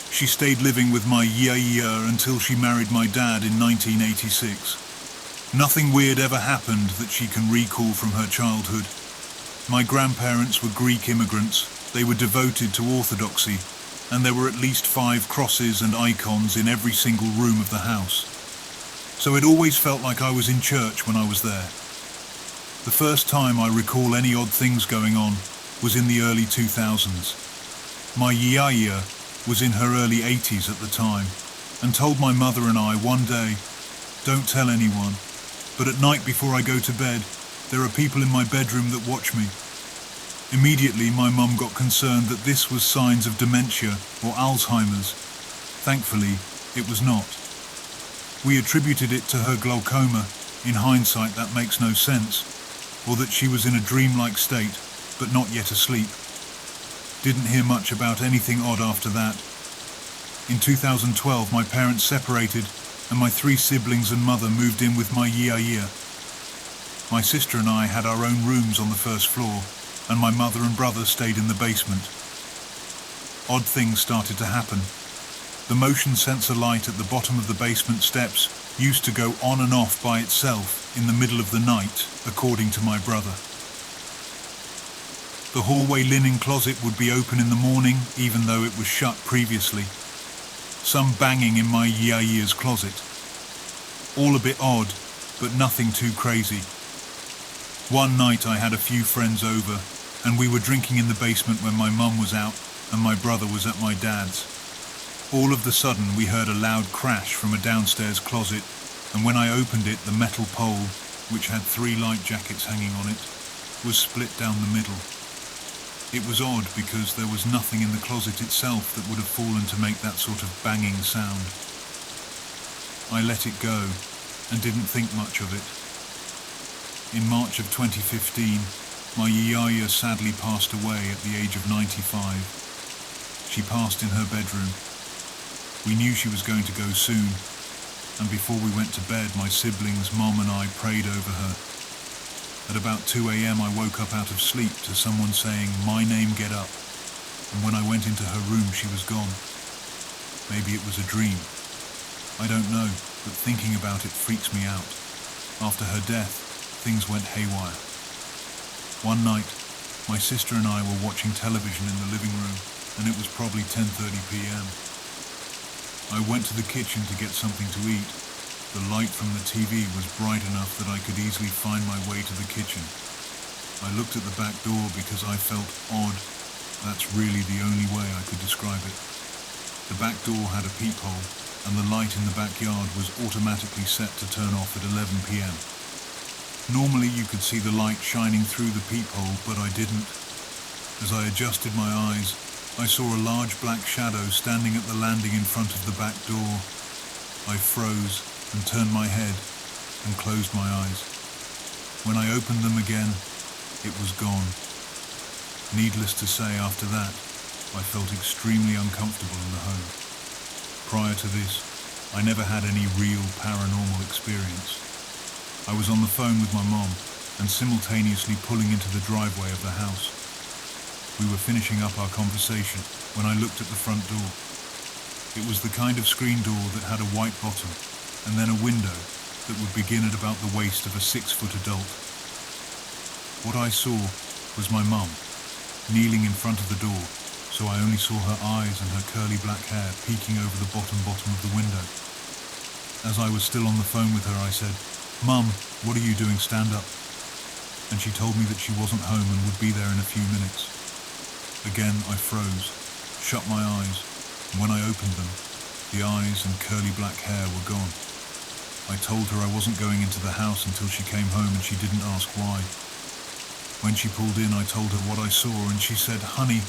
She stayed living with my Yaya until she married my dad in 1986. Nothing weird ever happened that she can recall from her childhood. My grandparents were Greek immigrants. They were devoted to orthodoxy, and there were at least 5 crosses and icons in every single room of the house. So it always felt like I was in church when I was there. The first time I recall any odd things going on was in the early 2000s. My Yaya was in her early 80s at the time, and told my mother and I one day, "Don't tell anyone, but at night before I go to bed, there are people in my bedroom that watch me." Immediately my mum got concerned that this was signs of dementia or Alzheimer's. Thankfully, it was not. We attributed it to her glaucoma. In hindsight, that makes no sense. Or that she was in a dreamlike state, but not yet asleep. Didn't hear much about anything odd after that. In 2012, my parents separated, and my 3 siblings and mother moved in with my Yaya. My sister and I had our own rooms on the first floor, and my mother and brother stayed in the basement. Odd things started to happen. The motion sensor light at the bottom of the basement steps used to go on and off by itself in the middle of the night, according to my brother. The hallway linen closet would be open in the morning, even though it was shut previously. Some banging in my Yaya's closet. All a bit odd, but nothing too crazy. One night I had a few friends over, and we were drinking in the basement when my mum was out and my brother was at my dad's. All of the sudden we heard a loud crash from a downstairs closet, and when I opened it, the metal pole, which had 3 light jackets hanging on it, was split down the middle. It was odd because there was nothing in the closet itself that would have fallen to make that sort of banging sound. I let it go and didn't think much of it. In March of 2015, my Yaya sadly passed away at the age of 95. She passed in her bedroom. We knew she was going to go soon, and before we went to bed, my siblings, Mom and I prayed over her. At about 2 a.m. I woke up out of sleep to someone saying, "My name, get up," and when I went into her room she was gone. Maybe it was a dream. I don't know, but thinking about it freaks me out. After her death, things went haywire. One night, my sister and I were watching television in the living room, and it was probably 10:30 p.m. I went to the kitchen to get something to eat. The light from the TV was bright enough that I could easily find my way to the kitchen. I looked at the back door because I felt odd. That's really the only way I could describe it. The back door had a peephole, and the light in the backyard was automatically set to turn off at 11 p.m. Normally you could see the light shining through the peephole, but I didn't. As I adjusted my eyes, I saw a large black shadow standing at the landing in front of the back door. I froze and turned my head and closed my eyes. When I opened them again, it was gone. Needless to say, after that, I felt extremely uncomfortable in the home. Prior to this, I never had any real paranormal experience. I was on the phone with my mom and simultaneously pulling into the driveway of the house. We were finishing up our conversation when I looked at the front door. It was the kind of screen door that had a white bottom and then a window that would begin at about the waist of a 6-foot adult. What I saw was my mum, kneeling in front of the door, so I only saw her eyes and her curly black hair peeking over the bottom of the window. As I was still on the phone with her, I said, "Mum, what are you doing? Stand up." And she told me that she wasn't home and would be there in a few minutes. Again, I froze, shut my eyes, and when I opened them, the eyes and curly black hair were gone. I told her I wasn't going into the house until she came home, and she didn't ask why. When she pulled in, I told her what I saw, and she said, "Honey,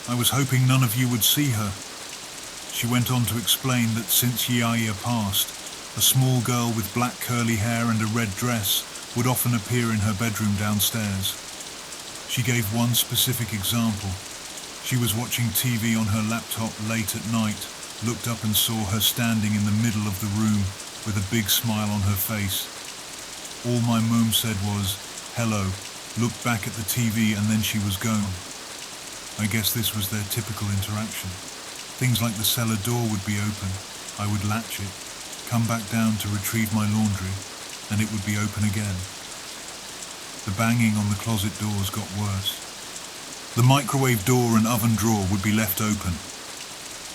I was hoping none of you would see her." She went on to explain that since Yaya passed, a small girl with black curly hair and a red dress would often appear in her bedroom downstairs. She gave one specific example. She was watching TV on her laptop late at night, looked up and saw her standing in the middle of the room with a big smile on her face. All my mum said was, "Hello," looked back at the TV, and then she was gone. I guess this was their typical interaction. Things like the cellar door would be open, I would latch it, come back down to retrieve my laundry, and it would be open again. The banging on the closet doors got worse. The microwave door and oven drawer would be left open.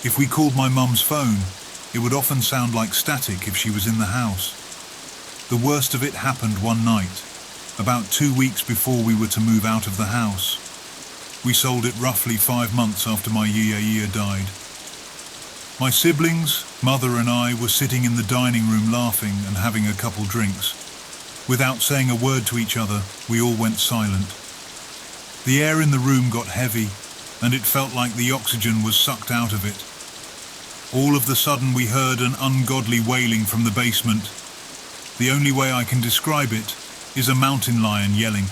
If we called my mum's phone, it would often sound like static if she was in the house. The worst of it happened one night, about 2 weeks before we were to move out of the house. We sold it roughly 5 months after my Yaya died. My siblings, mother and I were sitting in the dining room laughing and having a couple drinks. Without saying a word to each other, we all went silent. The air in the room got heavy, and it felt like the oxygen was sucked out of it. All of the sudden we heard an ungodly wailing from the basement. The only way I can describe it is a mountain lion yelling.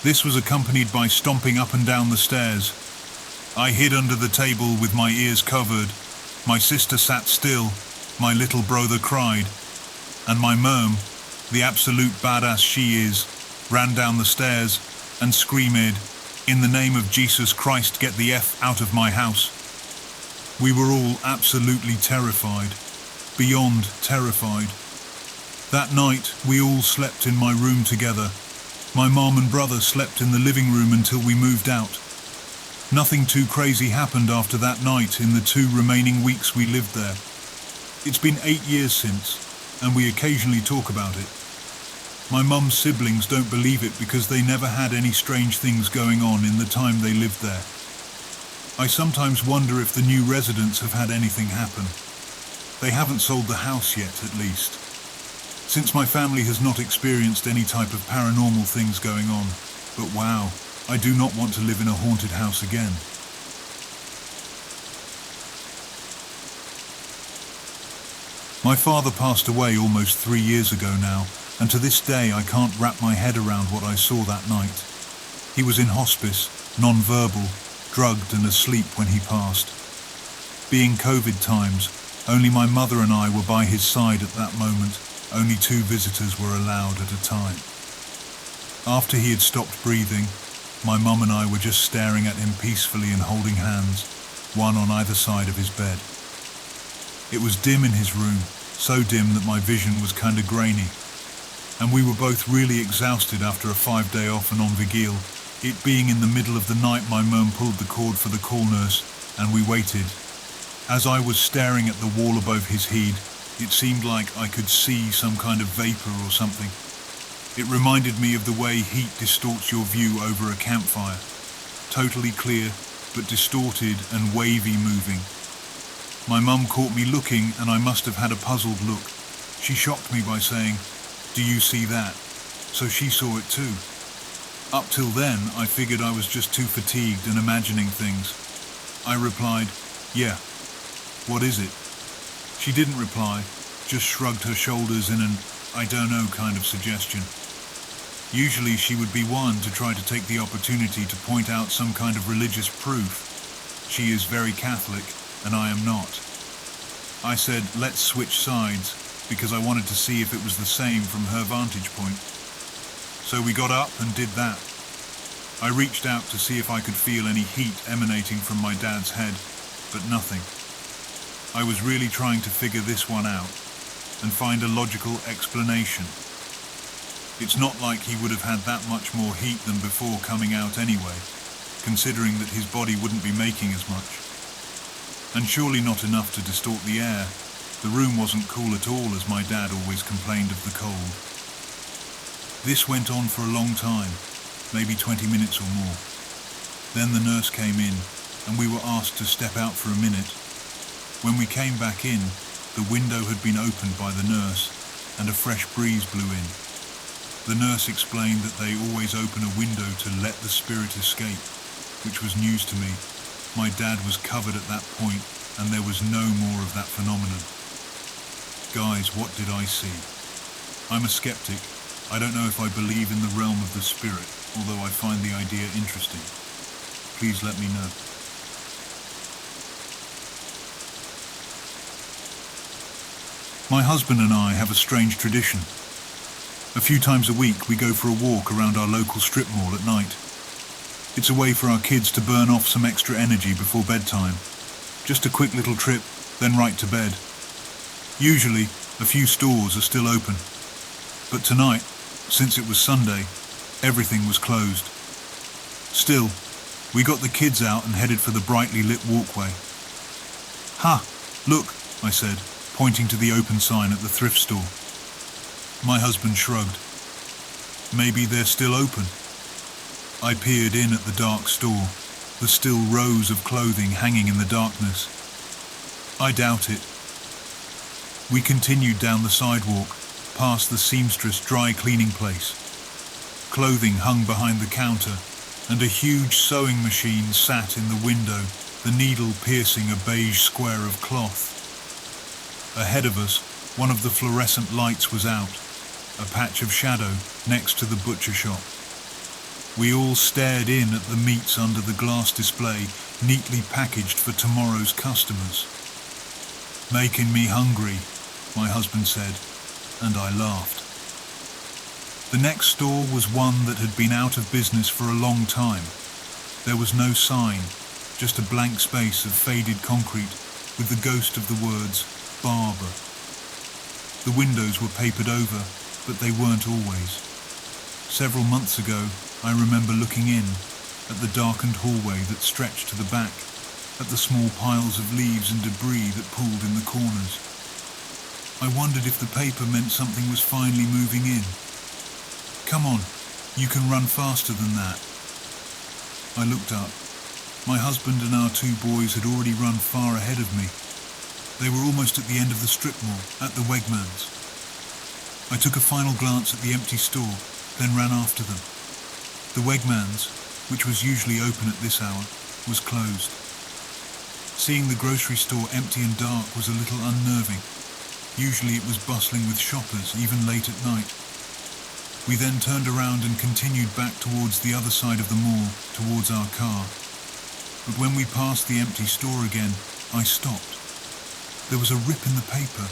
This was accompanied by stomping up and down the stairs. I hid under the table with my ears covered. My sister sat still, my little brother cried, and my mum, the absolute badass she is, ran down the stairs and screamed, "In the name of Jesus Christ, get the F out of my house." We were all absolutely terrified, beyond terrified. That night, we all slept in my room together. My mom and brother slept in the living room until we moved out. Nothing too crazy happened after that night in the 2 remaining weeks we lived there. It's been 8 years since, and we occasionally talk about it. My mum's siblings don't believe it because they never had any strange things going on in the time they lived there. I sometimes wonder if the new residents have had anything happen. They haven't sold the house yet, at least. Since my family has not experienced any type of paranormal things going on, but wow, I do not want to live in a haunted house again. My father passed away almost 3 years ago now, and to this day I can't wrap my head around what I saw that night. He was in hospice, non-verbal, drugged and asleep when he passed. Being COVID times, only my mother and I were by his side at that moment. Only 2 visitors were allowed at a time. After he had stopped breathing, my mum and I were just staring at him peacefully and holding hands, one on either side of his bed. It was dim in his room, so dim that my vision was kinda grainy. And we were both really exhausted after a 5-day off and on Vigil. It being in the middle of the night, my mum pulled the cord for the call nurse, and we waited. As I was staring at the wall above his head, it seemed like I could see some kind of vapor or something. It reminded me of the way heat distorts your view over a campfire. Totally clear, but distorted and wavy moving. My mum caught me looking, and I must have had a puzzled look. She shocked me by saying, "Do you see that?" So she saw it too. Up till then, I figured I was just too fatigued and imagining things. I replied, "Yeah. What is it?" She didn't reply, just shrugged her shoulders in an "I don't know" kind of suggestion. Usually she would be one to try to take the opportunity to point out some kind of religious proof. She is very Catholic, and I am not. I said, let's switch sides, because I wanted to see if it was the same from her vantage point. So we got up and did that. I reached out to see if I could feel any heat emanating from my dad's head, but nothing. I was really trying to figure this one out and find a logical explanation. It's not like he would have had that much more heat than before coming out anyway, considering that his body wouldn't be making as much. And surely not enough to distort the air. The room wasn't cool at all, as my dad always complained of the cold. This went on for a long time, maybe 20 minutes or more. Then the nurse came in, and we were asked to step out for a minute. When we came back in, the window had been opened by the nurse, and a fresh breeze blew in. The nurse explained that they always open a window to let the spirit escape, which was news to me. My dad was covered at that point, and there was no more of that phenomenon. Guys, what did I see? I'm a skeptic. I don't know if I believe in the realm of the spirit, although I find the idea interesting. Please let me know. My husband and I have a strange tradition. A few times a week we go for a walk around our local strip mall at night. It's a way for our kids to burn off some extra energy before bedtime. Just a quick little trip, then right to bed. Usually, a few stores are still open. But tonight, since it was Sunday, everything was closed. Still, we got the kids out and headed for the brightly lit walkway. "Ha! Look," I said, pointing to the open sign at the thrift store. My husband shrugged. "Maybe they're still open." I peered in at the dark store, the still rows of clothing hanging in the darkness. "I doubt it." We continued down the sidewalk, past the seamstress dry cleaning place. Clothing hung behind the counter, and a huge sewing machine sat in the window, the needle piercing a beige square of cloth. Ahead of us, one of the fluorescent lights was out, a patch of shadow next to the butcher shop. We all stared in at the meats under the glass display, neatly packaged for tomorrow's customers. "Making me hungry," my husband said, and I laughed. The next store was one that had been out of business for a long time. There was no sign, just a blank space of faded concrete with the ghost of the words Barbara. The windows were papered over, but they weren't always. Several months ago, I remember looking in at the darkened hallway that stretched to the back, at the small piles of leaves and debris that pooled in the corners. I wondered if the paper meant something was finally moving in. "Come on, you can run faster than that." I looked up. My husband and our 2 boys had already run far ahead of me. They were almost at the end of the strip mall, at the Wegmans. I took a final glance at the empty store, then ran after them. The Wegmans, which was usually open at this hour, was closed. Seeing the grocery store empty and dark was a little unnerving. Usually it was bustling with shoppers, even late at night. We then turned around and continued back towards the other side of the mall, towards our car. But when we passed the empty store again, I stopped. There was a rip in the paper.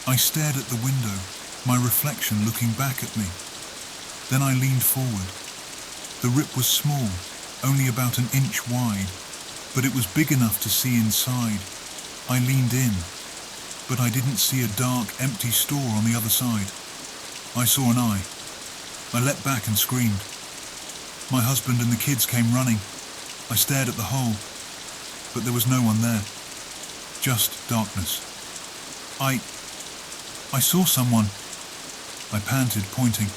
I stared at the window, my reflection looking back at me. Then I leaned forward. The rip was small, only about an inch wide, but it was big enough to see inside. I leaned in, but I didn't see a dark, empty store on the other side. I saw an eye. I leapt back and screamed. My husband and the kids came running. I stared at the hole, but there was no one there. Just darkness. I saw someone. I panted, pointing.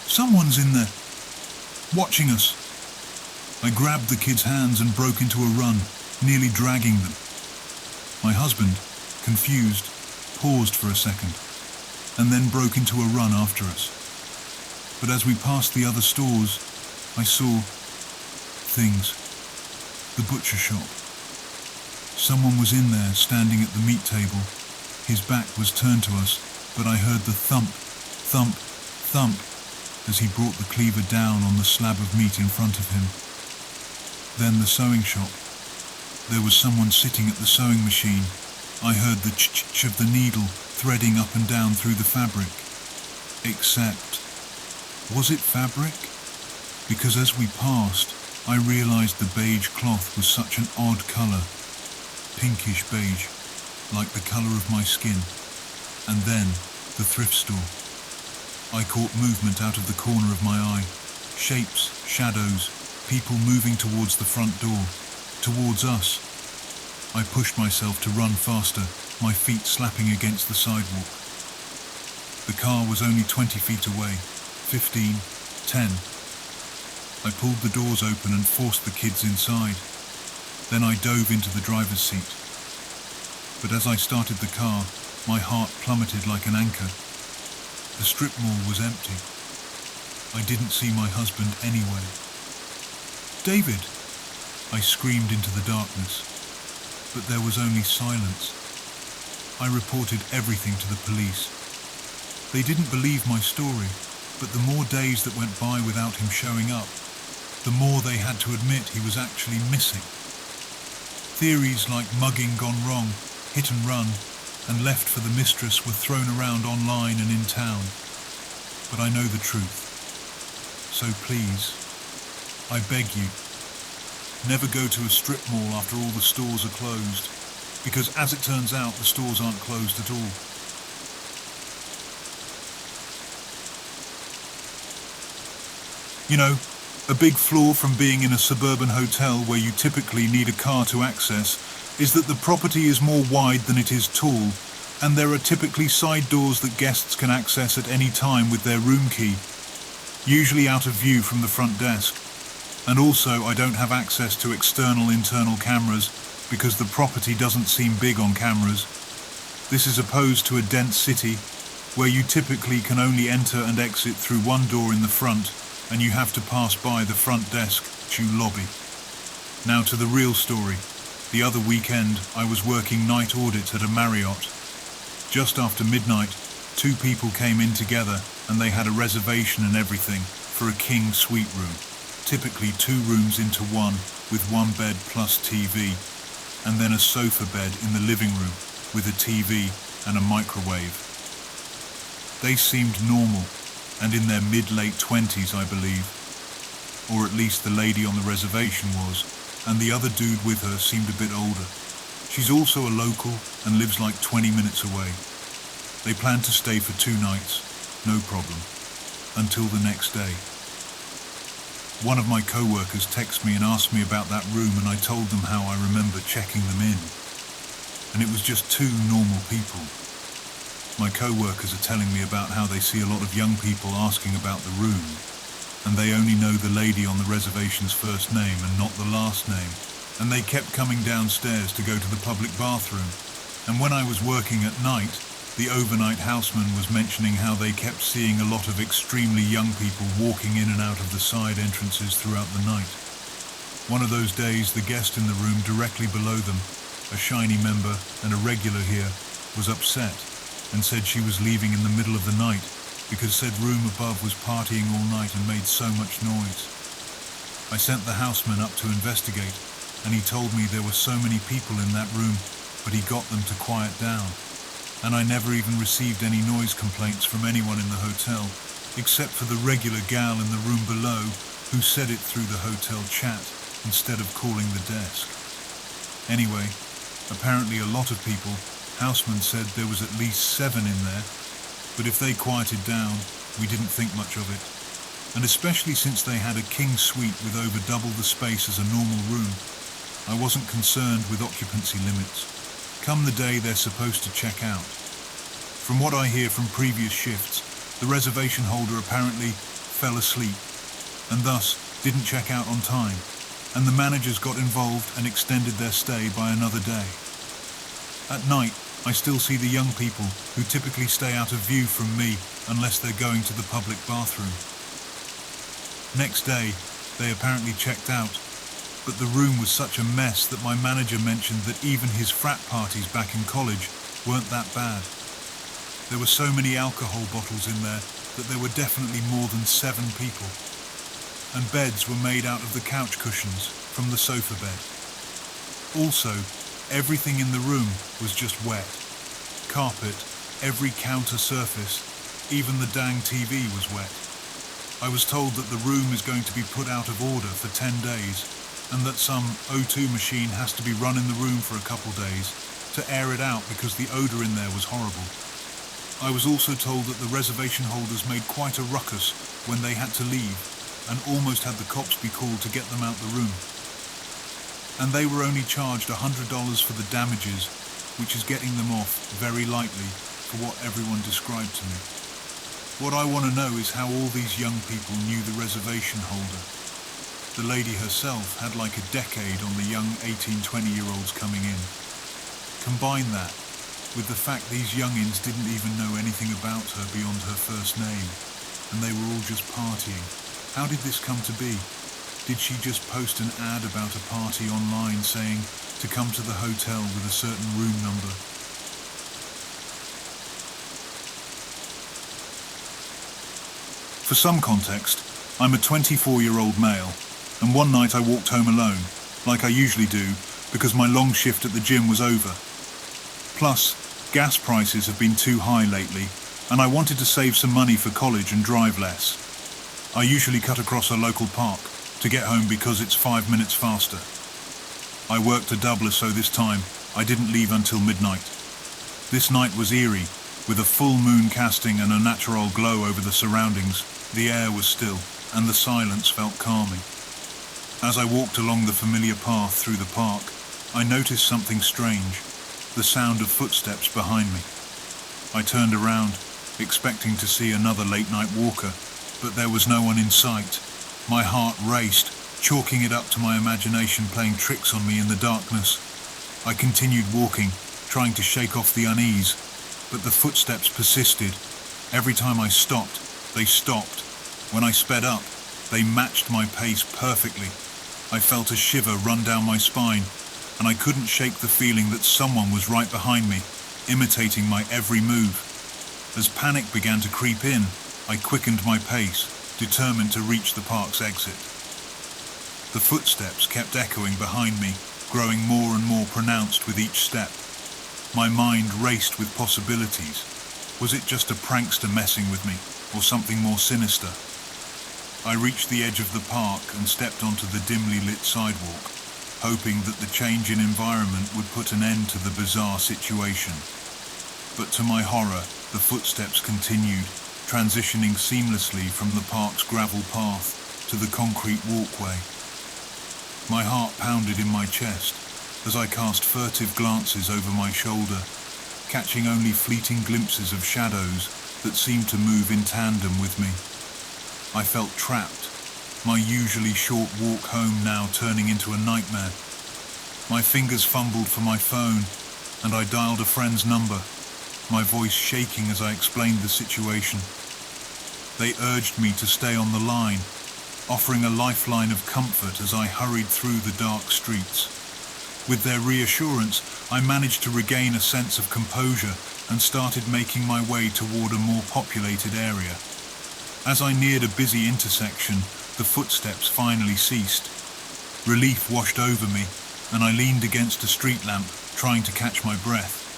"Someone's in there, watching us." I grabbed the kids' hands and broke into a run, nearly dragging them. My husband, confused, paused for a second, and then broke into a run after us. But as we passed the other stores, I saw things. The butcher shop. Someone was in there, standing at the meat table. His back was turned to us, but I heard the thump, thump, thump as he brought the cleaver down on the slab of meat in front of him. Then the sewing shop. There was someone sitting at the sewing machine. I heard the ch-ch of the needle threading up and down through the fabric. Except, was it fabric? Because as we passed, I realized the beige cloth was such an odd color. Pinkish beige, like the color of my skin. And then, the thrift store. I caught movement out of the corner of my eye. Shapes, shadows, people moving towards the front door, towards us. I pushed myself to run faster, my feet slapping against the sidewalk. The car was only 20 feet away, 15, 10. I pulled the doors open and forced the kids inside. Then I dove into the driver's seat. But as I started the car, my heart plummeted like an anchor. The strip mall was empty. I didn't see my husband anywhere. "David!" I screamed into the darkness, but there was only silence. I reported everything to the police. They didn't believe my story, but the more days that went by without him showing up, the more they had to admit he was actually missing. Theories like mugging gone wrong, hit and run, and left for the mistress were thrown around online and in town. But I know the truth. So please, I beg you, never go to a strip mall after all the stores are closed, because as it turns out, the stores aren't closed at all. You know, a big flaw from being in a suburban hotel where you typically need a car to access is that the property is more wide than it is tall, and there are typically side doors that guests can access at any time with their room key, usually out of view from the front desk. And also I don't have access to internal cameras because the property doesn't seem big on cameras. This is opposed to a dense city where you typically can only enter and exit through one door in the front, and you have to pass by the front desk to lobby. Now to the real story. The other weekend, I was working night audit at a Marriott. Just after midnight, 2 people came in together and they had a reservation and everything for a king suite room. Typically 2 rooms into one with 1 bed plus TV, and then a sofa bed in the living room with a TV and a microwave. They seemed normal and in their mid-late 20s, I believe. Or at least the lady on the reservation was, and the other dude with her seemed a bit older. She's also a local and lives like 20 minutes away. They plan to stay for 2 nights, no problem, until the next day. One of my co-workers texted me and asked me about that room, and I told them how I remember checking them in. And it was just 2 normal people. My co-workers are telling me about how they see a lot of young people asking about the room, and they only know the lady on the reservation's first name and not the last name. And they kept coming downstairs to go to the public bathroom. And when I was working at night, the overnight houseman was mentioning how they kept seeing a lot of extremely young people walking in and out of the side entrances throughout the night. One of those days, the guest in the room directly below them, a shiny member and a regular here, was upset and said she was leaving in the middle of the night because said room above was partying all night and made so much noise. I sent the houseman up to investigate, and he told me there were so many people in that room, but he got them to quiet down. And I never even received any noise complaints from anyone in the hotel, except for the regular gal in the room below who said it through the hotel chat instead of calling the desk. Anyway, apparently a lot of people, houseman said there was at least 7 in there, but if they quieted down, we didn't think much of it. And especially since they had a king suite with over double the space as a normal room, I wasn't concerned with occupancy limits. Come the day they're supposed to check out. From what I hear from previous shifts, the reservation holder apparently fell asleep and thus didn't check out on time, and the managers got involved and extended their stay by another day. At night, I still see the young people who typically stay out of view from me unless they're going to the public bathroom. Next day, they apparently checked out, but the room was such a mess that my manager mentioned that even his frat parties back in college weren't that bad. There were so many alcohol bottles in there that there were definitely more than 7 people. And beds were made out of the couch cushions from the sofa bed. Also, everything in the room was just wet. Carpet, every counter surface, even the dang TV was wet. I was told that the room is going to be put out of order for 10 days, and that some O2 machine has to be run in the room for a couple days to air it out because the odour in there was horrible. I was also told that the reservation holders made quite a ruckus when they had to leave and almost had the cops be called to get them out the room. And they were only charged $100 for the damages, which is getting them off very lightly for what everyone described to me. What I want to know is how all these young people knew the reservation holder. The lady herself had like a decade on the young 18-20-year-olds coming in. Combine that with the fact these youngins didn't even know anything about her beyond her first name, and they were all just partying. How did this come to be? Did she just post an ad about a party online saying to come to the hotel with a certain room number? For some context, I'm a 24-year-old male, and one night I walked home alone, like I usually do, because my long shift at the gym was over. Plus, gas prices have been too high lately, and I wanted to save some money for college and drive less. I usually cut across a local park to get home because it's 5 minutes faster. I worked a doubler, so this time I didn't leave until midnight. This night was eerie, with a full moon casting and a natural glow over the surroundings. The air was still, and the silence felt calming. As I walked along the familiar path through the park, I noticed something strange, the sound of footsteps behind me. I turned around, expecting to see another late-night walker, but there was no one in sight. My heart raced, chalking it up to my imagination playing tricks on me in the darkness. I continued walking, trying to shake off the unease, but the footsteps persisted. Every time I stopped, they stopped. When I sped up, they matched my pace perfectly. I felt a shiver run down my spine, and I couldn't shake the feeling that someone was right behind me, imitating my every move. As panic began to creep in, I quickened my pace, determined to reach the park's exit. The footsteps kept echoing behind me, growing more and more pronounced with each step. My mind raced with possibilities. Was it just a prankster messing with me, or something more sinister? I reached the edge of the park and stepped onto the dimly lit sidewalk. hoping that the change in environment would put an end to the bizarre situation. But to my horror, the footsteps continued, transitioning seamlessly from the park's gravel path to the concrete walkway. My heart pounded in my chest as I cast furtive glances over my shoulder, catching only fleeting glimpses of shadows that seemed to move in tandem with me. I felt trapped, my usually short walk home now turning into a nightmare. My fingers fumbled for my phone, and I dialed a friend's number, my voice shaking as I explained the situation. They urged me to stay on the line, offering a lifeline of comfort as I hurried through the dark streets. With their reassurance, I managed to regain a sense of composure and started making my way toward a more populated area. As I neared a busy intersection, the footsteps finally ceased. Relief washed over me, and I leaned against a street lamp, trying to catch my breath.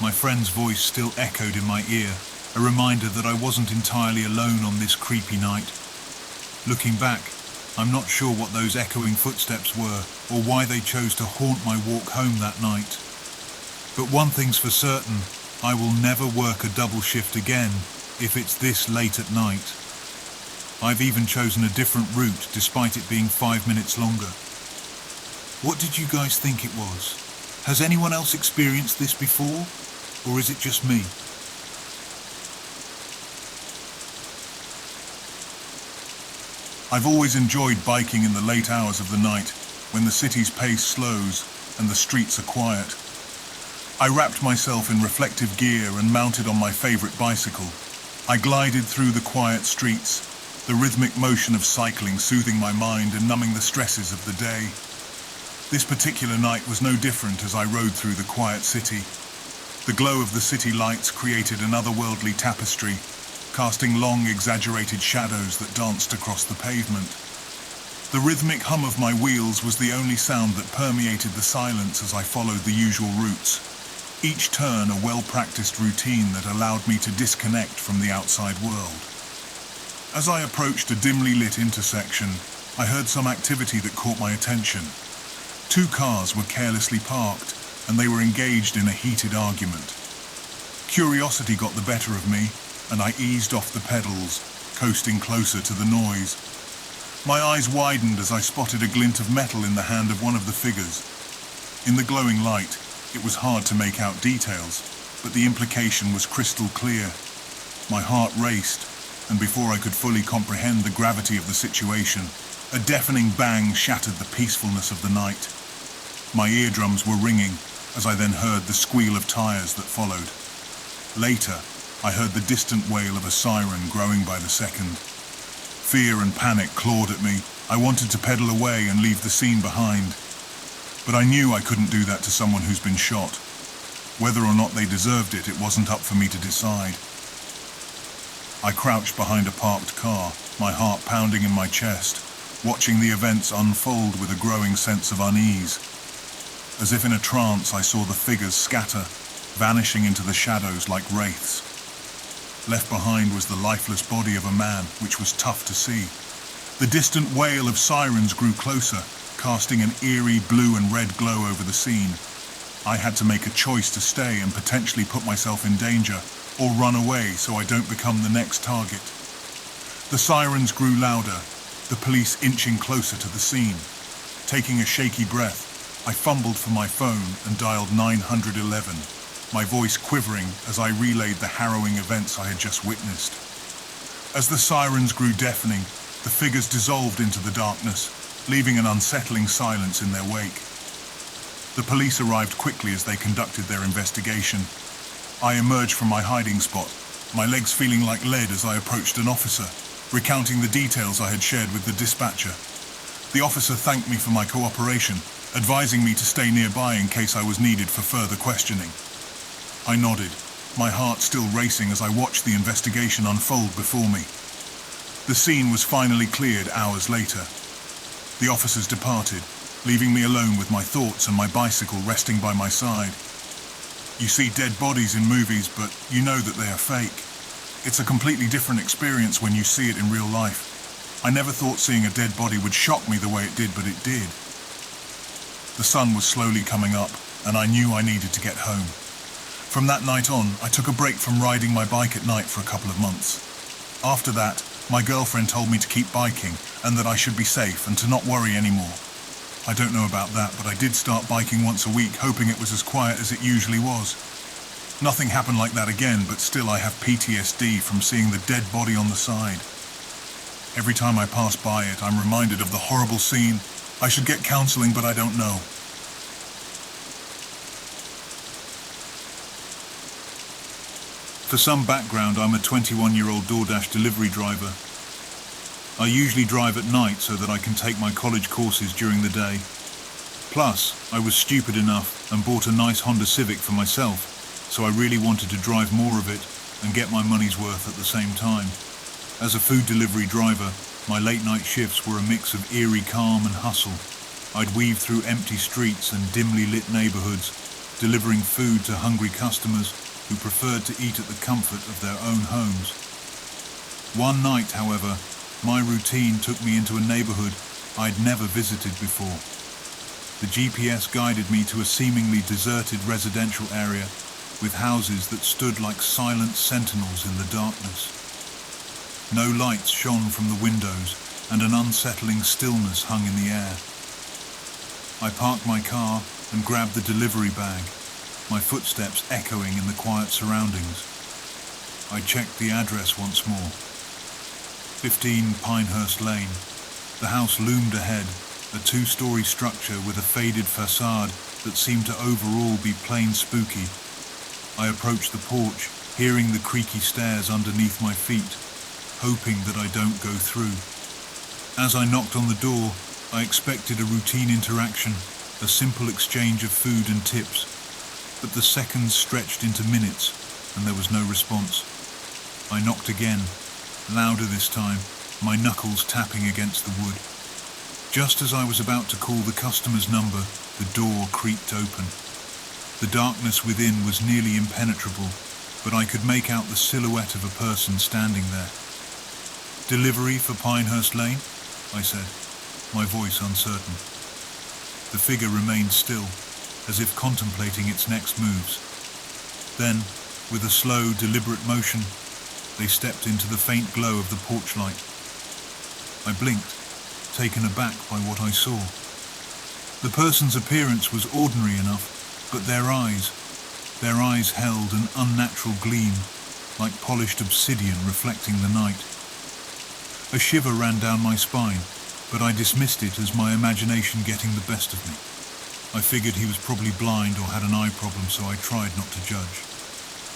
My friend's voice still echoed in my ear, a reminder that I wasn't entirely alone on this creepy night. Looking back, I'm not sure what those echoing footsteps were, or why they chose to haunt my walk home that night. But one thing's for certain, I will never work a double shift again if it's this late at night. I've even chosen a different route despite it being 5 minutes longer. What did you guys think it was? Has anyone else experienced this before? Or is it just me? I've always enjoyed biking in the late hours of the night, when the city's pace slows and the streets are quiet. I wrapped myself in reflective gear and mounted on my favorite bicycle. I glided through the quiet streets, the rhythmic motion of cycling soothing my mind and numbing the stresses of the day. This particular night was no different as I rode through the quiet city. The glow of the city lights created an otherworldly tapestry, casting long, exaggerated shadows that danced across the pavement. The rhythmic hum of my wheels was the only sound that permeated the silence as I followed the usual routes. Each turn a well-practiced routine that allowed me to disconnect from the outside world. As I approached a dimly lit intersection, I heard some activity that caught my attention. 2 cars were carelessly parked, and they were engaged in a heated argument. Curiosity got the better of me, and I eased off the pedals, coasting closer to the noise. My eyes widened as I spotted a glint of metal in the hand of one of the figures. In the glowing light, it was hard to make out details, but the implication was crystal clear. My heart raced, and before I could fully comprehend the gravity of the situation, a deafening bang shattered the peacefulness of the night. My eardrums were ringing as I then heard the squeal of tires that followed. Later, I heard the distant wail of a siren growing by the second. Fear and panic clawed at me. I wanted to pedal away and leave the scene behind. But I knew I couldn't do that to someone who's been shot. Whether or not they deserved it, it wasn't up for me to decide. I crouched behind a parked car, my heart pounding in my chest, watching the events unfold with a growing sense of unease. As if in a trance, I saw the figures scatter, vanishing into the shadows like wraiths. Left behind was the lifeless body of a man, which was tough to see. The distant wail of sirens grew closer, casting an eerie blue and red glow over the scene. I had to make a choice to stay and potentially put myself in danger, or run away so I don't become the next target. The sirens grew louder, the police inching closer to the scene. Taking a shaky breath, I fumbled for my phone and dialed 911, my voice quivering as I relayed the harrowing events I had just witnessed. As the sirens grew deafening, the figures dissolved into the darkness, leaving an unsettling silence in their wake. The police arrived quickly as they conducted their investigation. I emerged from my hiding spot, my legs feeling like lead as I approached an officer, recounting the details I had shared with the dispatcher. The officer thanked me for my cooperation, advising me to stay nearby in case I was needed for further questioning. I nodded, my heart still racing as I watched the investigation unfold before me. The scene was finally cleared hours later. The officers departed, leaving me alone with my thoughts and my bicycle resting by my side. You see dead bodies in movies, but you know that they are fake. It's a completely different experience when you see it in real life. I never thought seeing a dead body would shock me the way it did, but it did. The sun was slowly coming up, and I knew I needed to get home. From that night on, I took a break from riding my bike at night for a couple of months. After that, my girlfriend told me to keep biking and that I should be safe and to not worry anymore. I don't know about that, but I did start biking once a week, hoping it was as quiet as it usually was. Nothing happened like that again, but still I have PTSD from seeing the dead body on the side. Every time I pass by it, I'm reminded of the horrible scene. I should get counseling, but I don't know. For some background, I'm a 21-year-old DoorDash delivery driver. I usually drive at night so that I can take my college courses during the day. Plus, I was stupid enough and bought a nice Honda Civic for myself, so I really wanted to drive more of it and get my money's worth at the same time. As a food delivery driver, my late-night shifts were a mix of eerie calm and hustle. I'd weave through empty streets and dimly lit neighborhoods, delivering food to hungry customers who preferred to eat at the comfort of their own homes. One night, however, my routine took me into a neighborhood I'd never visited before. The GPS guided me to a seemingly deserted residential area with houses that stood like silent sentinels in the darkness. No lights shone from the windows, and an unsettling stillness hung in the air. I parked my car and grabbed the delivery bag, my footsteps echoing in the quiet surroundings. I checked the address once more. 15 Pinehurst Lane. The house loomed ahead, a two-story structure with a faded facade that seemed to overall be plain spooky. I approached the porch, hearing the creaky stairs underneath my feet, hoping that I don't go through. As I knocked on the door, I expected a routine interaction, a simple exchange of food and tips. But the seconds stretched into minutes, and there was no response. I knocked again, louder this time, my knuckles tapping against the wood. Just as I was about to call the customer's number, the door creaked open. The darkness within was nearly impenetrable, but I could make out the silhouette of a person standing there. "Delivery for Pinehurst Lane?" I said, my voice uncertain. The figure remained still, as if contemplating its next moves. Then, with a slow, deliberate motion, they stepped into the faint glow of the porch light. I blinked, taken aback by what I saw. The person's appearance was ordinary enough, but their eyes held an unnatural gleam, like polished obsidian reflecting the night. A shiver ran down my spine, but I dismissed it as my imagination getting the best of me. I figured he was probably blind or had an eye problem, so I tried not to judge.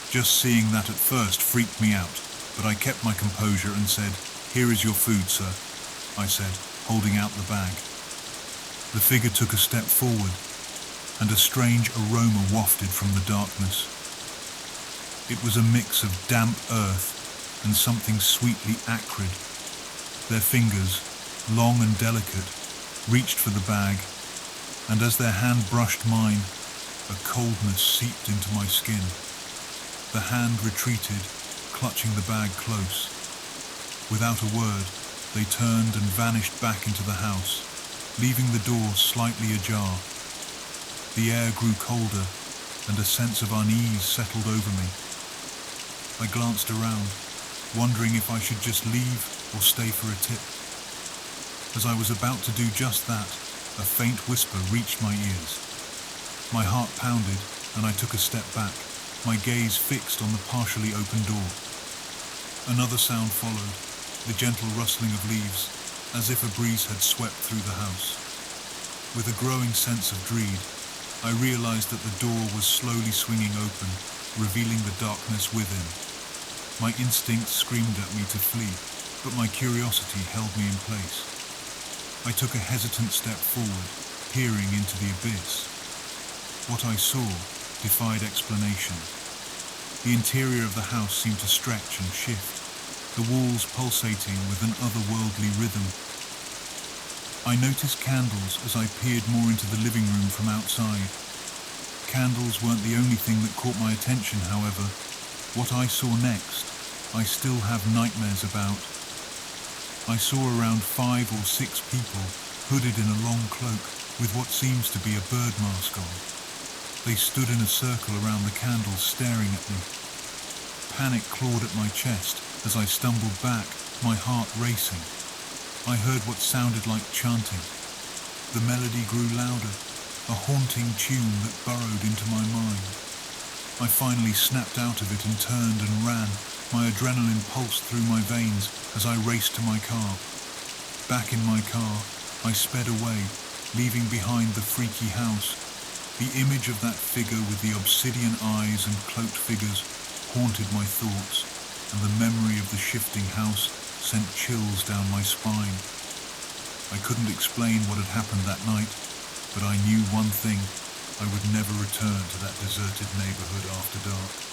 Just seeing that at first freaked me out, but I kept my composure and said, "Here is your food, sir," I said, holding out the bag. The figure took a step forward, and a strange aroma wafted from the darkness. It was a mix of damp earth and something sweetly acrid. Their fingers, long and delicate, reached for the bag, and as their hand brushed mine, a coldness seeped into my skin. The hand retreated, clutching the bag close. Without a word, they turned and vanished back into the house, leaving the door slightly ajar. The air grew colder, and a sense of unease settled over me. I glanced around, wondering if I should just leave or stay for a tip. As I was about to do just that, a faint whisper reached my ears. My heart pounded, and I took a step back, my gaze fixed on the partially open door. Another sound followed, the gentle rustling of leaves, as if a breeze had swept through the house. With a growing sense of dread, I realized that the door was slowly swinging open, revealing the darkness within. My instinct screamed at me to flee, but my curiosity held me in place. I took a hesitant step forward, peering into the abyss. What I saw defied explanation. The interior of the house seemed to stretch and shift, the walls pulsating with an otherworldly rhythm. I noticed candles as I peered more into the living room from outside. Candles weren't the only thing that caught my attention, however. What I saw next, I still have nightmares about. I saw around 5 or 6 people, hooded in a long cloak, with what seems to be a bird mask on. They stood in a circle around the candles, staring at me. Panic clawed at my chest as I stumbled back, my heart racing. I heard what sounded like chanting. The melody grew louder, a haunting tune that burrowed into my mind. I finally snapped out of it and turned and ran. My adrenaline pulsed through my veins as I raced to my car. Back in my car, I sped away, leaving behind the freaky house. The image of that figure with the obsidian eyes and cloaked figures haunted my thoughts, and the memory of the shifting house sent chills down my spine. I couldn't explain what had happened that night, but I knew one thing: I would never return to that deserted neighborhood after dark.